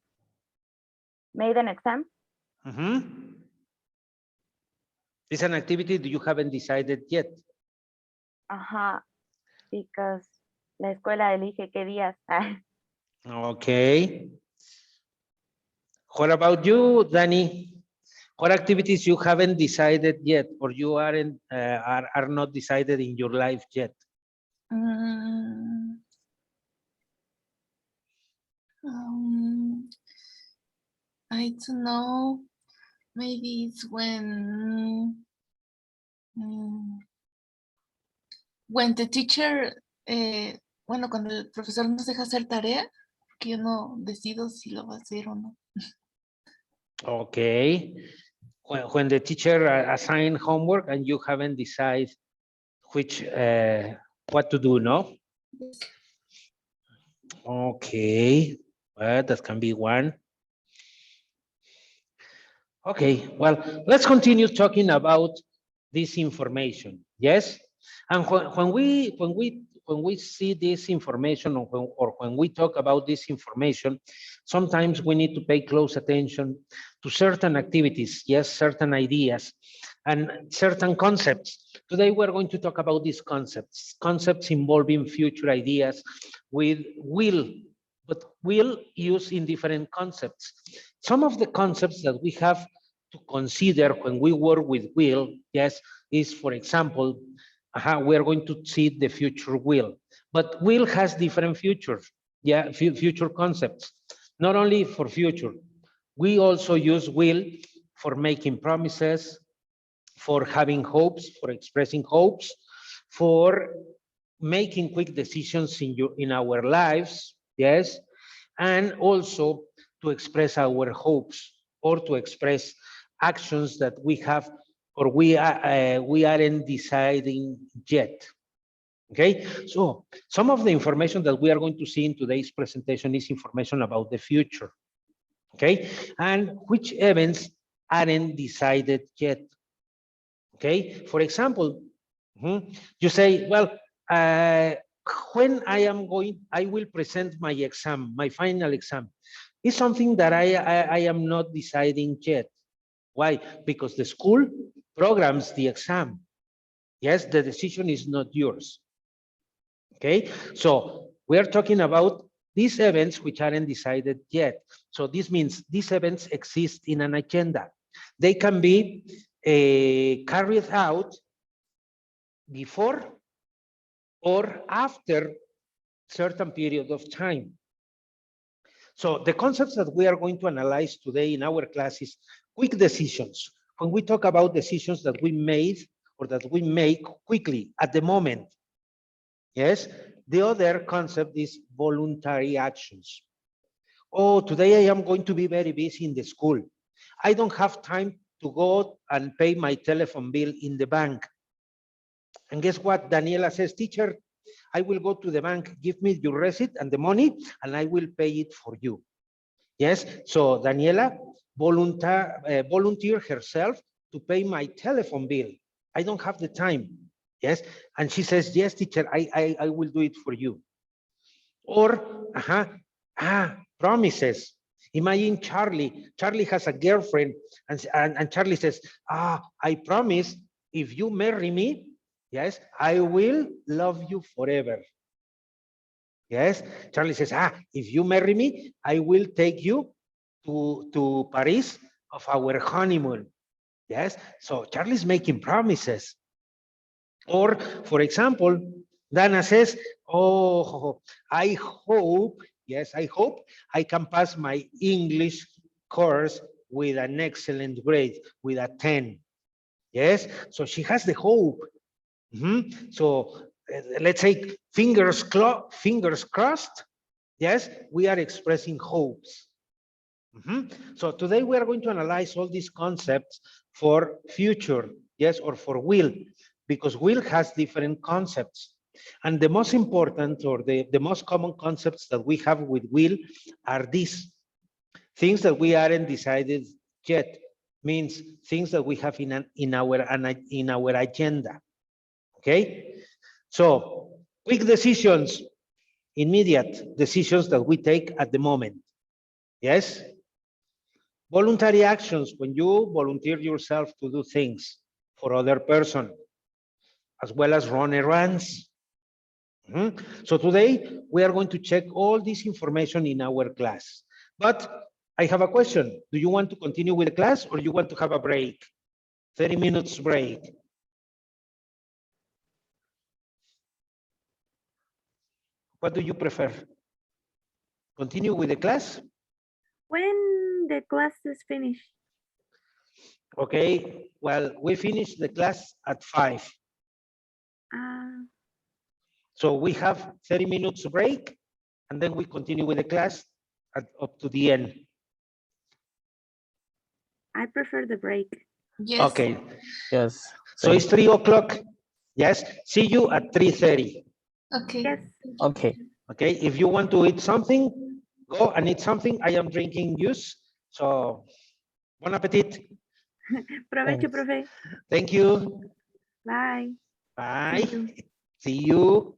make an exam, It's an activity that you haven't decided yet. because la escuela elige qué días. Okay. What about you, Danny? What activities you haven't decided yet, or you aren't are not decided in your life yet? Mm, I don't know. Maybe it's when the teacher, bueno, cuando el profesor nos deja hacer tarea, que yo no decido si lo va a hacer o no. Okay. When the teacher assign homework and you haven't decided which what to do, no? Yes. Okay. Well, that can be one. Okay, well, let's continue talking about this information. Yes, and when we see this information or when we talk about this information, sometimes we need to pay close attention to certain activities. Yes, certain ideas and certain concepts. Today we're going to talk about these concepts involving future ideas with will, but will used in different concepts. Some of the concepts that we have to consider when we work with will, yes, is, for example, we are going to see the future will, but will has different futures, yeah, future concepts, not only for future. We also use will for making promises, for having hopes, for expressing hopes, for making quick decisions in our lives, yes, and also to express our hopes or to express actions that we have or we aren't deciding yet. Okay, so some of the information that we are going to see in today's presentation is information about the future. Okay, and which events aren't decided yet. Okay, for example, you say, well, when I will present my exam, my final exam. It's something that I am not deciding yet. Why? Because the school programs the exam. Yes, the decision is not yours. Okay, so we are talking about these events which aren't decided yet. So this means these events exist in an agenda. They can be carried out before or after certain period of time. So the concepts that we are going to analyze today in our class is quick decisions. When we talk about decisions that we made or that we make quickly at the moment. Yes, the other concept is voluntary actions. Oh, today I am going to be very busy in the school. I don't have time to go and pay my telephone bill in the bank. And guess what? Daniela says, teacher, I will go to the bank, give me your receipt and the money, and I will pay it for you. Yes, so Daniela volunteer herself to pay my telephone bill. I don't have the time. Yes, and she says, yes, teacher, I will do it for you. Or, promises. Imagine Charlie. Charlie has a girlfriend, and Charlie says, I promise if you marry me, yes, I will love you forever. Yes, Charlie says, if you marry me, I will take you to Paris of our honeymoon. Yes, so Charlie's making promises. Or, for example, Dana says, oh, I hope, yes, I hope I can pass my English course with an excellent grade, with a 10. Yes, so she has the hope. So let's say fingers crossed. Yes, we are expressing hopes. So today we are going to analyze all these concepts for future, yes, or for will, because will has different concepts. And the most important or the most common concepts that we have with will are these things that we aren't decided yet, means things that we have in our agenda. Okay, so quick decisions, immediate decisions that we take at the moment. Yes. Voluntary actions, when you volunteer yourself to do things for other person, as well as run errands. So today we are going to check all this information in our class. But I have a question. Do you want to continue with the class or you want to have a break? 30 minutes break. What do you prefer? Continue with the class? When the class is finished. Okay, well, we finish the class at 5. So we have 30 minutes break, and then we continue with the class up to the end. I prefer the break. Yes. Okay. Yes. So it's 3 o'clock. Yes. See you at 3:30. Okay. Yes. Okay. Okay. If you want to eat something, go and eat something. I am drinking juice. So, bon appetit. Provecho, Thanks. profe. Thank you. Bye. Bye. See you. See you.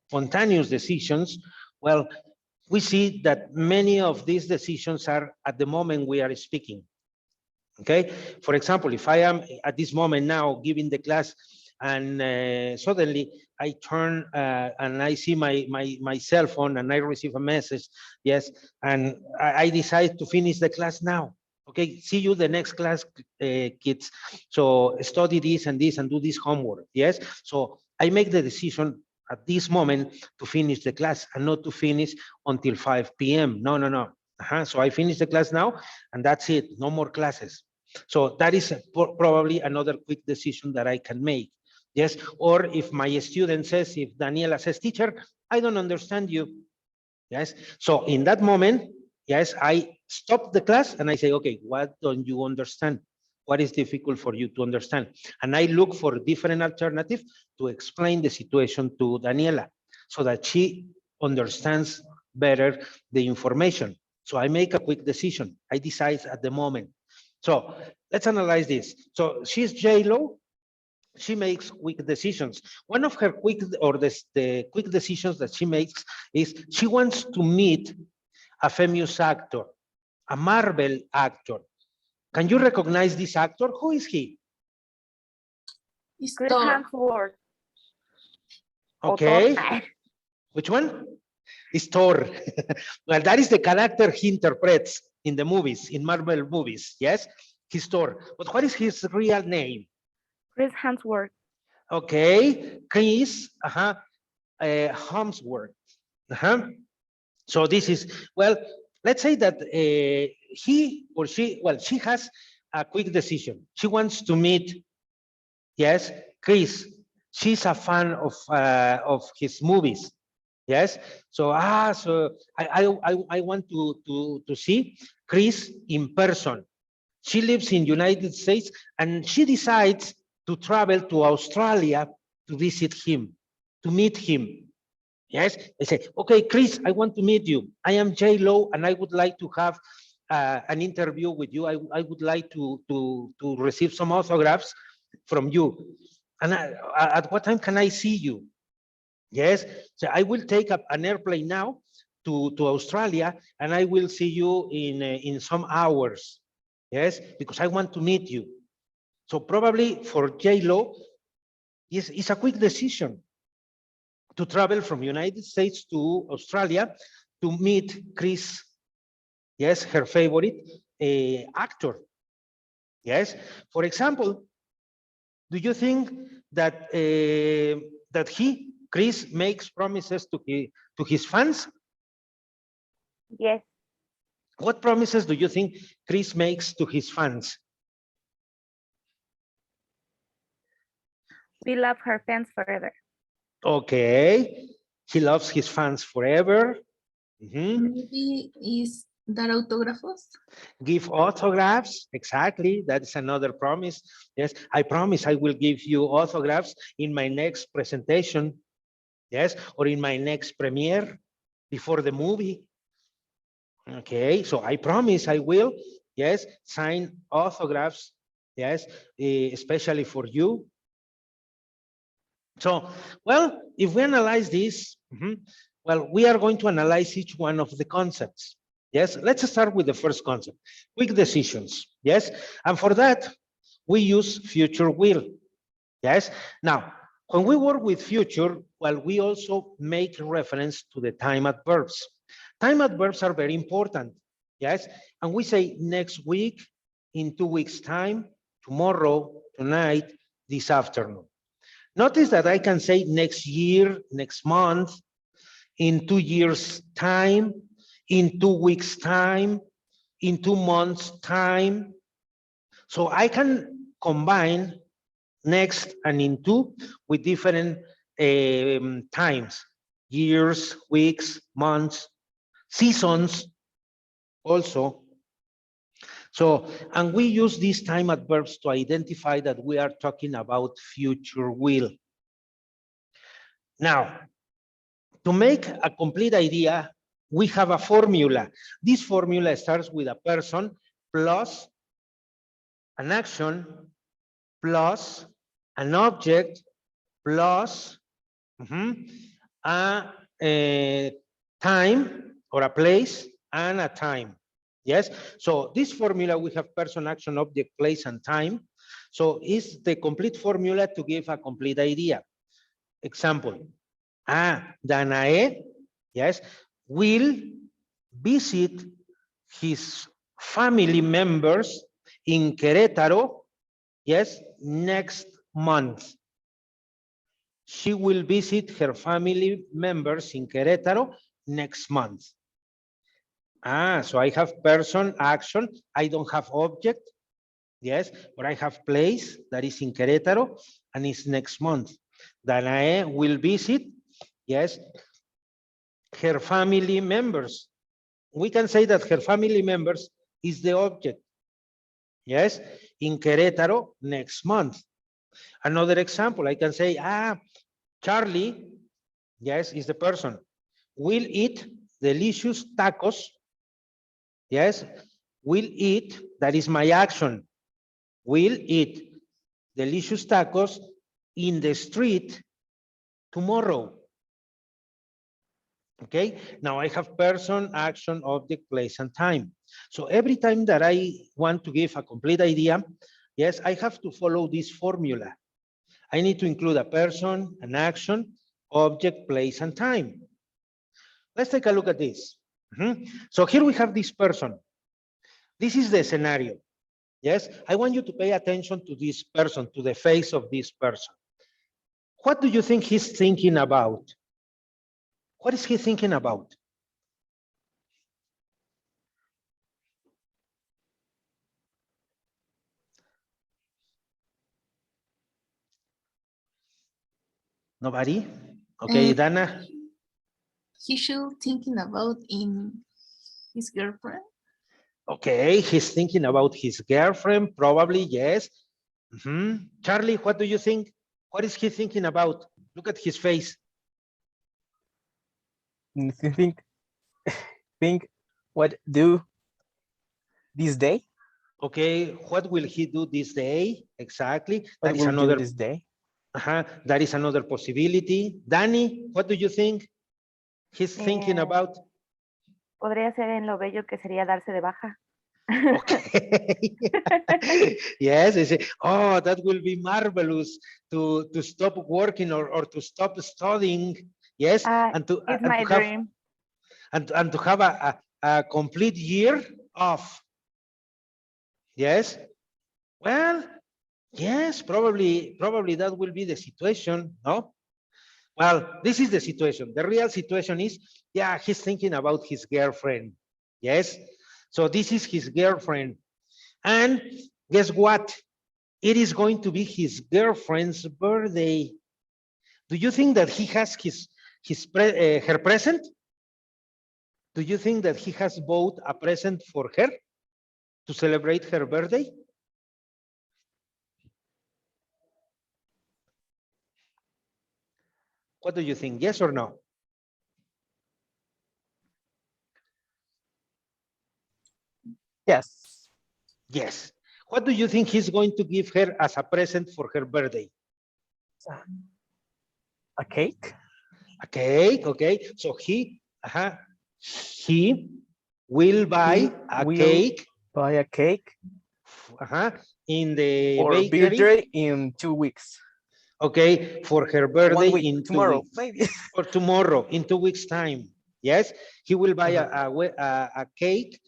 Spontaneous decisions. Well, we see that many of these decisions are at the moment we are speaking. Okay, for example, if I am at this moment now giving the class and suddenly I turn and I see my cell phone and I receive a message, yes, and I decide to finish the class now. Okay, see you the next class, kids. So study this and this and do this homework, yes? So I make the decision at this moment to finish the class and not to finish until 5 p.m. No, no, no. So I finish the class now and that's it, no more classes. So that is probably another quick decision that I can make. Yes, or if my student says, if Daniela says, teacher, I don't understand you. Yes, so in that moment, yes, I stop the class and I say, okay, what don't you understand? What is difficult for you to understand? And I look for different alternatives to explain the situation to Daniela so that she understands better the information. So I make a quick decision. I decide at the moment. So let's analyze this. So she's J-Lo. She makes quick decisions. One of her quick or the quick decisions that she makes is she wants to meet a famous actor, a Marvel actor. Can you recognize this actor? Who is he? It's Chris Thor. Hemsworth. Okay. Thor. Which one? It's Thor. Well, that is the character he interprets in the movies, in Marvel movies. Yes, he's Thor. But what is his real name? Chris Hemsworth. Okay, Chris Hemsworth. So this is, well, let's say that he or she, well, she has a quick decision. She wants to meet, yes, Chris. She's a fan of his movies. Yes. So so I want to see Chris in person. She lives in United States and she decides to travel to Australia to visit him, to meet him. Yes, they say, okay, Chris, I want to meet you. I am J Lo, and I would like to have an interview with you. I would like to receive some autographs from you. And at what time can I see you? Yes, so I will take an airplane now to Australia, and I will see you in some hours. Yes, because I want to meet you. So probably for J Lo, it's a quick decision to travel from United States to Australia to meet Chris, yes, her favorite actor. Yes, for example, do you think that Chris makes promises to his fans? Yes, What promises do you think Chris makes to his fans? we love her fans forever. Okay, he loves his fans forever. Mhm. Maybe is dar autógrafos. Give autographs, exactly, that's another promise. Yes, I promise I will give you autographs in my next presentation, yes, or in my next premiere before the movie. Okay, so I promise I will, yes, sign autographs, yes, especially for you. So, well, if we analyze this, well, we are going to analyze each one of the concepts. Yes, let's start with the first concept, quick decisions. Yes, and for that, we use future will. Yes, now, when we work with future, well, we also make reference to the time adverbs. Time adverbs are very important. Yes, and we say next week, in 2 weeks' time, tomorrow, tonight, this afternoon. Notice that I can say next year, next month, in 2 years' time, in 2 weeks' time, in 2 months' time. So I can combine next and into with different times, years, weeks, months, seasons also. So, and we use these time adverbs to identify that we are talking about future will. Now, to make a complete idea, we have a formula. This formula starts with a person plus an action plus an object plus a time or a place and a time. Yes, so this formula, we have person, action, object, place, and time. So it's the complete formula to give a complete idea. Example, Danae, yes, will visit his family members in Querétaro, yes, next month. She will visit her family members in Querétaro next month. So I have person, action. I don't have object. Yes, but I have place that is in Querétaro and it's next month. Danae will visit, yes, her family members. We can say that her family members is the object. Yes, in Querétaro next month. Another example, I can say, Charlie, yes, is the person, will eat delicious tacos. Yes, will eat, that is my action, will eat delicious tacos in the street tomorrow. Okay, now I have person, action, object, place, and time. So every time that I want to give a complete idea, yes, I have to follow this formula. I need to include a person, an action, object, place, and time. Let's take a look at this. So here we have this person. This is the scenario. Yes, I want you to pay attention to this person, to the face of this person. What do you think he's thinking about? What is he thinking about? Nobody? Okay, Dana? He should thinking about in his girlfriend. Okay, he's thinking about his girlfriend, probably, yes. Charlie, what do you think? What is he thinking about? Look at his face. think think what do this day? Okay, what will he do this day? Exactly. What That is will do another. this day? That is another possibility. Danny, what do you think he's thinking about? Podría ser en lo bello que sería darse de baja. Okay. Yes, I say, oh, that will be marvelous to stop working or to stop studying. Yes, and to It's and my to have dream. and to have a complete year off. Yes. Well, yes, probably that will be the situation, no? Well, this is the situation. The real situation is, yeah, he's thinking about his girlfriend. Yes. So this is his girlfriend. And guess what? It is going to be his girlfriend's birthday. Do you think that he has her present? Do you think that he has bought a present for her to celebrate her birthday? What do you think? Yes or no? Yes. Yes. What do you think he's going to give her as a present for her birthday? A cake? A cake, okay. So he will buy a cake. Buy a cake In the or bakery. birthday in 2 weeks. Okay, for her birthday 1 week, in tomorrow, 2 weeks. maybe. Or tomorrow, in 2 weeks' time. Yes, he will buy a cake,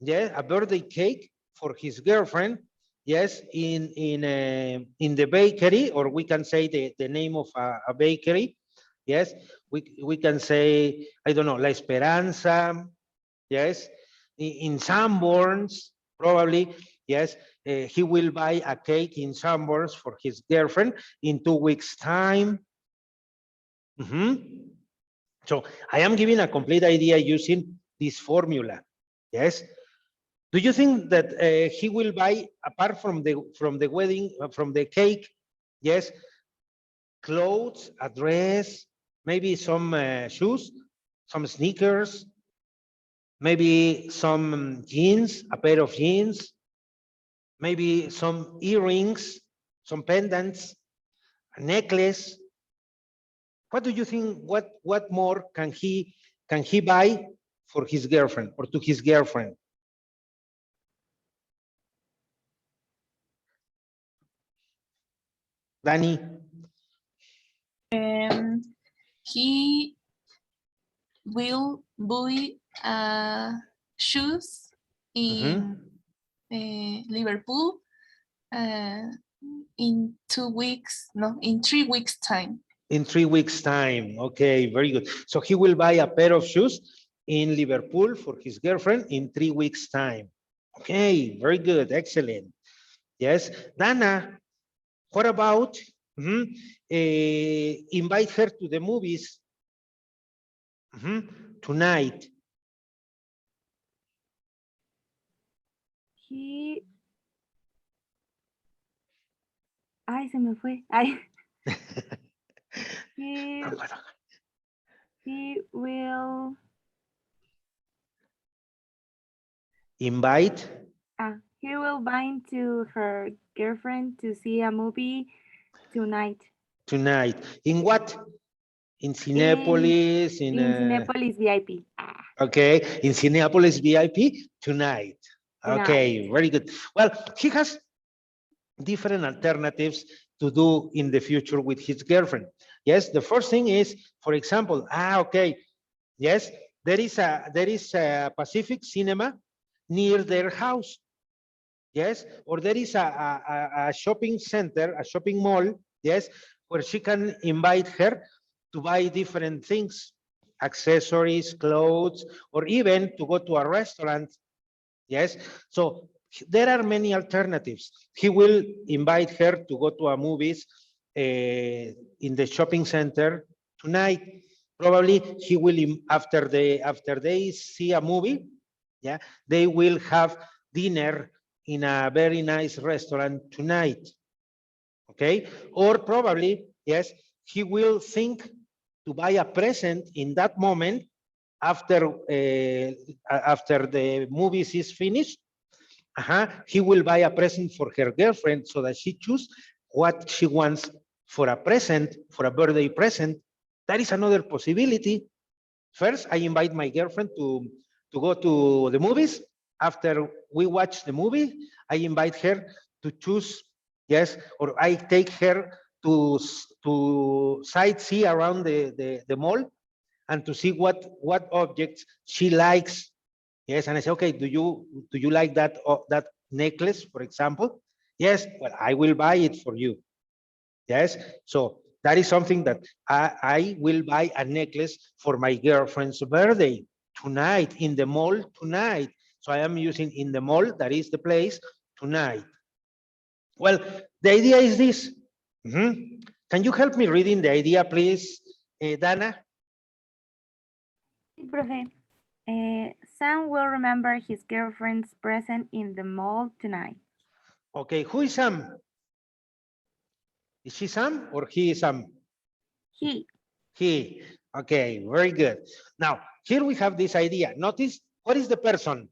yeah, a birthday cake for his girlfriend. Yes, in the bakery, or we can say the name of a bakery. Yes, we can say, I don't know, La Esperanza. Yes, in Sanborns, probably. Yes, he will buy a cake in Sanborns for his girlfriend in 2 weeks' time. So I am giving a complete idea using this formula. Yes. Do you think that he will buy, apart from the wedding, from the cake, yes, clothes, a dress, maybe some shoes, some sneakers, maybe some jeans, a pair of jeans, maybe some earrings, some pendants, a necklace? What do you think? What more can he buy for his girlfriend or to his girlfriend? Danny? He will buy shoes in Liverpool in 2 weeks, no, in 3 weeks time. In 3 weeks' time. Okay, very good. So he will buy a pair of shoes in Liverpool for his girlfriend in 3 weeks' time. Okay, very good. Excellent. Yes. Dana, what about invite her to the movies tonight? Ay, se me fue. Ay. He will invite. He will bind to her girlfriend to see a movie tonight. Tonight. In what? In Cinepolis? In Cinepolis VIP. Okay, in Cinepolis VIP tonight. Okay, very good. Well, he has different alternatives to do in the future with his girlfriend. Yes, the first thing is, for example, okay, yes, there is a Pacific Cinema near their house. Yes, or there is a shopping center, a shopping mall, yes, where she can invite her to buy different things, accessories, clothes, or even to go to a restaurant. Yes, so there are many alternatives. He will invite her to go to a movies in the shopping center tonight. Probably he will, after they see a movie, yeah, they will have dinner in a very nice restaurant tonight. Okay, or probably, yes, he will think to buy a present in that moment, after the movies is finished, he will buy a present for her girlfriend so that she choose what she wants for a present, for a birthday present. That is another possibility. First, I invite my girlfriend to go to the movies. After we watch the movie, I invite her to choose, yes, or I take her to sightsee around the mall and to see what objects she likes. Yes, and I say, okay, do you like that that necklace, for example? Yes, well, I will buy it for you. Yes, so that is something that I will buy a necklace for my girlfriend's birthday tonight in the mall tonight. So I am using in the mall, that is the place, tonight. Well, the idea is this. Can you help me reading the idea, please, Dana? Sí, profe. Sam will remember his girlfriend's present in the mall tonight. Okay, who is Sam? Is she Sam or he is Sam? He. He. Okay, very good. Now, here we have this idea. Notice, what is the person?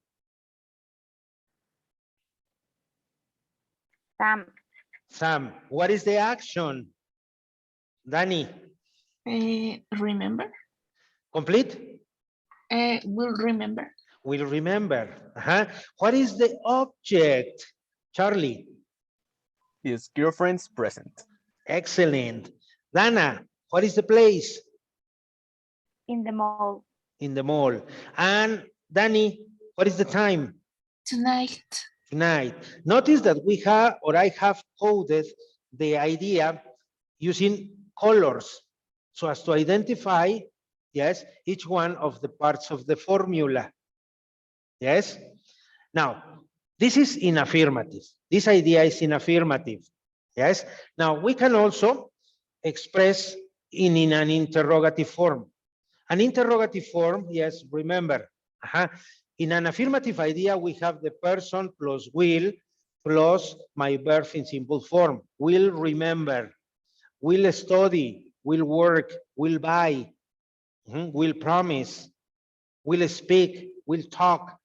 Sam. Sam. What is the action? Danny. Remember? Complete? Will remember. Will remember. What is the object? Charlie. His girlfriend's present. Excellent. Dana, what is the place? In the mall. In the mall. And Danny, what is the time? Tonight. Tonight. Notice that we have, or I have coded the idea using colors so as to identify, yes, each one of the parts of the formula. Yes. Now, this is in affirmative. This idea is in affirmative. Yes. Now, we can also express in an interrogative form. An interrogative form, yes, remember, in an affirmative idea, we have the person plus will plus my verb in simple form. Will remember, will study, will work, will buy, will promise, will speak, will talk,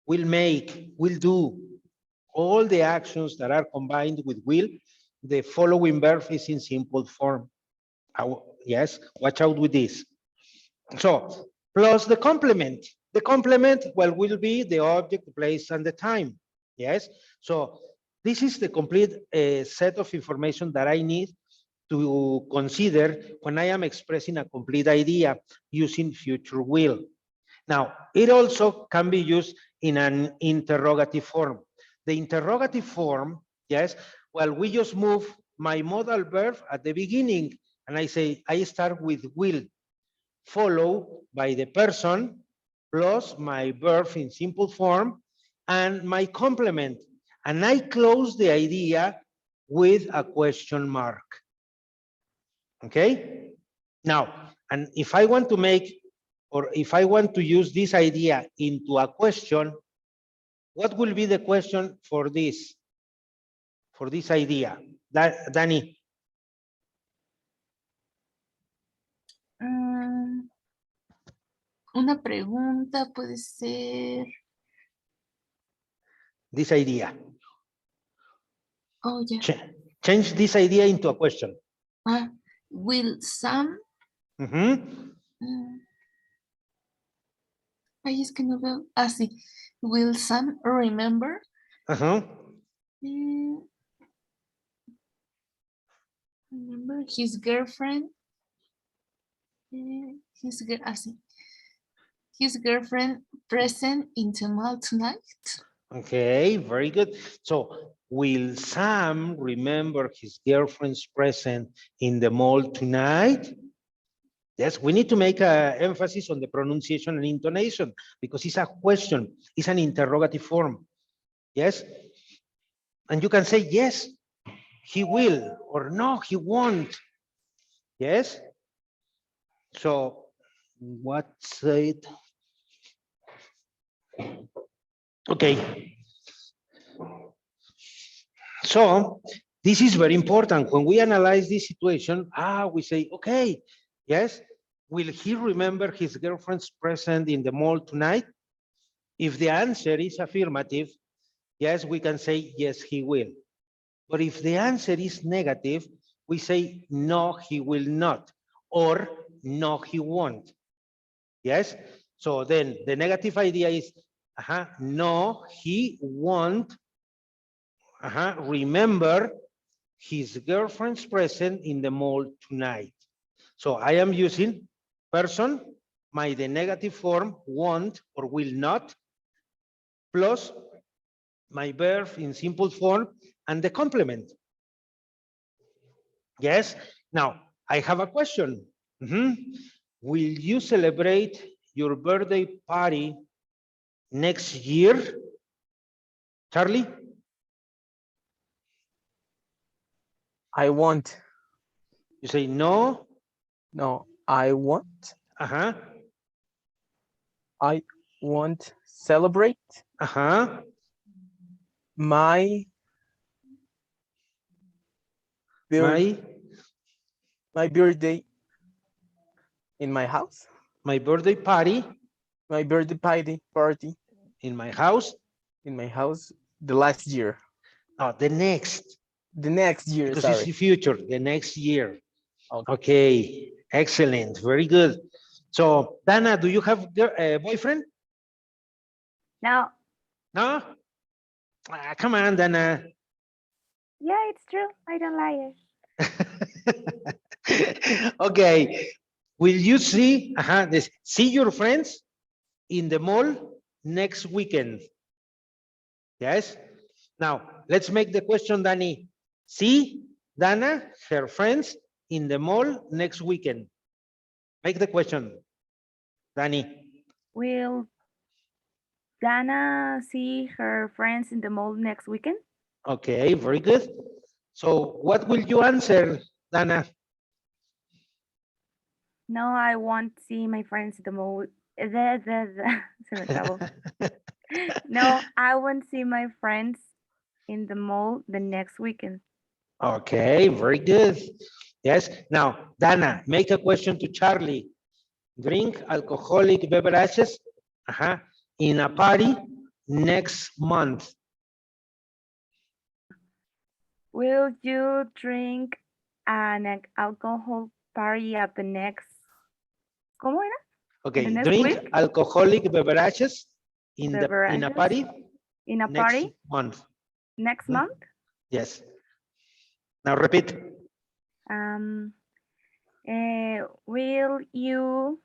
will make, will do. All the actions that are combined with will, the following verb is in simple form. Yes, watch out with this. So, plus the complement. The complement, well, will be the object, the place, and the time. Yes, so this is the complete set of information that I need to consider when I am expressing a complete idea using future will. Now, it also can be used in an interrogative form. The interrogative form, yes, well, we just move my modal verb at the beginning, and I say, I start with will, followed by the person, plus my verb in simple form, and my complement. And I close the idea with a question mark. Okay? Now, and if I want to make, or if I want to use this idea into a question, what will be the question for this idea? Danny. Una pregunta puede ser. This idea. Oh, yeah. Change this idea into a question. Will Sam? Ay, es que no veo. Sí. Will Sam remember? Remember his girlfriend? His girlfriend present in the mall tonight? Okay, very good. So, will Sam remember his girlfriend's present in the mall tonight? Yes, we need to make an emphasis on the pronunciation and intonation because it's a question, it's an interrogative form. Yes? And you can say, yes, he will, or no, he won't. Yes? So, what's it? Okay. So, this is very important. When we analyze this situation, we say, okay, yes, will he remember his girlfriend's present in the mall tonight? If the answer is affirmative, yes, we can say, yes, he will. But if the answer is negative, we say, no, he will not, or no, he won't. Yes? So then the negative idea is, no, he won't remember his girlfriend's present in the mall tonight. So I am using person, the negative form, won't or will not, plus my verb in simple form and the complement. Yes? Now, I have a question. Will you celebrate your birthday party next year? Charlie? I want. You say no? No, I want. Uh-huh. I want celebrate Uh-huh. my My birthday in my house. my birthday party My birthday party in my house. in my house the last year. No, the next. The next year, Because it's sorry. the future, the next year. Okay. Okay, excellent, very good. So, Dana, do you have a boyfriend? No. No? Come on, Dana. Yeah, it's true. I don't lie. Okay, will you see see your friends in the mall next weekend? Yes. Now, let's make the question, Danny. See Dana, her friends in the mall next weekend. Make the question, Danny. Will Dana see her friends in the mall next weekend? Okay, very good. So what will you answer, Dana? No, I won't see my friends in the mall. Se me trabó. No, I won't see my friends in the mall the next weekend. Okay, very good. Yes. Now, Dana, make a question to Charlie. Drink alcoholic beverages in a party next month. Will you drink an alcohol party at the next? ¿Cómo era? Okay, The next drink week? alcoholic beverages in a Beverages party in a next party month. next month? Yes. Now repeat. Will you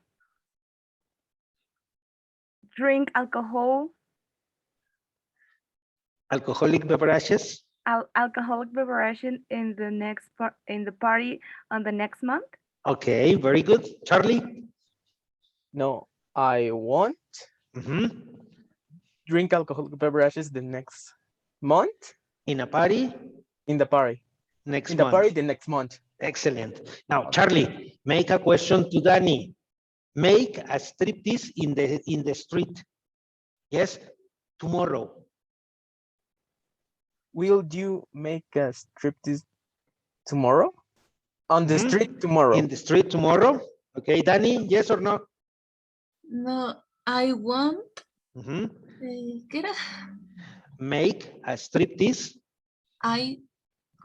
drink Alcoholic beverages. alcoholic beverage in the next in the party on the next month? Okay, very good. Charlie? No, I won't drink alcoholic beverages the next month. In a party? In the party. Next in month. the party the next month. Excellent. Now, Charlie, make a question to Danny. Make a striptease in the street. Yes, tomorrow. Will you make a striptease tomorrow? On the street tomorrow. In the street tomorrow. Okay, Danny, yes or no? No, I won't. ¿Qué era? Make a striptease. I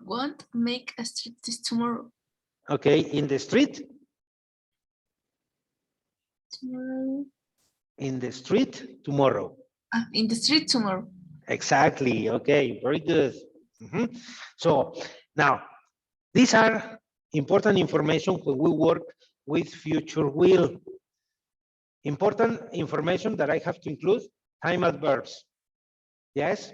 won't make a striptease tomorrow. Okay, in the street. Tomorrow. In the street tomorrow. In the street tomorrow. Exactly. Okay, very good. So now, these are important information when we work with future will. Important information that I have to include, time adverbs. Yes,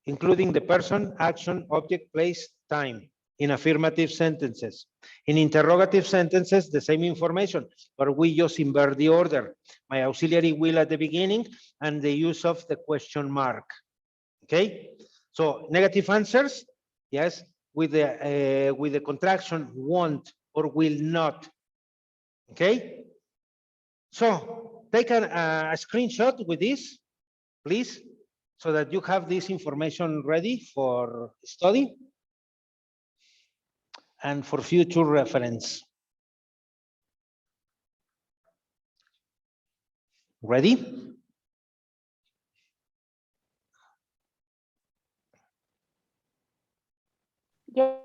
including the person, action, object, place, time in affirmative sentences. In interrogative sentences, the same information, but we just invert the order. My auxiliary will at the beginning and the use of the question mark. Okay, so negative answers, yes, with the contraction won't or will not. Okay, so take a screenshot with this, please, so that you have this information ready for study and for future reference. Ready? Yeah.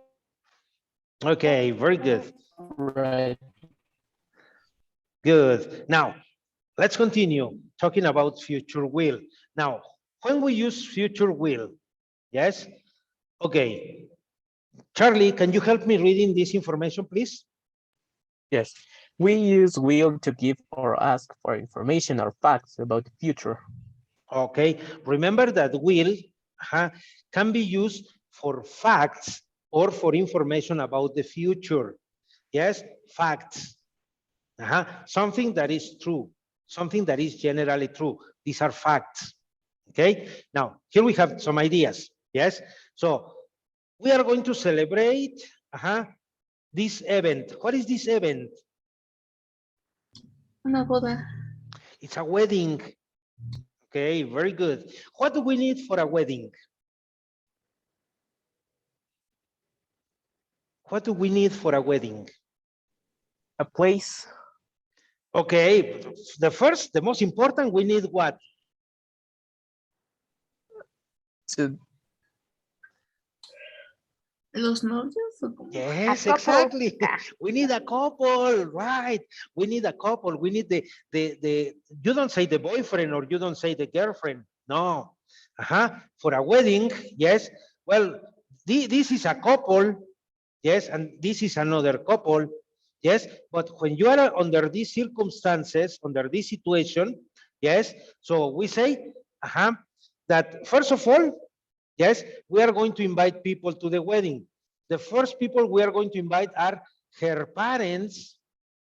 Okay, very good. Right. Good. Now, let's continue talking about future will. Now, when we use future will, yes? Okay. Charlie, can you help me reading this information, please? Yes. We use will to give or ask for information or facts about the future. Okay. Remember that will can be used for facts or for information about the future. Yes, facts. Something that is true, something that is generally true. These are facts. Okay. Now, here we have some ideas. Yes. So we are going to celebrate this event. What is this event? Una boda. It's a wedding. Okay, very good. What do we need for a wedding? What do we need for a wedding? A place. Okay, the most important, we need what? To Los novios o cómo? Yes, couple. exactly. We need a couple, right? We need a couple. We need you don't say the boyfriend or you don't say the girlfriend. No. For a wedding, yes. Well, this is a couple, yes, and this is another couple, yes. But when you are under these circumstances, under this situation, yes, so we say, that first of all, yes, we are going to invite people to the wedding. The first people we are going to invite are her parents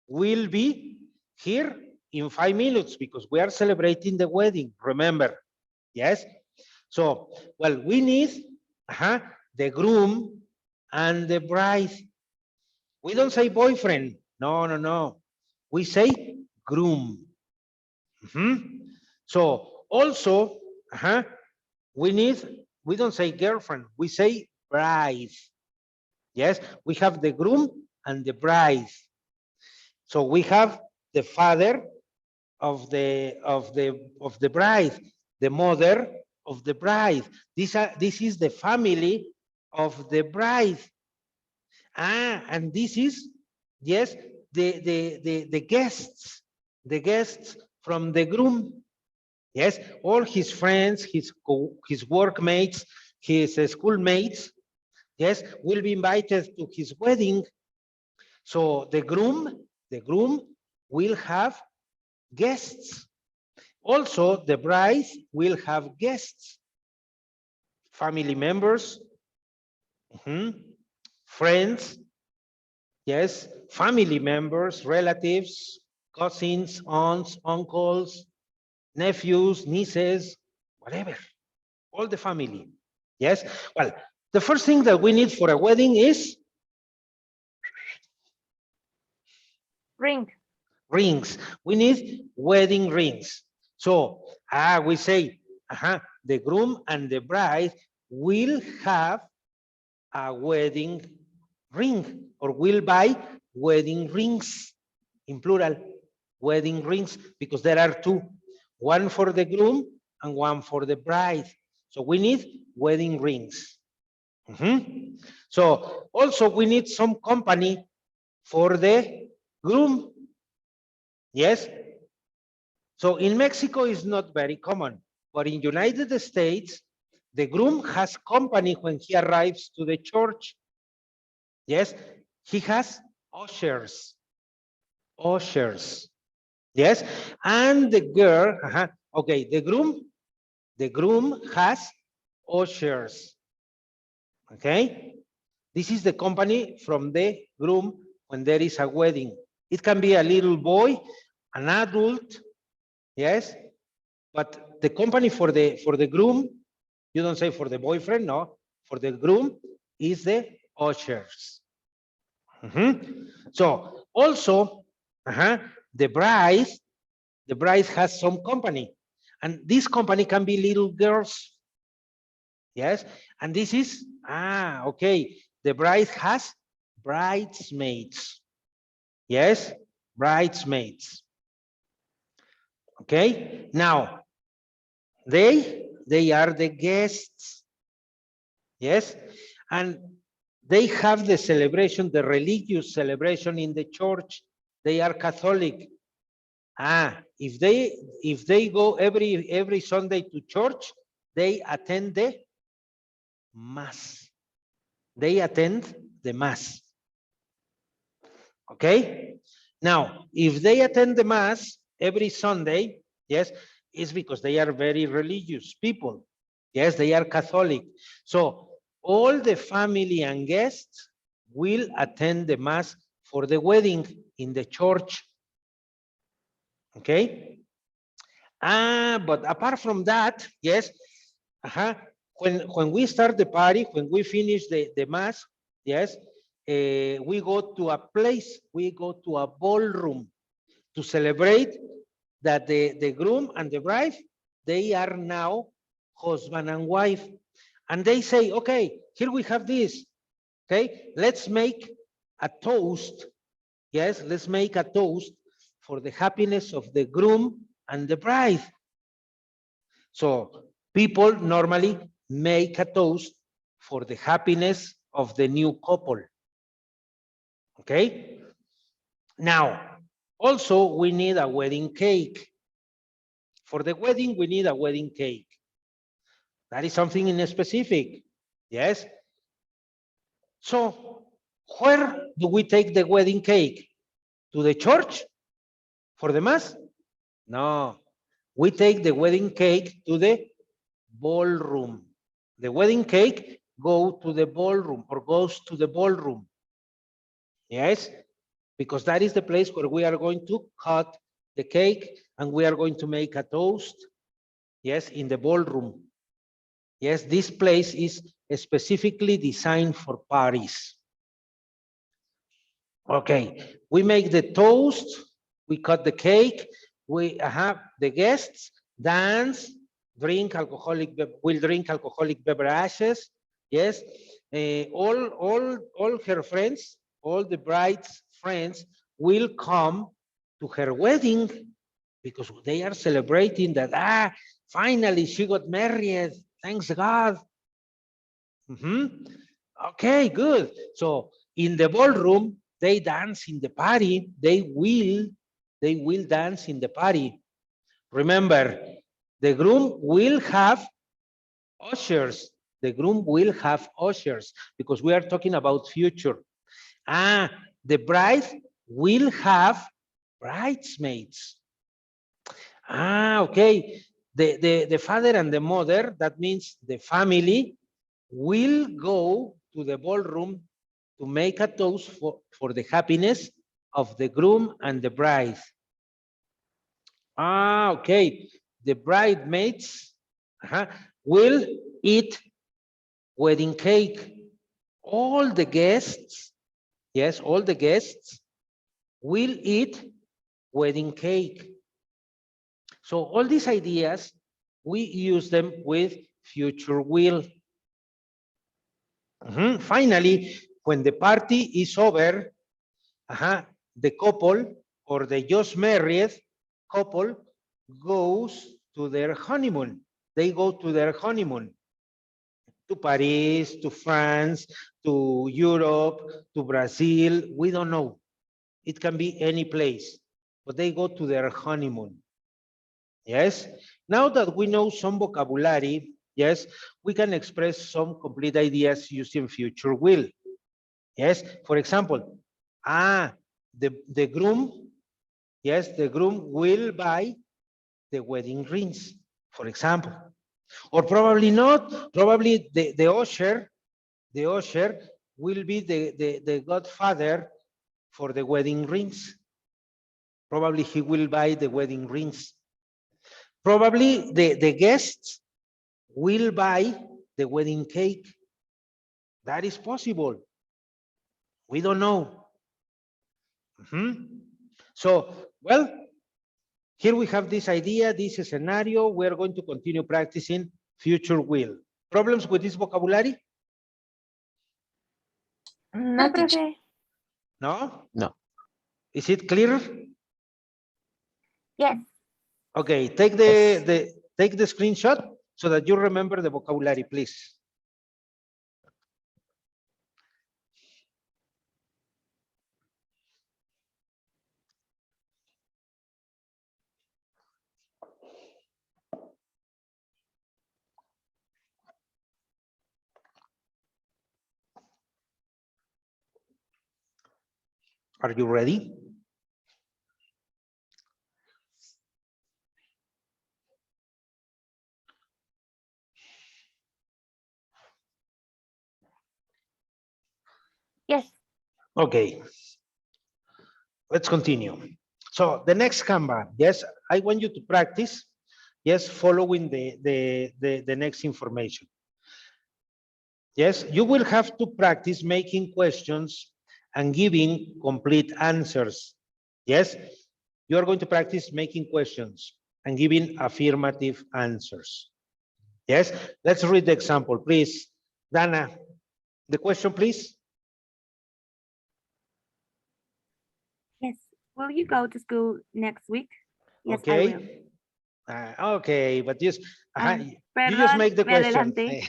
will be here in 5 minutes because we are celebrating the wedding, remember, yes? So, well, we need the groom and the bride. We don't say boyfriend. No, no, no. We say groom. So also, we don't say girlfriend, we say bride. Yes, we have the groom and the bride. So we have the father of the bride, the mother of the bride. This is the family of the bride. And this is, yes, the guests from the groom. Yes, all his friends, his workmates, his schoolmates, yes, will be invited to his wedding. So the groom will have guests. Also, the bride will have guests, family members, friends, yes, family members, relatives, cousins, aunts, uncles, nephews, nieces, whatever, all the family. Yes, well, the first thing that we need for a wedding is Ring. rings. We need wedding rings. So we say the groom and the bride will have a wedding ring or will buy wedding rings in plural, wedding rings, because there are two, one for the groom and one for the bride. So we need wedding rings. So also we need some company for the groom. Yes. So in Mexico is not very common, but in United States, the groom has company when he arrives to the church. Yes, he has ushers. Ushers. Yes, and the girl, okay, the groom has ushers. Okay, this is the company from the groom when there is a wedding. It can be a little boy, an adult, yes, but the company for the groom, you don't say for the boyfriend, no, for the groom is the ushers. So also, the bride has some company, and this company can be little girls. Yes, and this is okay. The bride has bridesmaids. Yes, bridesmaids. Okay, now they are the guests. Yes, and they have the celebration, the religious celebration in the church. They are Catholic. If they go every Sunday to church, they attend the mass. They attend the mass. Okay? Now, if they attend the mass every Sunday, yes, it's because they are very religious people. Yes, they are Catholic. So all the family and guests will attend the mass for the wedding in the church. Okay? But apart from that, yes, when we start the party, when we finish the mass, yes, we go to a place, we go to a ballroom to celebrate that the groom and the bride, they are now husband and wife. And they say, okay, here we have this. Okay, let's make a toast. Yes, let's make a toast for the happiness of the groom and the bride. So people normally make a toast for the happiness of the new couple. Okay? Now, also we need a wedding cake. For the wedding, we need a wedding cake. That is something in specific. Yes? So where do we take the wedding cake? To the church? For the mass? No. We take the wedding cake to the ballroom. The wedding cake go to the ballroom or goes to the ballroom. Yes, because that is the place where we are going to cut the cake and we are going to make a toast. Yes, in the ballroom. Yes, this place is specifically designed for parties. Okay, we make the toast, we cut the cake, we have the guests dance, will drink alcoholic beverages. Yes, all her friends, all the bride's friends will come to her wedding because they are celebrating that finally she got married. Thanks God. Okay, good. So in the ballroom, they dance in the party. They will dance in the party. Remember, the groom will have ushers. The groom will have ushers because we are talking about future. The bride will have bridesmaids. Okay. The father and the mother, that means the family, will go to the ballroom to make a toast for the happiness of the groom and the bride. Okay. The bridesmaids will eat wedding cake. All the guests, yes, all the guests will eat wedding cake. So all these ideas, we use them with future will. Finally, when the party is over, the couple or the just married couple goes to their honeymoon. They go to their honeymoon to Paris, to France, to Europe, to Brazil. We don't know. It can be any place, but they go to their honeymoon. Yes. Now that we know some vocabulary, yes, we can express some complete ideas using future will. Yes. For example, the groom, yes, the groom will buy the wedding rings, for example. Or probably not. Probably the usher will be the godfather for the wedding rings. Probably he will buy the wedding rings. Probably the guests will buy the wedding cake. That is possible. We don't know. So, well, here we have this idea, this scenario. We are going to continue practicing future will. Problems with this vocabulary? No, teacher. profe. No? No. Is it clear? Yes. Okay, take the screenshot so that you remember the vocabulary, please. Are you ready? Yes. Okay, let's continue. So the next Canva, yes, I want you to practice, yes, following the next information. Yes, you will have to practice making questions and giving complete answers. Yes, you are going to practice making questions and giving affirmative answers. Yes, let's read the example, please. Dana, the question, please. Yes. Will you go to school next week? Yes, I will. Okay. Okay, but just, you just Perdón, make the me question. adelanté.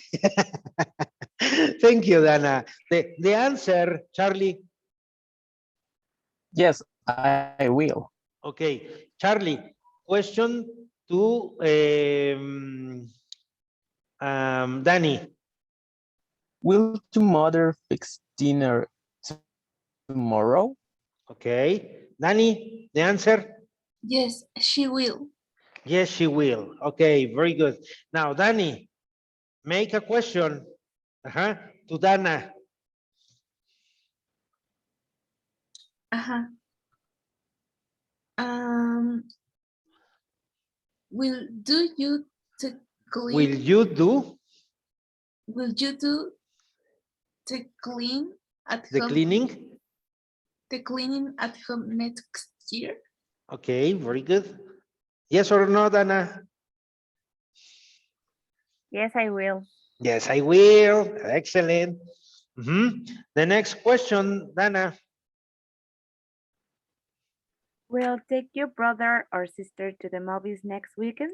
Thank you, Dana. The answer, Charlie. Yes, I will. Okay, Charlie, question to Danny. Will your mother fix dinner tomorrow? Okay, Danny, the answer? Yes, she will. Yes, she will. Okay, very good. Now, Danny, make a question to Dana. Uh-huh. Um, will do you to Will clean? you do Will you do the clean at the home? cleaning? The cleaning at home next year? Okay, very good. Yes or no, Dana? Yes, I will. Yes, I will. Excellent. The next question, Dana. Will take your brother or sister to the movies next weekend?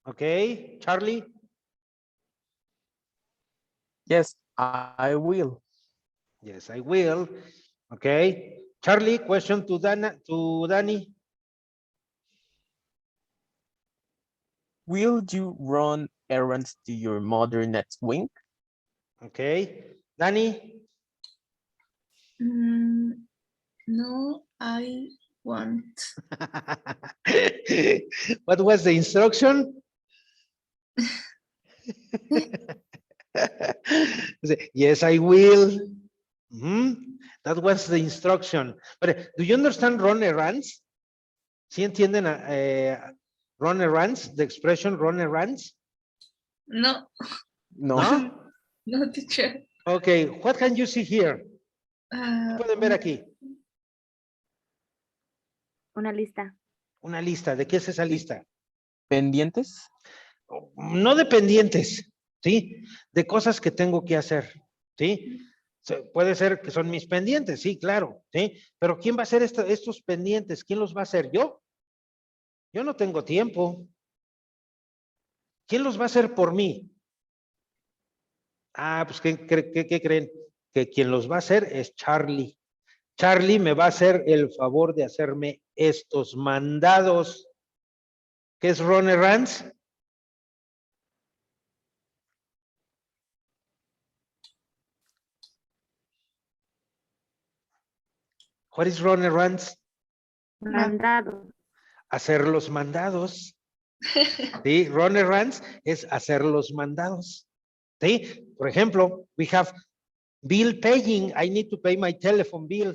Okay, Charlie. Yes, I will. Yes, I will. Okay, Charlie. Question to Dana, to Danny. Will you run errands to your mother next week? Okay, Danny. No, I won't. What was the instruction? Yes, I will. That was the instruction. But do you understand run errands? ¿Sí entienden run errands? The expression run errands? No, No. ¿No? no, teacher. Okay, what can you see here? ¿Qué pueden ver aquí? Una lista. Una lista. ¿De qué es esa lista? ¿Pendientes? No dependientes, ¿sí? De cosas que tengo que hacer, ¿sí? Puede ser que son mis pendientes, sí, claro, ¿sí? Pero ¿quién va a hacer estos pendientes? ¿Quién los va a hacer? ¿Yo? Yo no tengo tiempo. ¿Quién los va a hacer por mí? Ah, pues ¿qué creen? Que quien los va a hacer es Charlie. Charlie me va a hacer el favor de hacerme estos mandados. ¿Qué es run errands? What is run errands? Mandado. Hacer los mandados. ¿Sí? Run errands es hacer los mandados. ¿Sí? Por ejemplo, we have bill paying. I need to pay my telephone bill.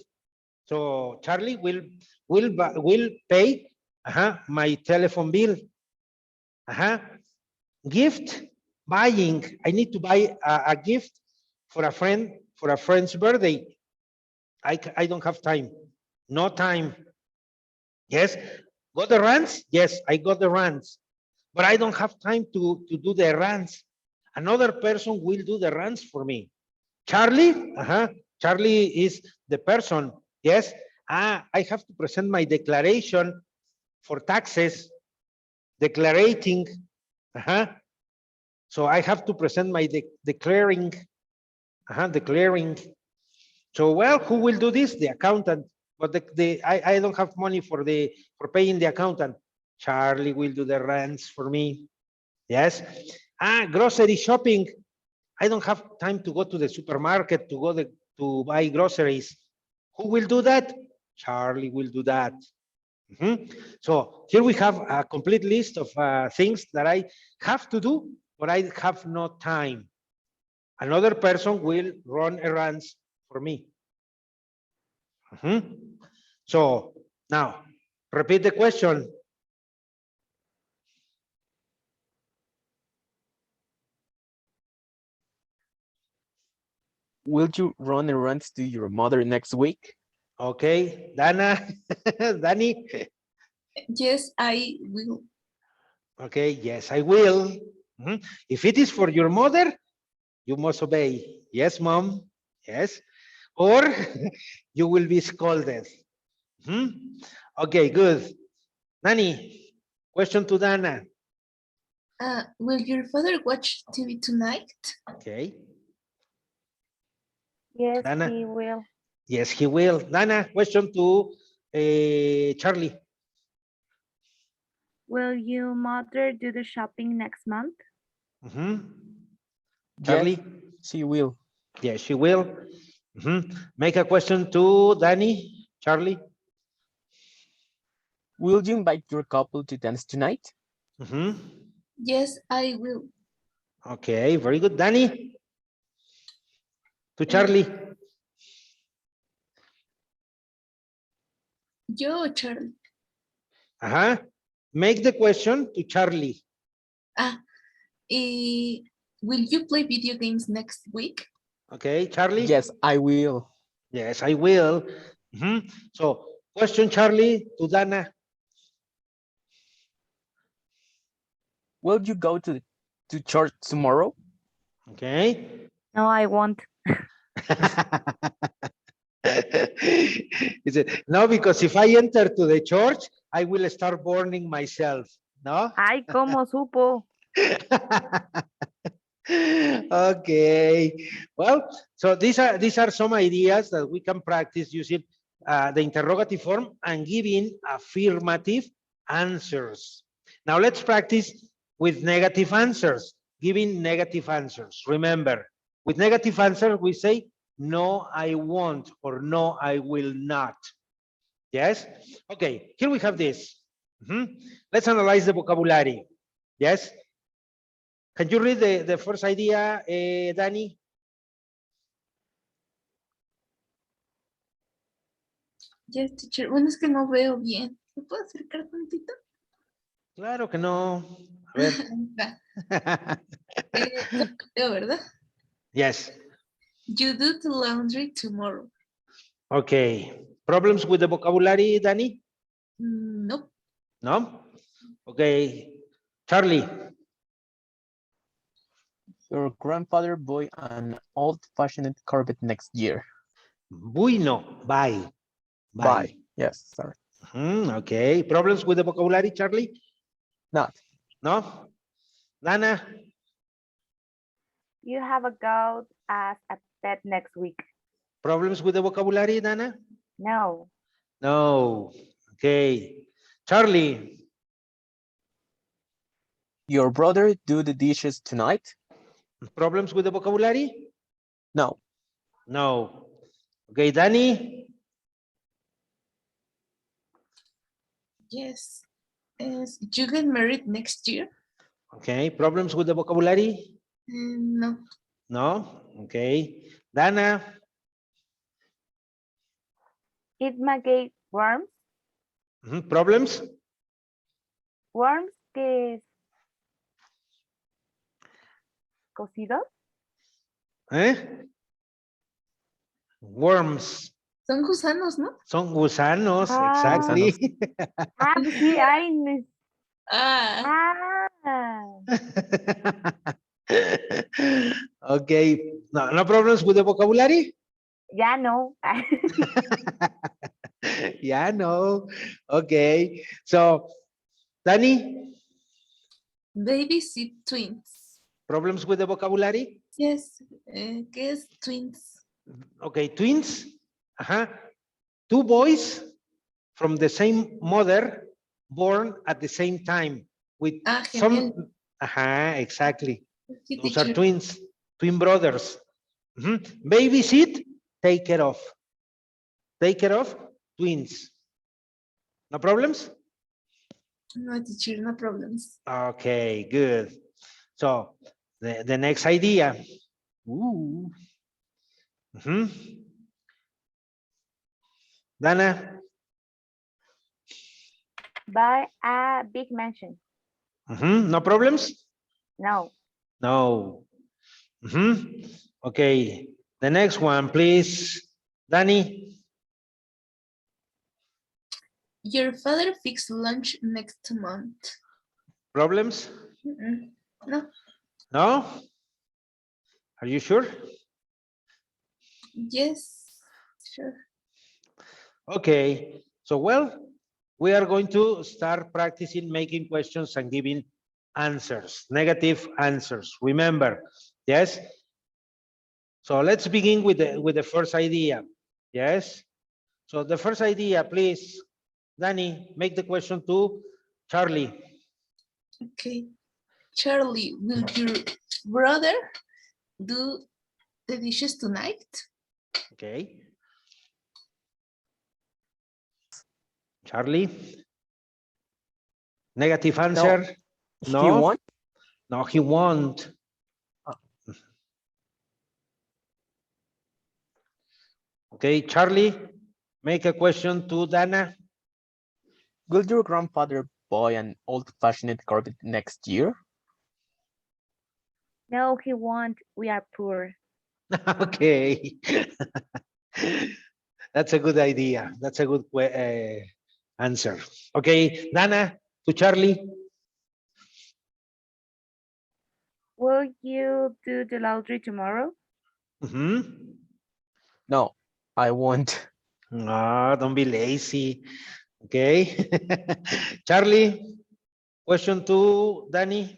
So Charlie will pay my telephone bill. Gift buying. I need to buy a gift for a friend's birthday. I don't have time. No time. Yes. Got the runs? Yes, I got the runs. But I don't have time to do the runs. Another person will do the runs for me. Charlie, Charlie is the person. Yes. I have to present my declaration for taxes. declarating. So I have to present my declaring. Declaring. So, well, who will do this? The accountant. But I don't have money for paying the accountant. Charlie will do the rents for me. Yes. Grocery shopping. I don't have time to go to the supermarket to buy groceries. Who will do that? Charlie will do that. So here we have a complete list of things that I have to do, but I have no time. Another person will run errands for me. So now, repeat the question. Will you run errands to your mother next week? Okay, Dana, Danny. Yes, I will. Okay, yes, I will. If it is for your mother, you must obey. Yes, mom. Yes. Or you will be scolded. Okay, good. Nani, question to Dana. Will your father watch TV tonight? Okay. Yes, Dana. he will. Yes, he will. Dana, question to Charlie. Will your mother do the shopping next month? Charlie? Yes, she will. Yes, she will. Make a question to Danny, Charlie. Will you invite your couple to dance tonight? Yes, I will. Okay, very good. Danny? To Charlie. Yo, Charlie. Make the question to Charlie. Will you play video games next week? Okay, Charlie? Yes, I will. Yes, I will. So, question, Charlie, to Dana. Will you go to church tomorrow? Okay. No, I won't. Is it? No, because if I enter to the church, I will start burning myself. No? Ay, ¿cómo supo? Okay. Well, so these are some ideas that we can practice using the interrogative form and giving affirmative answers. Now let's practice with negative answers, giving negative answers. Remember, with negative answers, we say, no, I won't, or no, I will not. Yes? Okay, here we have this. Let's analyze the vocabulary. Yes? Can you read the first idea, Danny? Yes, teacher. Bueno, es que no veo bien. ¿Me puedo acercar tantito? Claro que no. A ver. Veo, ¿verdad? Yes. You do the laundry tomorrow. Okay. Problems with the vocabulary, Danny? Nope. No? Okay. Charlie? Your grandfather buy an old-fashioned carpet next year. Bueno. Bye. Bye. Yes, sorry. Okay. Problems with the vocabulary, Charlie? Not. No? Dana? You have a goat as a pet next week. Problems with the vocabulary, Dana? No. No. Okay. Charlie? Your brother do the dishes tonight? Problems with the vocabulary? No. No. Okay, Danny? Yes. You get married next year? Okay, problems with the vocabulary? No. No? Okay. Dana? It might get worms. Problems? Worms que es cocidos. Worms. Son gusanos, ¿no? Son gusanos, Ah. exactly. Pues sí, ay. Ah. Okay. No problems with the vocabulary? Ya no. Yeah, no. Okay. So, Danny? Babysit twins. Problems with the vocabulary? Yes. ¿Qué es twins? Okay, twins. Two boys from the same mother born at the same time with some. Gemel. Exactly. Sí, Those are teacher. twins, twin brothers. Babysit, take care of. Take care of twins. No problems? No, teacher, no problems. Okay, good. So the next idea. Ooh. Dana. Buy a big mansion. No problems? No. No. Okay. The next one, please. Danny. Your father fixed lunch next month. Problems? No. No? Are you sure? Yes. Sure. Okay. So, well, we are going to start practicing making questions and giving answers, negative answers. Remember, yes? So let's begin with the first idea. Yes? So the first idea, please, Danny, make the question to Charlie. Okay. Charlie, will your brother do the dishes tonight? Okay. Charlie. Negative answer. He No. won't. No, he won't. Okay, Charlie, make a question to Dana. Will your grandfather buy an old-fashioned carpet next year? No, he won't. We are poor. Okay. That's a good idea. That's a good answer. Okay, Dana, to Charlie. Will you do the laundry tomorrow? No, I won't. No, don't be lazy. Okay. Charlie, question to Danny.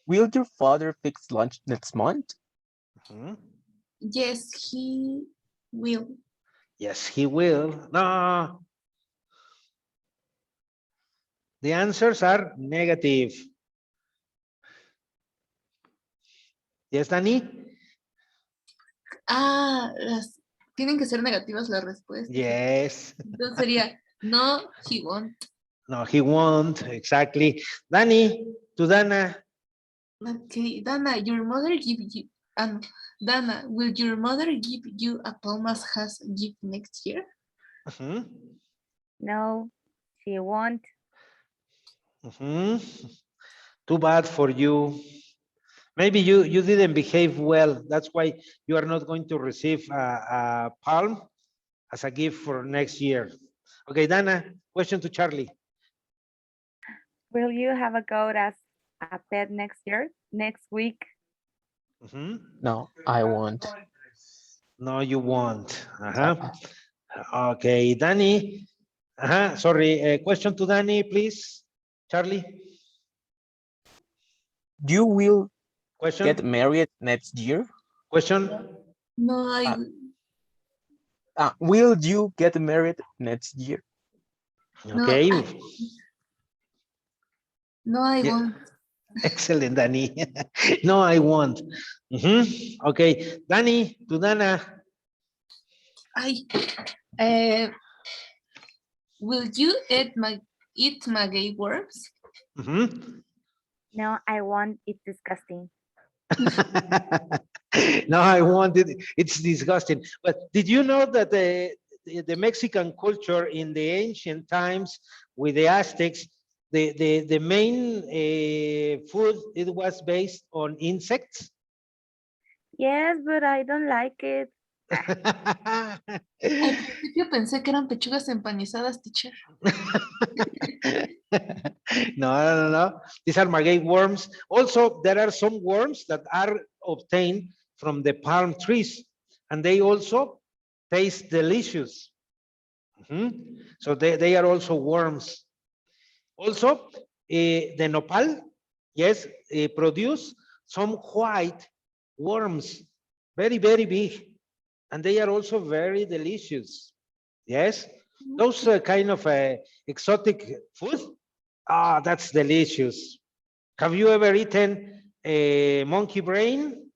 Will your father fix lunch next month? Yes, he will. Yes, he will. No. The answers are negative. Yes, Danny? Tienen que ser negativas las respuestas. Yes. Entonces sería, no, he won't. No, he won't. Exactly. Danny, to Dana. Okay, Dana, your mother give you, Dana, will your mother give you a Palmas has gift next year? No, she won't. Too bad for you. Maybe you didn't behave well. That's why you are not going to receive a palm as a gift for next year. Okay, Dana, question to Charlie. Will you have a goat as a pet next year? Next week? No, I won't. No, you won't. Okay, Danny. Sorry, question to Danny, please. Charlie. You will Question. get married next year? Question. No, I will you get married next year? Okay. No, I won't. Excellent, Danny. No, I won't. Okay, Danny, to Dana. Will you eat maguey worms? No, I won't. It's disgusting. No, I won't. It's disgusting. But did you know that the Mexican culture in the ancient times with the Aztecs, the main food, it was based on insects? Yes, but I don't like it. Al principio pensé que eran pechugas empanizadas, teacher. No. These are maguey worms. Also, there are some worms that are obtained from the palm trees, and they also taste delicious. So they are also worms. Also, The nopal, yes, produce some white worms, very, very big. And they are also very delicious. Yes, those kind of exotic food. Ah, that's delicious. Have you ever eaten a monkey brain,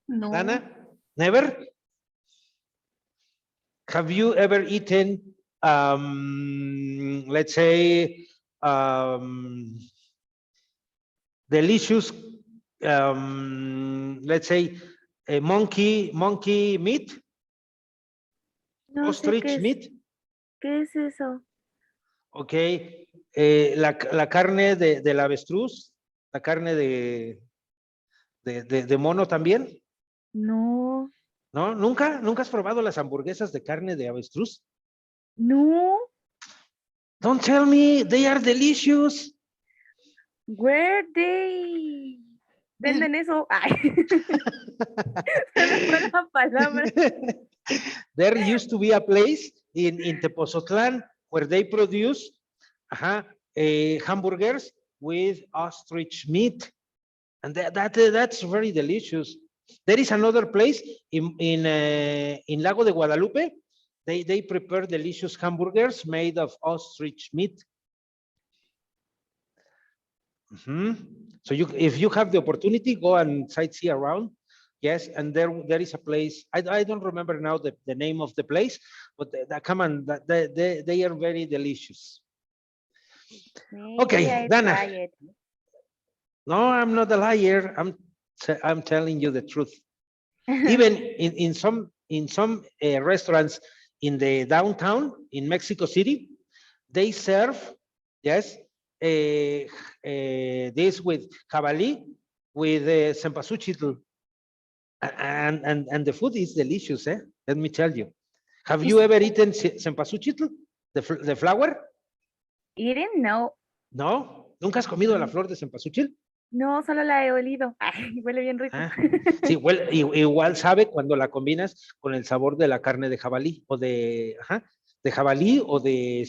No. Dana? Never? Have you ever eaten, let's say, delicious, let's say, a monkey meat, No sé ostrich meat? qué es eso. Ok, la carne del avestruz, la carne de mono también, No, ¿no? ¿Nunca has probado las hamburguesas de carne de avestruz? no. Don't tell me, they are delicious. Where they venden eso? Ay. Se me fue la palabra. There used to be a place in Tepoztlán where they produce hamburgers with ostrich meat. And that's very delicious. There is another place in Lago de Guadalupe. They prepare delicious hamburgers made of ostrich meat. So if you have the opportunity, go and sightsee around. Yes, and there is a place. I don't remember now the name of the place, but come on, they are very delicious. Maybe Okay, I Dana. try it. No, I'm not a liar. I'm telling you the truth. Even in some restaurants in the downtown in Mexico City, they serve, yes, this with jabalí, with cempasúchil, and the food is delicious. Let me tell you. Have you ever eaten cempasúchil, the flower? Eating? No. No, ¿nunca has comido la flor de cempasúchil? No, solo la he olido. Ay, huele bien rico. Sí, igual sabe cuando la combinas con el sabor de la carne de jabalí o de jabalí o de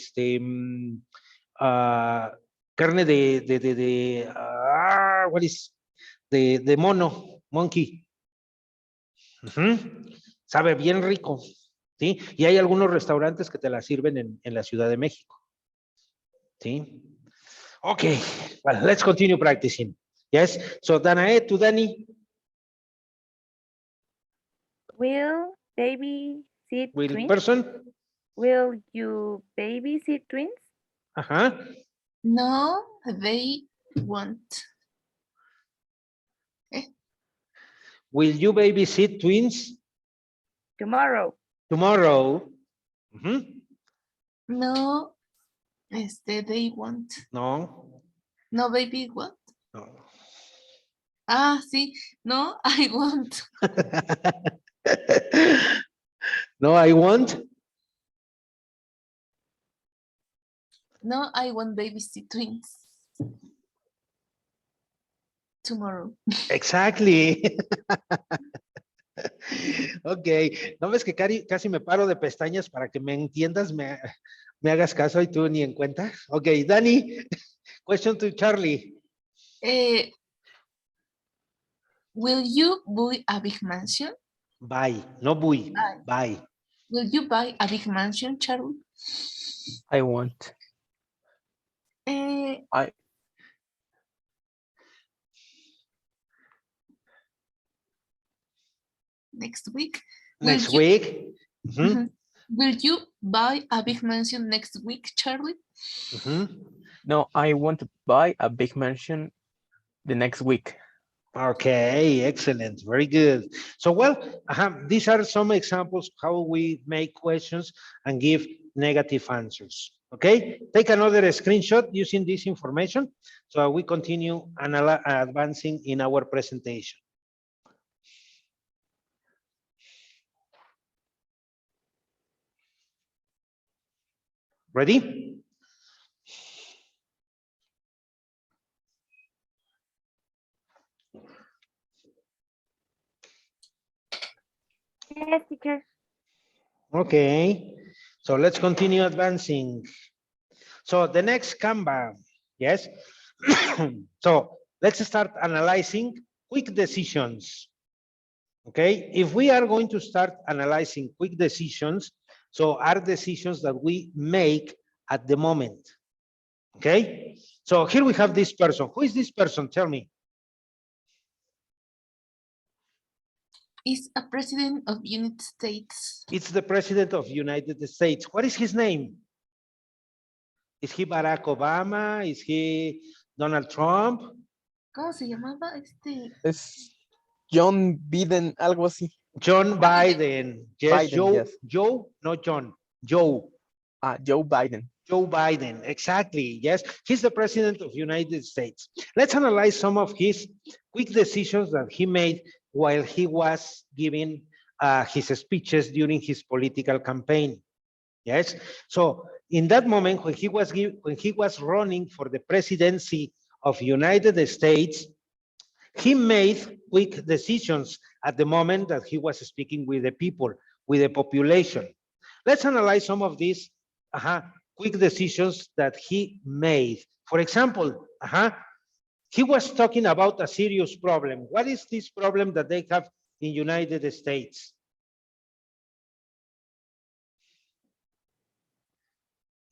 carne what is, de mono, monkey. Sabe bien rico, ¿sí? Y hay algunos restaurantes que te la sirven en la Ciudad de México, ¿sí? Okay, well, let's continue practicing. Yes, so Danae to Dani. Will babysit Will twins? person? Will you babysit twins? No, they won't. Will you babysit twins Tomorrow. tomorrow? No, they won't. No. No, baby, what? No. Ah, sí. No, I won't. No, I won't. No, I won't babysit twins tomorrow. Exactly. Ok, no ves que casi me paro de pestañas para que me entiendas, me hagas caso y tú ni en cuenta. Ok, Dani, question to Charlie. Will you buy a big mansion? Buy, no buy, buy. Will you buy a big mansion, Charlie? I want. Next week. Next week. Will you buy a big mansion next week, Charlie? No, I want to buy a big mansion the next week. Okay, excellent, very good. So, well, these are some examples of how we make questions and give negative answers. Okay, take another screenshot using this information so we continue advancing in our presentation. Ready? Yes, teacher. Okay, so let's continue advancing. So the next Canva, Yes. So let's start analyzing quick decisions. Okay, if we are going to start analyzing quick decisions, so are decisions that we make at the moment. Okay, so here we have this person. Who is this person? Tell me. Is a president of United States. It's the president of United States. What is his name? Is he Barack Obama? Is he Donald Trump? ¿Cómo se llamaba este? Es John Biden, algo así. John Biden. Yes, Biden, Joe. yes. Joe, not John. Joe. Joe Biden. Joe Biden, exactly. Yes, he's the president of United States. Let's analyze some of his quick decisions that he made while he was giving his speeches during his political campaign. Yes, so in that moment when he was running for the presidency of United States, he made quick decisions at the moment that he was speaking with the people, with the population. Let's analyze some of these quick decisions that he made. For example, he was talking about a serious problem. What is this problem that they have in United States?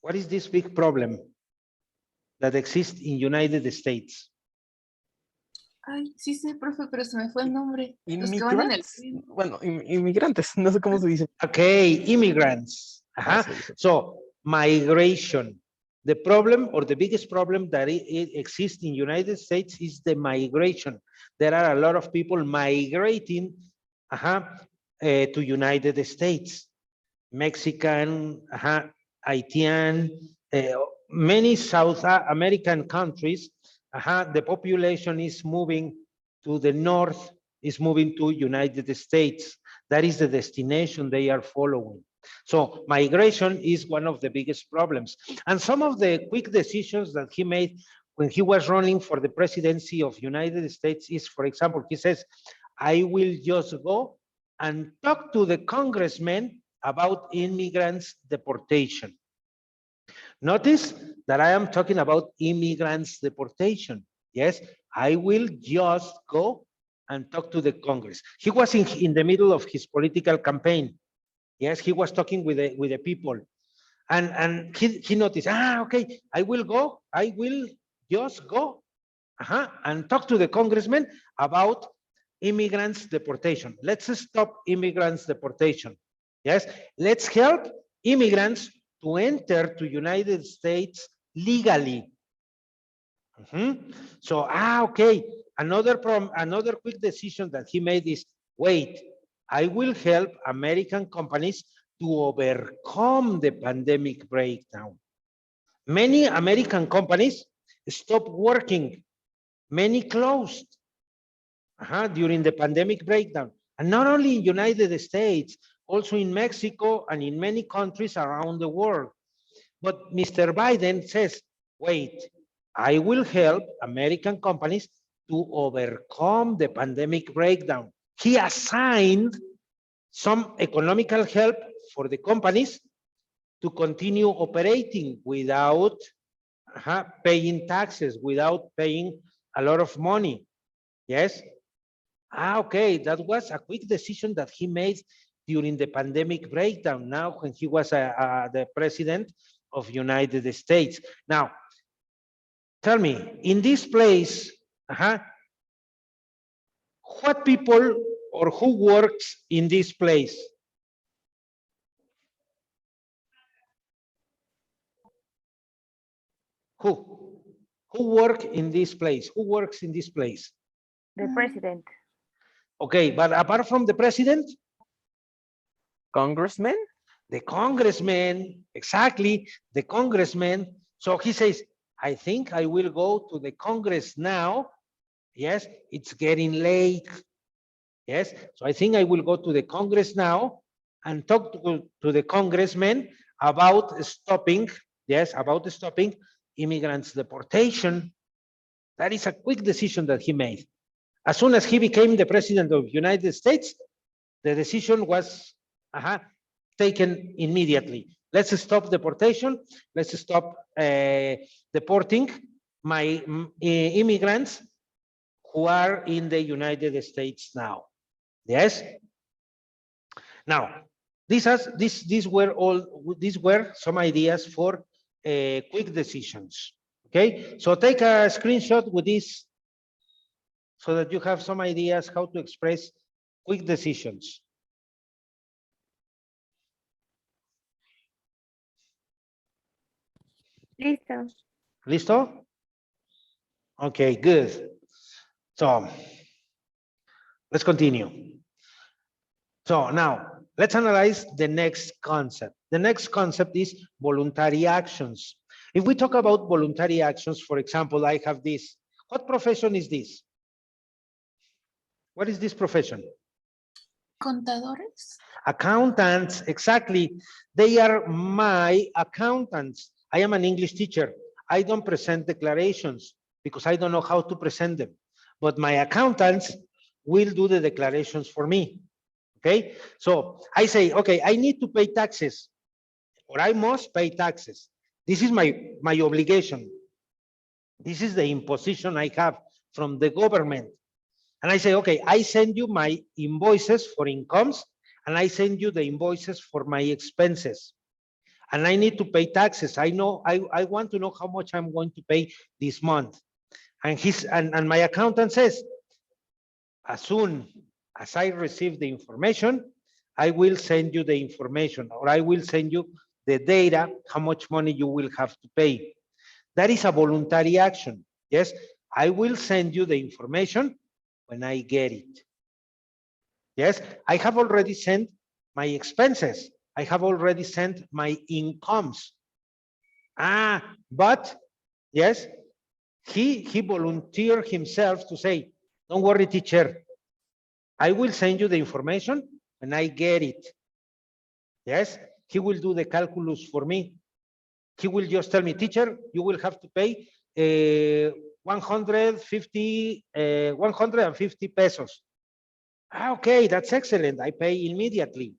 What is this big problem that exists in United States? Ay, sí sé, profe, pero se me fue el nombre. Los que van en el Inmigrantes. tren. Bueno, inmigrantes, no sé cómo se dice. Okay, immigrants. Eso dice. So, migration. The problem or the biggest problem that it exists in United States is the migration. There are a lot of people migrating to United States. Mexican, Haitian, many South American countries, the population is moving to the north, is moving to United States. That is the destination they are following. So migration is one of the biggest problems. And some of the quick decisions that he made when he was running for the presidency of United States is, for example, he says, I will just go and talk to the congressman about immigrants deportation. Notice that I am talking about immigrants deportation. Yes, I will just go and talk to the Congress. He was in the middle of his political campaign. Yes, he was talking with the people. And he noticed, okay, I will just go and talk to the congressman about immigrants deportation. Let's stop immigrants deportation. Yes, let's help immigrants to enter to United States legally. So, okay, another quick decision that he made is, wait, I will help American companies to overcome the pandemic breakdown. Many American companies stopped working, many closed during the pandemic breakdown. And not only in United States, also in Mexico and in many countries around the world. But Mr. Biden says, wait, I will help American companies to overcome the pandemic breakdown. He assigned some economical help for the companies to continue operating without paying taxes, without paying a lot of money. Yes? Okay, that was a quick decision that he made during the pandemic breakdown, now when he was the president of United States. Now, tell me, in this place, what people or who works in this place? Who? Who work in this place? Who works in this place? The president. Okay, but apart from the president? Congressman? The congressman, exactly, the congressman. So he says, I think I will go to the Congress now. Yes, it's getting late. Yes, so I think I will go to the Congress now and talk to the congressman about stopping, yes, about stopping immigrants deportation. That is a quick decision that he made. As soon as he became the president of the United States, the decision was taken immediately. Let's stop deportation. Let's stop deporting my immigrants who are in the United States now. Yes. Now, these were some ideas for quick decisions. Okay, so take a screenshot with this so that you have some ideas how to express quick decisions. Listo. Listo? Okay, good. So let's continue. So now let's analyze the next concept. The next concept is voluntary actions. If we talk about voluntary actions, for example, I have this. What profession is this? What is this profession? Contadores. Accountants, exactly. They are my accountants. I am an English teacher. I don't present declarations because I don't know how to present them. But my accountants will do the declarations for me. Okay, so I say, okay, I need to pay taxes, or I must pay taxes. This is my obligation. This is the imposition I have from the government. And I say, okay, I send you my invoices for incomes, and I send you the invoices for my expenses. And I need to pay taxes. I know, I want to know how much I'm going to pay this month. And my accountant says, as soon as I receive the information, I will send you the information, or I will send you the data, how much money you will have to pay. That is a voluntary action. Yes, I will send you the information when I get it. Yes, I have already sent my expenses. I have already sent my incomes. But yes, he volunteered himself to say, don't worry, teacher, I will send you the information when I get it. Yes, he will do the calculus for me. He will just tell me, teacher, you will have to pay 150 pesos. Okay, that's excellent. I pay immediately.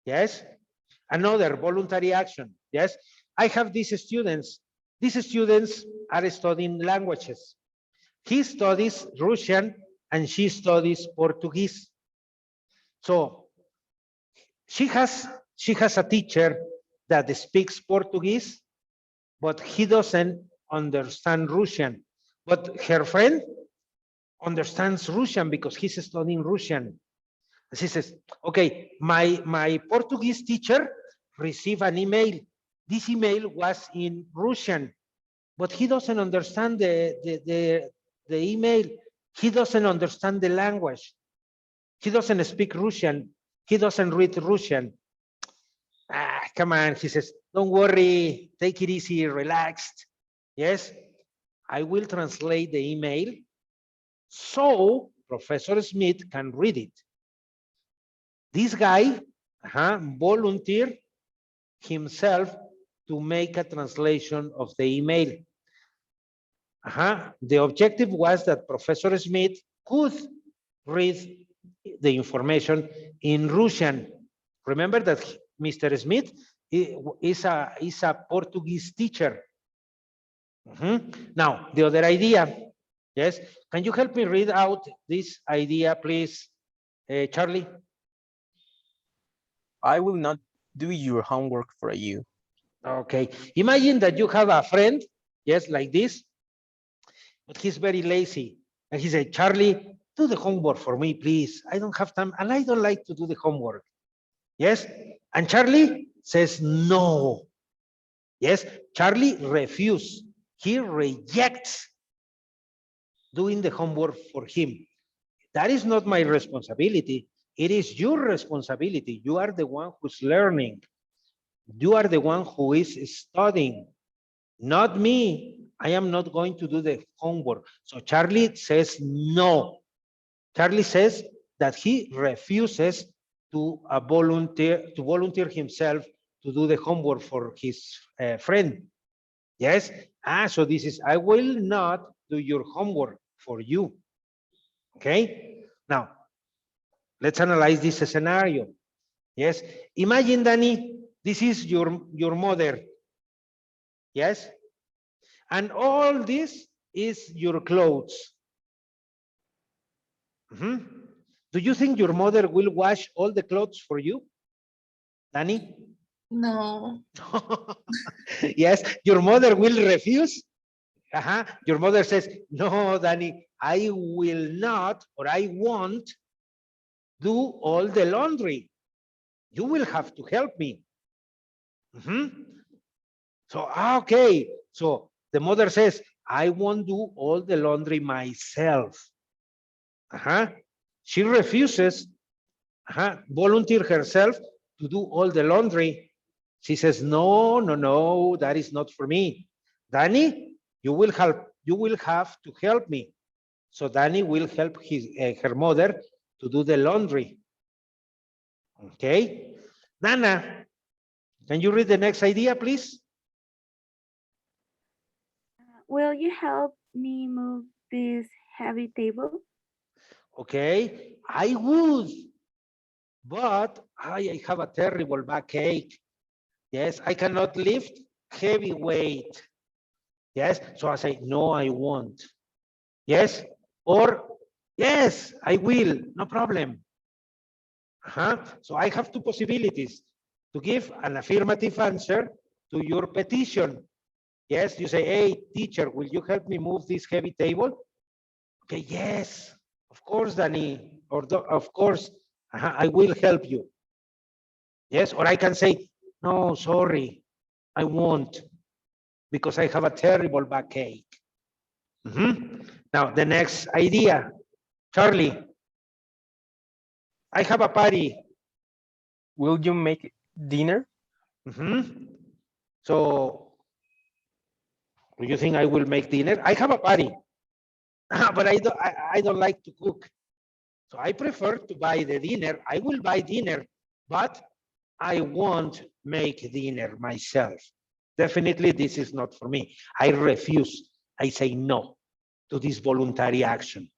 Yes, another voluntary action. Yes, I have these students. These students are studying languages. He studies Russian and she studies Portuguese. So she has a teacher that speaks Portuguese, but he doesn't understand Russian. But her friend understands Russian because he's studying Russian. She says, okay, my Portuguese teacher received an email. This email was in Russian, but he doesn't understand the email. He doesn't understand the language. He doesn't speak Russian. He doesn't read Russian. Come on, he says, don't worry, take it easy, relaxed. Yes, I will translate the email so Professor Smith can read it. This guy volunteered himself to make a translation of the email. The objective was that Professor Smith could read the information in Russian. Remember that Mr. Smith is a Portuguese teacher. Now, the other idea, yes, can you help me read out this idea, please, Charlie? I will not do your homework for you. Okay, imagine that you have a friend, yes, like this, but he's very lazy. And he said, Charlie, do the homework for me, please. I don't have time, and I don't like to do the homework. Yes, and Charlie says no. Yes, Charlie refuses. He rejects doing the homework for him. That is not my responsibility. It is your responsibility. You are the one who's learning. You are the one who is studying, not me. I am not going to do the homework. So Charlie says no. Charlie says that he refuses to volunteer himself to do the homework for his friend. Yes. So this is, I will not do your homework for you. Okay. Now, let's analyze this scenario. Yes. Imagine, Danny, this is your mother. Yes. And all this is your clothes. Do you think your mother will wash all the clothes for you, Danny? No. Yes, your mother will refuse. Your mother says, no, Danny, I will not, or I won't do all the laundry. You will have to help me. So, okay. So the mother says, I won't do all the laundry myself. She refuses, volunteer herself to do all the laundry. She says, no, no, no, that is not for me. Danny, you will have to help me. So Danny will help her mother to do the laundry. Okay. Nana, can you read the next idea, please? Will you help me move this heavy table? Okay, I would, but I have a terrible backache. Yes, I cannot lift heavy weight. Yes, so I say, no, I won't. Yes, or yes, I will, no problem. So I have two possibilities to give an affirmative answer to your petition. Yes, you say, hey, teacher, will you help me move this heavy table? Okay, yes, of course, Danny, or of course, I will help you. Yes, or I can say, no, sorry, I won't, because I have a terrible backache. Now, the next idea, Charlie, I have a party. Will you make dinner? So, do you think I will make dinner? I have a party, but I don't like to cook. So I prefer to buy the dinner. I will buy dinner, but I won't make dinner myself. Definitely, this is not for me. I refuse. I say no to this voluntary action.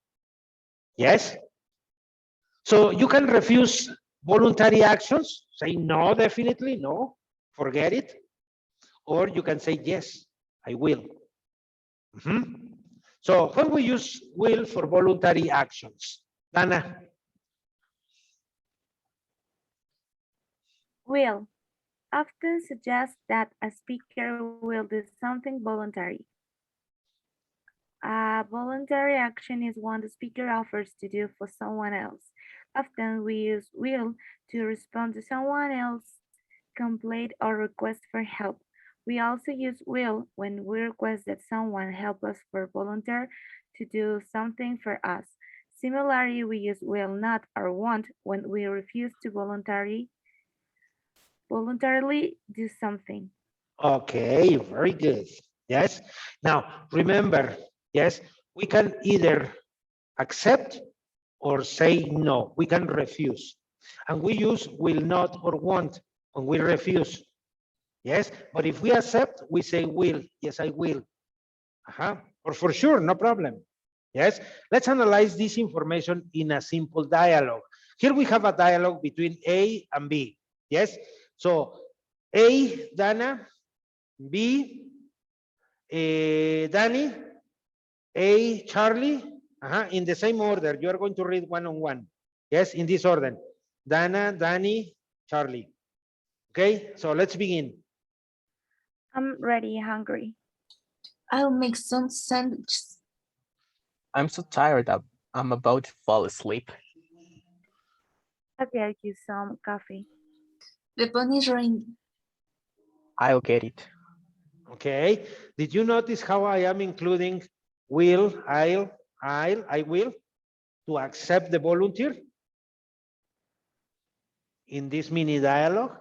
Yes? So you can refuse voluntary actions, say no, definitely, no, forget it. Or you can say yes, I will. So when we use will for voluntary actions, Dana? Will often suggest that a speaker will do something voluntary. A voluntary action is one the speaker offers to do for someone else. Often we use will to respond to someone else's complaint or request for help. We also use will when we request that someone help us for volunteer to do something for us. Similarly, we use will not or won't when we refuse to voluntarily do something. Okay, very good. Yes. Now, remember, yes, we can either accept or say no. We can refuse. And we use will not or won't when we refuse. Yes. But if we accept, we say will. Yes, I will. Or for sure, no problem. Yes. Let's analyze this information in a simple dialogue. Here we have a dialogue between A and B. Yes. So A, Dana, B, Danny, A, Charlie, in the same order. You are going to read one on one. Yes, in this order. Dana, Danny, Charlie. Okay, so let's begin. I'm ready, hungry. I'll make some sandwiches. I'm so tired that I'm about to fall asleep. I'll get you some coffee. The phone is ringing. I'll get it. Okay, did you notice how I am including will, I will, to accept the volunteer in this mini dialogue?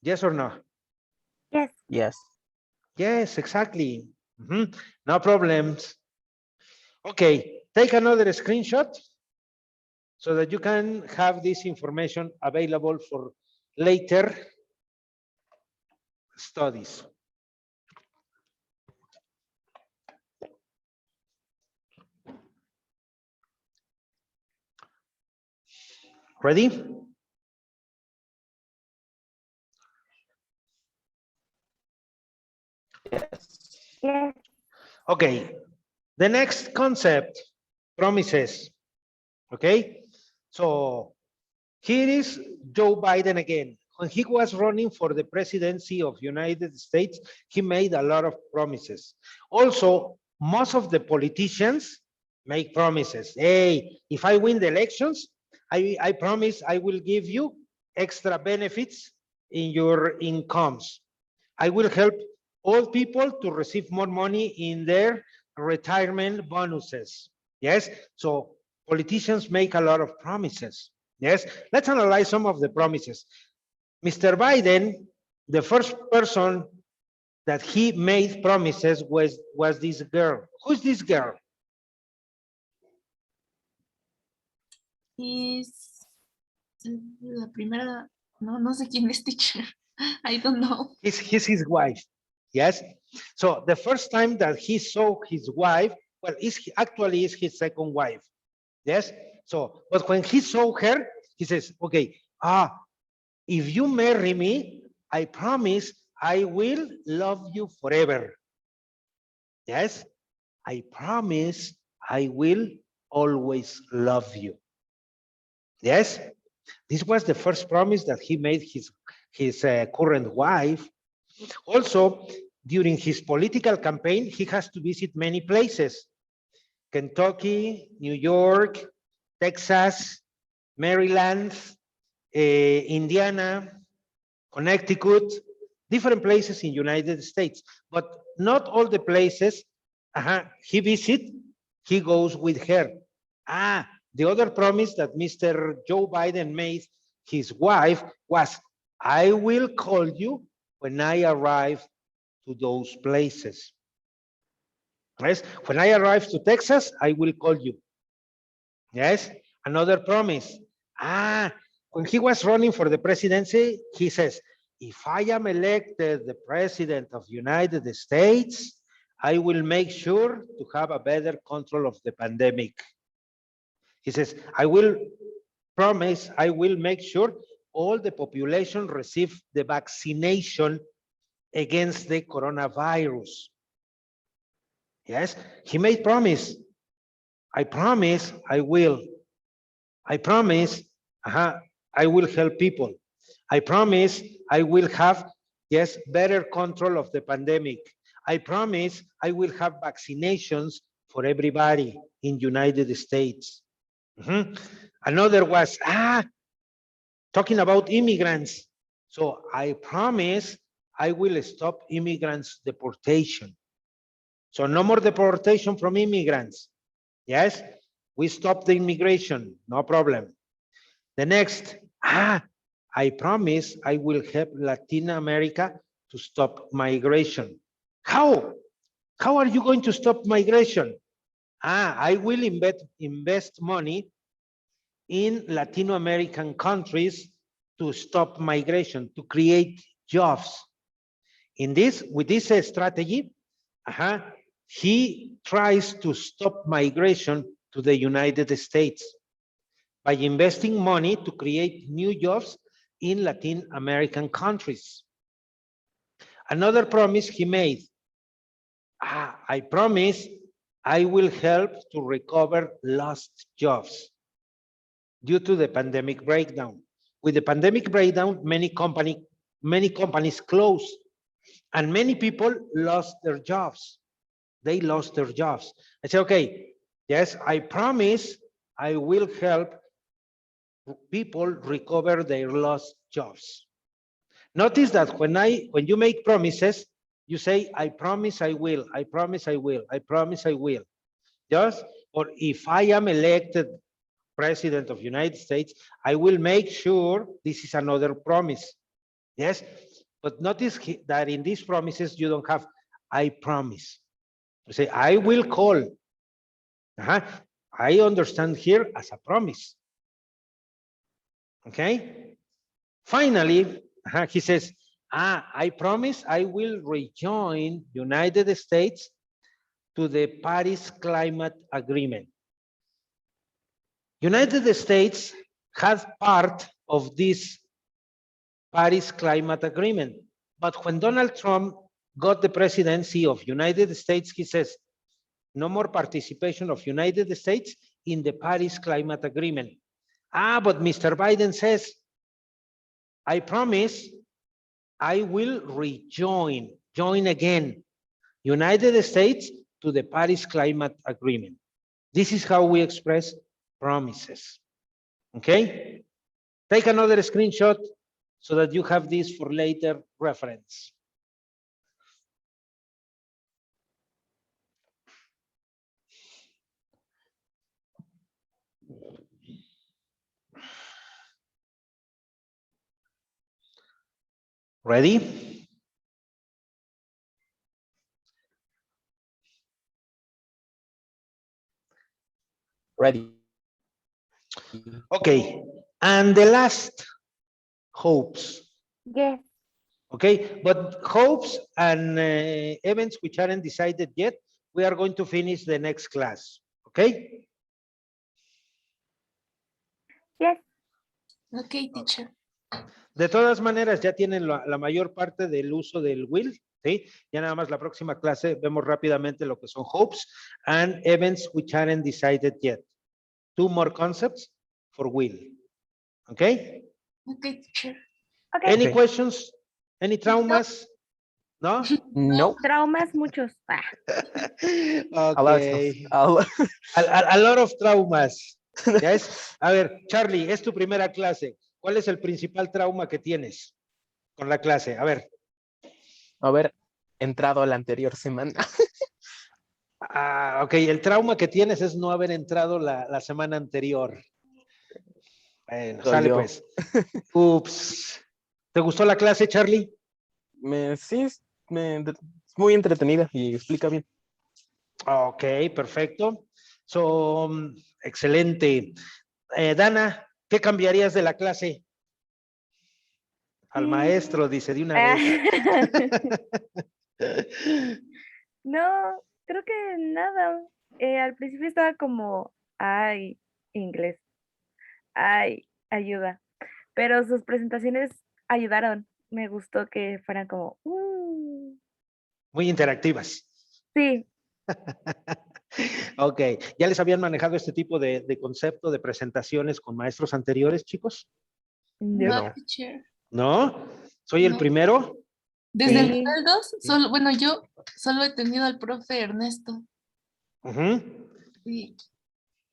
Yes or no? Yes. Yes. Yes, exactly. No problems. Okay, take another screenshot so that you can have this information available for later studies. Ready? Yes. Okay, the next concept, promises. Okay, so here is Joe Biden again. When he was running for the presidency of United States, he made a lot of promises. Also, most of the politicians make promises. Hey, if I win the elections, I promise I will give you extra benefits in your incomes. I will help all people to receive more money in their retirement bonuses. Yes, so politicians make a lot of promises. Yes, let's analyze some of the promises. Mr. Biden, the first person that he made promises was this girl. Who's this girl? Es la primera, no sé quién es teacher. I don't know. He's his wife. Yes. So the first time that he saw his wife, well, actually is his second wife. Yes. So, but when he saw her, he says, okay, if you marry me, I promise I will love you forever. Yes. I promise I will always love you. Yes. This was the first promise that he made his current wife. Also, during his political campaign, he has to visit many places: Kentucky, New York, Texas, Maryland, Indiana, Connecticut, different places in United States. But not all the places he visits, he goes with her. The other promise that Mr. Joe Biden made his wife was, I will call you when I arrive to those places. Yes, when I arrive to Texas, I will call you. Yes, another promise. When he was running for the presidency, he says, if I am elected the president of the United States, I will make sure to have a better control of the pandemic. He says, I will promise, I will make sure all the population receive the vaccination against the coronavirus. Yes, he made promise. I promise I will. I promise I will help people. I promise I will have, yes, better control of the pandemic. I promise I will have vaccinations for everybody in United States. Another was, talking about immigrants. So I promise I will stop immigrants deportation. So no more deportation from immigrants. Yes, we stop the immigration, no problem. The next, I promise I will help Latin America to stop migration. How? How are you going to stop migration? I will invest money in Latin American countries to stop migration, to create jobs. With this strategy, he tries to stop migration to the United States by investing money to create new jobs in Latin American countries. Another promise he made, I promise I will help to recover lost jobs due to the pandemic breakdown. With the pandemic breakdown, many companies closed and many people lost their jobs. They lost their jobs. I say, okay, yes, I promise I will help people recover their lost jobs. Notice that when you make promises, you say, I promise I will, I promise I will, I promise I will. Just, or if I am elected president of the United States, I will make sure. This is another promise. Yes, but notice that in these promises, you don't have, I promise. You say, I will call. I understand here as a promise. Okay. Finally, he says, I promise I will rejoin United States to the Paris Climate Agreement. United States has part of this Paris Climate Agreement, but when Donald Trump got the presidency of United States, he says, no more participation of United States in the Paris Climate Agreement. Ah, but Mr. Biden says, I promise I will join again, United States to the Paris Climate Agreement. This is how we express promises. Okay? Take another screenshot so that you have this for later reference. Ready? Ready. Okay. And the last, hopes. Yes. Okay, but hopes and events which aren't decided yet, we are going to finish the next class. Okay? Yes. Okay, teacher. De todas maneras, ya tienen la mayor parte del uso del will, ¿sí? Ya nada más la próxima clase vemos rápidamente lo que son hopes and events which aren't decided yet. 2 more concepts for will. Okay? Okay, teacher. Okay. Any Okay. questions? Any traumas? No? No. Traumas muchos. Ah. A lot of Okay. a lot- A lot of traumas. Yes. A ver, Charlie, es tu primera clase. ¿Cuál es el principal trauma que tienes con la clase? A ver. haber entrado la anterior semana. Ah, ok, el trauma que tienes es no haber entrado la semana anterior. Bueno, sale Dolió. pues. Ups. ¿Te gustó la clase, Charlie? Sí, es muy entretenida y explica bien. Ok, perfecto. So, excelente. Dana, ¿qué cambiarías de la clase? Al maestro, dice de una Ah. vez. No, creo que nada. Al principio estaba como, ay, inglés, ay, ayuda. Pero sus presentaciones ayudaron. Me gustó que fueran como, Muy interactivas. sí, Ok, ¿ya les habían manejado este tipo de concepto de presentaciones con maestros anteriores, chicos? No, No. teacher. ¿No? ¿Soy el No. primero? Desde el Sí. nivel 2, solo, bueno, yo solo he tenido al profe Ernesto. Ujú. Y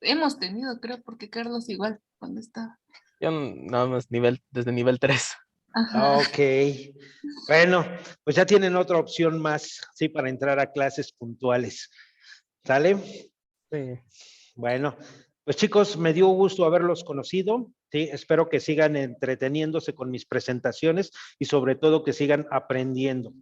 hemos tenido, creo, porque Carlos igual, cuando estaba. Yo nada más desde nivel 3. Ajá. Ok. Bueno, pues ya tienen otra opción más, sí, para entrar a clases puntuales. ¿Sale? Sí. Bueno, pues chicos, me dio gusto haberlos conocido. Sí, espero que sigan entreteniéndose con mis presentaciones y sobre todo que sigan aprendiendo.